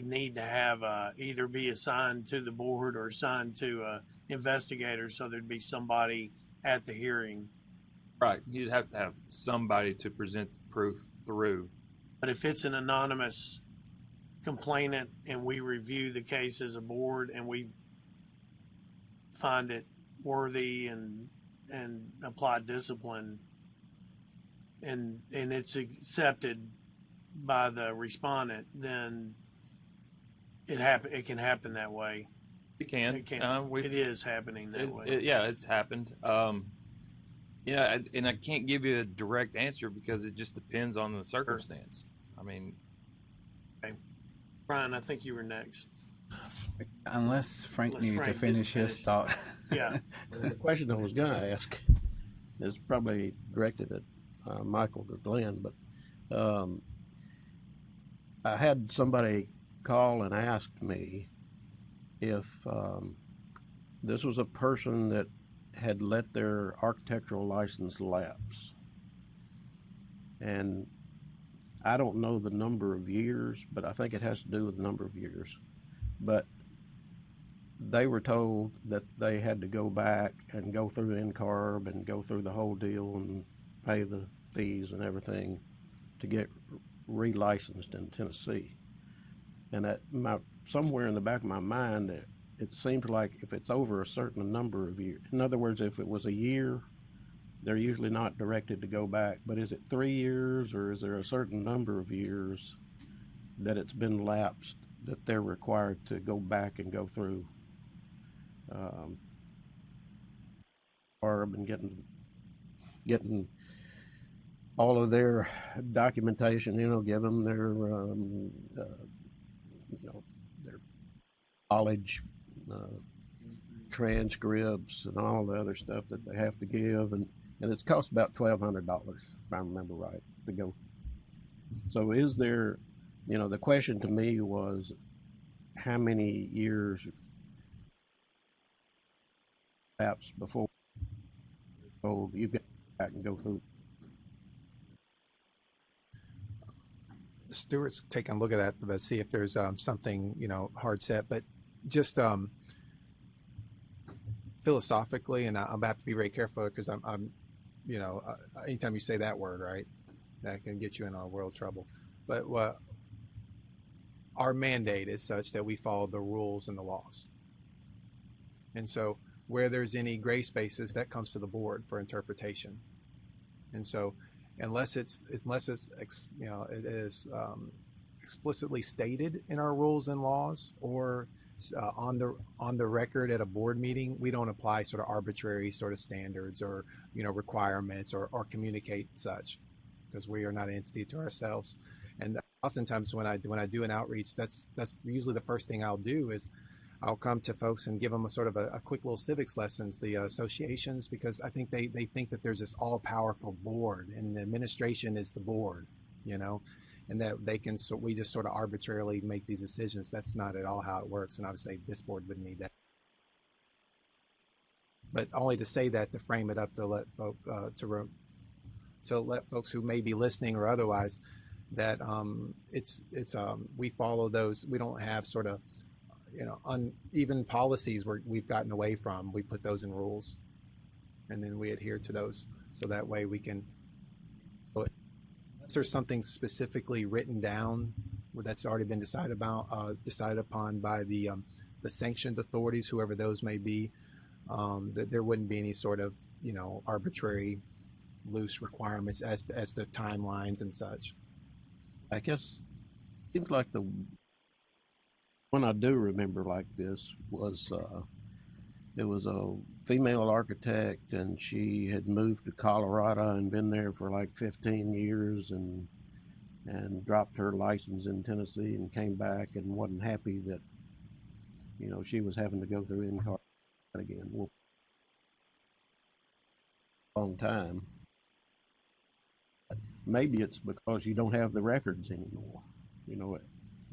need to have either be assigned to the board or assigned to an investigator, so there'd be somebody at the hearing. Right. You'd have to have somebody to present the proof through. But if it's an anonymous complainant and we review the case as a board and we find it worthy and apply discipline, and it's accepted by the respondent, then it can happen that way. It can. It is happening that way. It's happened. And I can't give you a direct answer because it just depends on the circumstance. I mean, okay. Brian, I think you were next. Unless Frank needed to finish his thought. Yeah. The question I was going to ask is probably directed at Michael or Glenn, but I had somebody call and ask me if this was a person that had let their architectural license lapse. And I don't know the number of years, but I think it has to do with the number of years. But they were told that they had to go back and go through NCARB and go through the whole deal and pay the fees and everything to get relicensed in Tennessee. And somewhere in the back of my mind, it seems like if it's over a certain number of years, in other words, if it was a year they're usually not directed to go back. But is it 3 years, or is there a certain number of years that it's been lapsed that they're required to go back and go through? Or been getting all of their documentation, give them their, their college transcripts and all the other stuff that they have to give, and it's cost about $1,200 if I remember right to go. So is there, the question to me was, how many years lapse before you've got to go back and go through? Stuart's taking a look at that, but see if there's something, hard set. But just philosophically, and I'll have to be very careful because I'm anytime you say that word, right, that can get you in a world of trouble. But our mandate is such that we follow the rules and the laws. And so where there's any gray spaces, that comes to the board for interpretation. And so unless it is explicitly stated in our rules and laws or on the record at a board meeting, we don't apply sort of arbitrary sort of standards or requirements or communicate such, because we are not an entity to ourselves. And oftentimes when I do an outreach, that's usually the first thing I'll do is I'll come to folks and give them a quick little civics lessons, the associations, because I think they think that there's this all-powerful board and the administration is the board, and that we just sort of arbitrarily make these decisions. That's not at all how it works. And obviously this board wouldn't need that. But only to say that, to frame it up, to let folks who may be listening or otherwise, that we follow those. We don't have sort of uneven policies where we've gotten away from. We put those in rules, and then we adhere to those. So that way we can. So unless there's something specifically written down that's already been decided upon by the sanctioned authorities, whoever those may be, that there wouldn't be any sort of arbitrary, loose requirements as to timelines and such. I guess it seems like the one I do remember like this was it was a female architect, and she had moved to Colorado and been there for like 15 years and dropped her license in Tennessee and came back and wasn't happy that she was having to go through NCAR again. Well, long time. Maybe it's because you don't have the records anymore.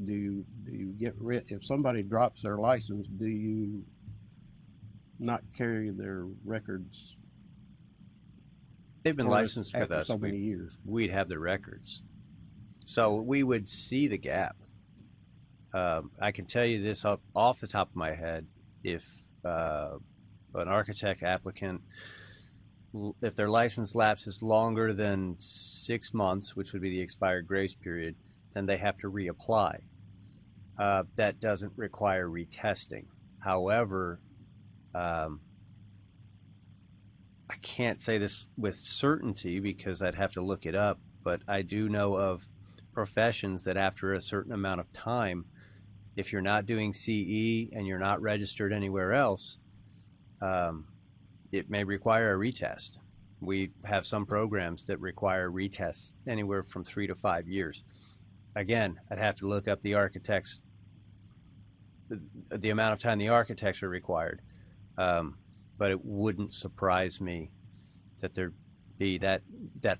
Do you get rid, if somebody drops their license, do you not carry their records? They've been licensed with us so many years. We'd have the records, so we would see the gap. I can tell you this off the top of my head: if an architect applicant, if their license lapses longer than 6 months, which would be the expired grace period, then they have to reapply. That doesn't require retesting. However, I can't say this with certainty because I'd have to look it up, but I do know of professions that after a certain amount of time, if you're not doing CE and you're not registered anywhere else, it may require a retest. We have some programs that require retests anywhere from 3 to 5 years. Again, I'd have to look up the architects, the amount of time the architects are required. But it wouldn't surprise me that there be that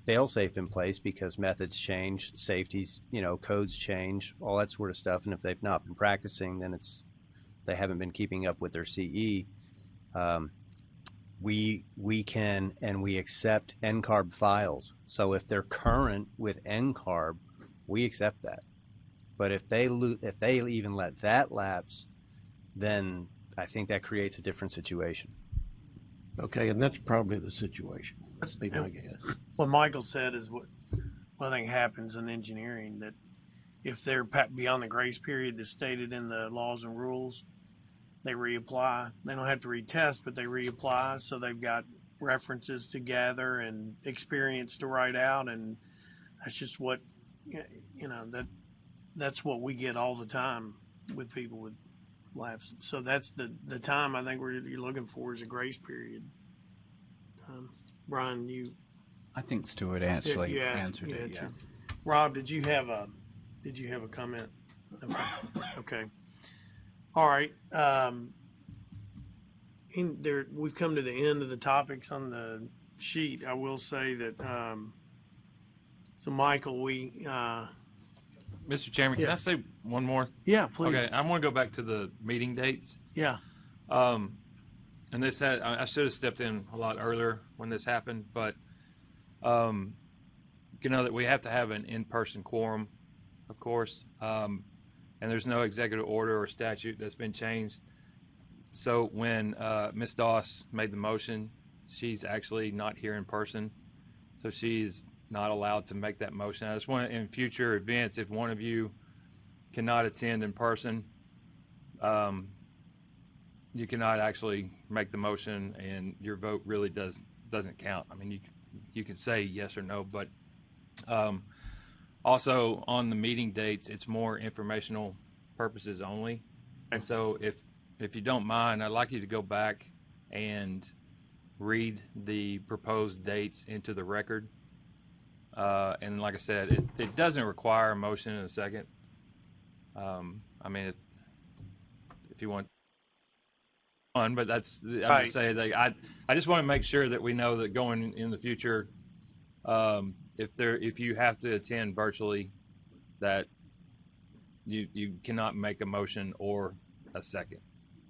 fail-safe in place because methods change, safeties, codes change, all that sort of stuff. And if they've not been practicing, then they haven't been keeping up with their CE. We can and we accept NCARB files. So if they're current with NCARB, we accept that. But if they even let that lapse, then I think that creates a different situation. Okay, and that's probably the situation. That's be my guess. What Michael said is what I think happens in engineering, that if they're beyond the grace period that's stated in the laws and rules, they reapply. They don't have to retest, but they reapply, so they've got references to gather and experience to write out, and that's just what that's what we get all the time with people with lapses. So that's the time I think you're looking for is a grace period. Brian, I think Stuart actually answered it. Yeah. Rob, did you have a comment? Okay. All right. We've come to the end of the topics on the sheet. I will say that. So, Michael, Mr. Chairman, can I say one more? Yeah, please. Okay, I want to go back to the meeting dates. Yeah. And this I should have stepped in a lot earlier when this happened, but that we have to have an in-person quorum, of course, and there's no executive order or statute that's been changed. So when Ms. Doss made the motion, she's actually not here in person, so she's not allowed to make that motion. I just want, in future events, if one of you cannot attend in person, you cannot actually make the motion, and your vote really doesn't count. I mean, you can say yes or no, but also on the meeting dates, it's more informational purposes only. And so if you don't mind, I'd like you to go back and read the proposed dates into the record. And like I said, it doesn't require a motion in a second. I mean, if you want one, but that's, I'm Right. just saying, I just want to make sure that we know that going in the future, if you have to attend virtually, that you cannot make a motion or a second.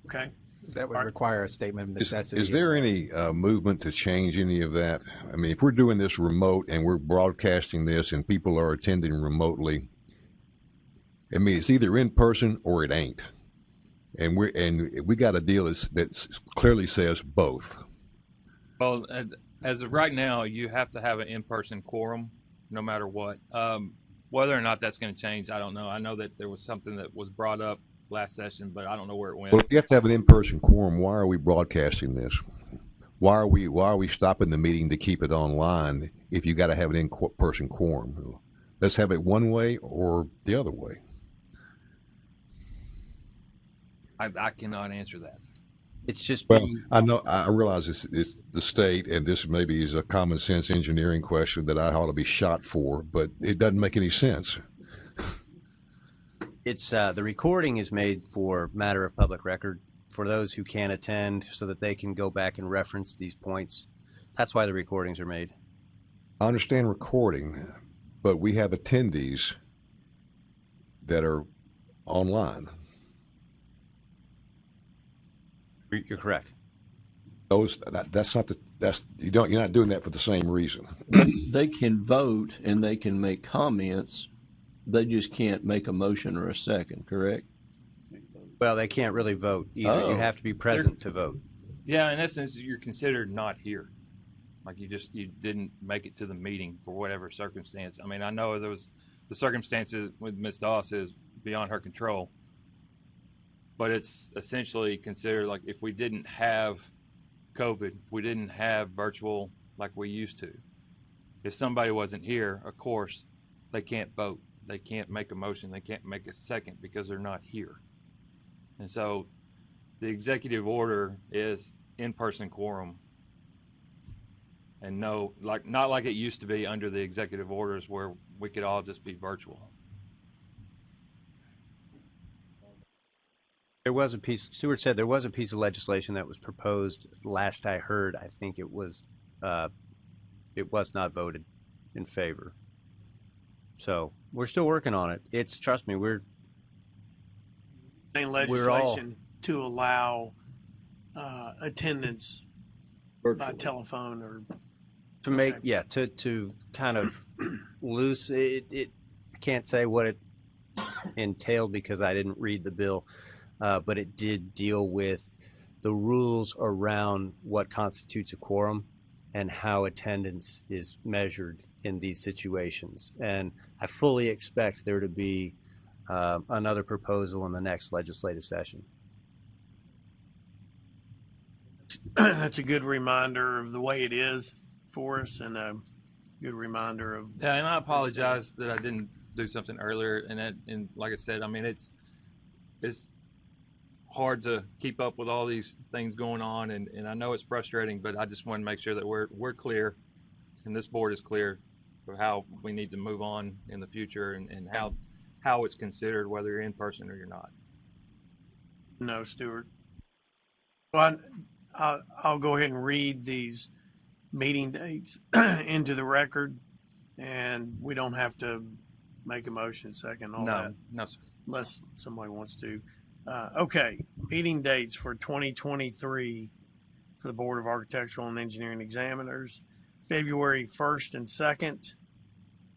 Okay. That would require a statement of necessity. Is there any movement to change any of that? I mean, if we're doing this remote and we're broadcasting this and people are attending remotely, I mean, it's either in person or it ain't. And we got a deal that clearly says both. Well, as of right now, you have to have an in-person quorum, no matter what. Whether or not that's going to change, I don't know. I know that there was something that was brought up last session, but I don't know where it went. Well, if you have to have an in-person quorum, why are we broadcasting this? Why are we stopping the meeting to keep it online if you got to have an in-person quorum? Let's have it one way or the other way. I cannot answer that. It's just I realize it's the state, and this maybe is a common sense engineering question that I ought to be shot for, but it doesn't make any sense. It's the recording is made for matter of public record for those who can't attend, so that they can go back and reference these points. That's why the recordings are made. I understand recording, but we have attendees that are online. You're correct. You're not doing that for the same reason. They can vote and they can make comments. They just can't make a motion or a second, correct? Well, they can't really vote either. Oh. You have to be present to vote. Yeah, in essence, you're considered not here. Like you didn't make it to the meeting for whatever circumstance. I mean, I know there was the circumstances with Ms. Doss is beyond her control, but it's essentially considered like if we didn't have COVID, if we didn't have virtual like we used to, if somebody wasn't here, of course, they can't vote. They can't make a motion. They can't make a second because they're not here. And so the executive order is in-person quorum, and not like it used to be under the executive orders where we could all just be virtual. Stewart said there was a piece of legislation that was proposed. Last I heard, I think it was not voted in favor. So we're still working on it. Trust me, we're legislation to allow attendance by telephone or to make to kind of loose it. I can't say what it entailed because I didn't read the bill, but it did deal with the rules around what constitutes a quorum and how attendance is measured in these situations. And I fully expect there to be another proposal in the next legislative session. that's a good reminder of the way it is for us, and a good reminder of. Yeah, and I apologize that I didn't do something earlier. And like I said, I mean, it's hard to keep up with all these things going on, and I know it's frustrating, but I just want to make sure that we're clear, and this board is clear of how we need to move on in the future, and how it's considered, whether you're in person or you're not. No, Stuart. Well, I'll go ahead and read these meeting dates into the record, and we don't have to make a motion second all that. No, sir. Unless somebody wants to. Okay, meeting dates for 2023 for the Board of Architectural and Engineering Examiners: February 1st and 2nd,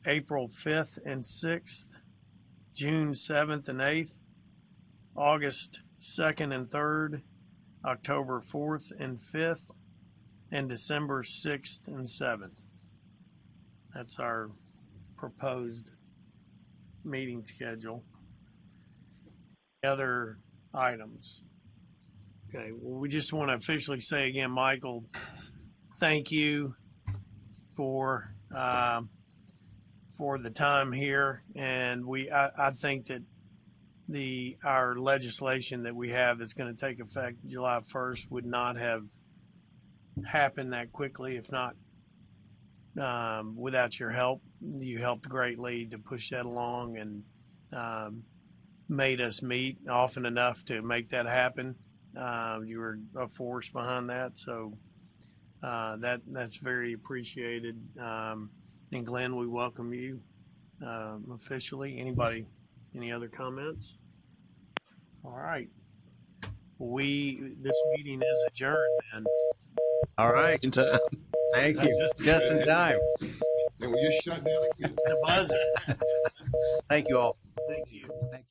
April 5th and 6th, June 7th and 8th, August 2nd and 3rd, October 4th and 5th, and December 6th and 7th. That's our proposed meeting schedule. Other items. Okay, well, we just want to officially say again, Michael, thank you for the time here, and I think that our legislation that we have that's going to take effect July 1st would not have happened that quickly if not without your help. You helped greatly to push that along, and made us meet often enough to make that happen. You were a force behind that, so that's very appreciated. And Glenn, we welcome you officially. Any other comments? All right. This meeting is adjourned then. All right. In time. Thank you. Just in time. Then we just shut down again. The buzzer. Thank you all. Thank you. Thank you.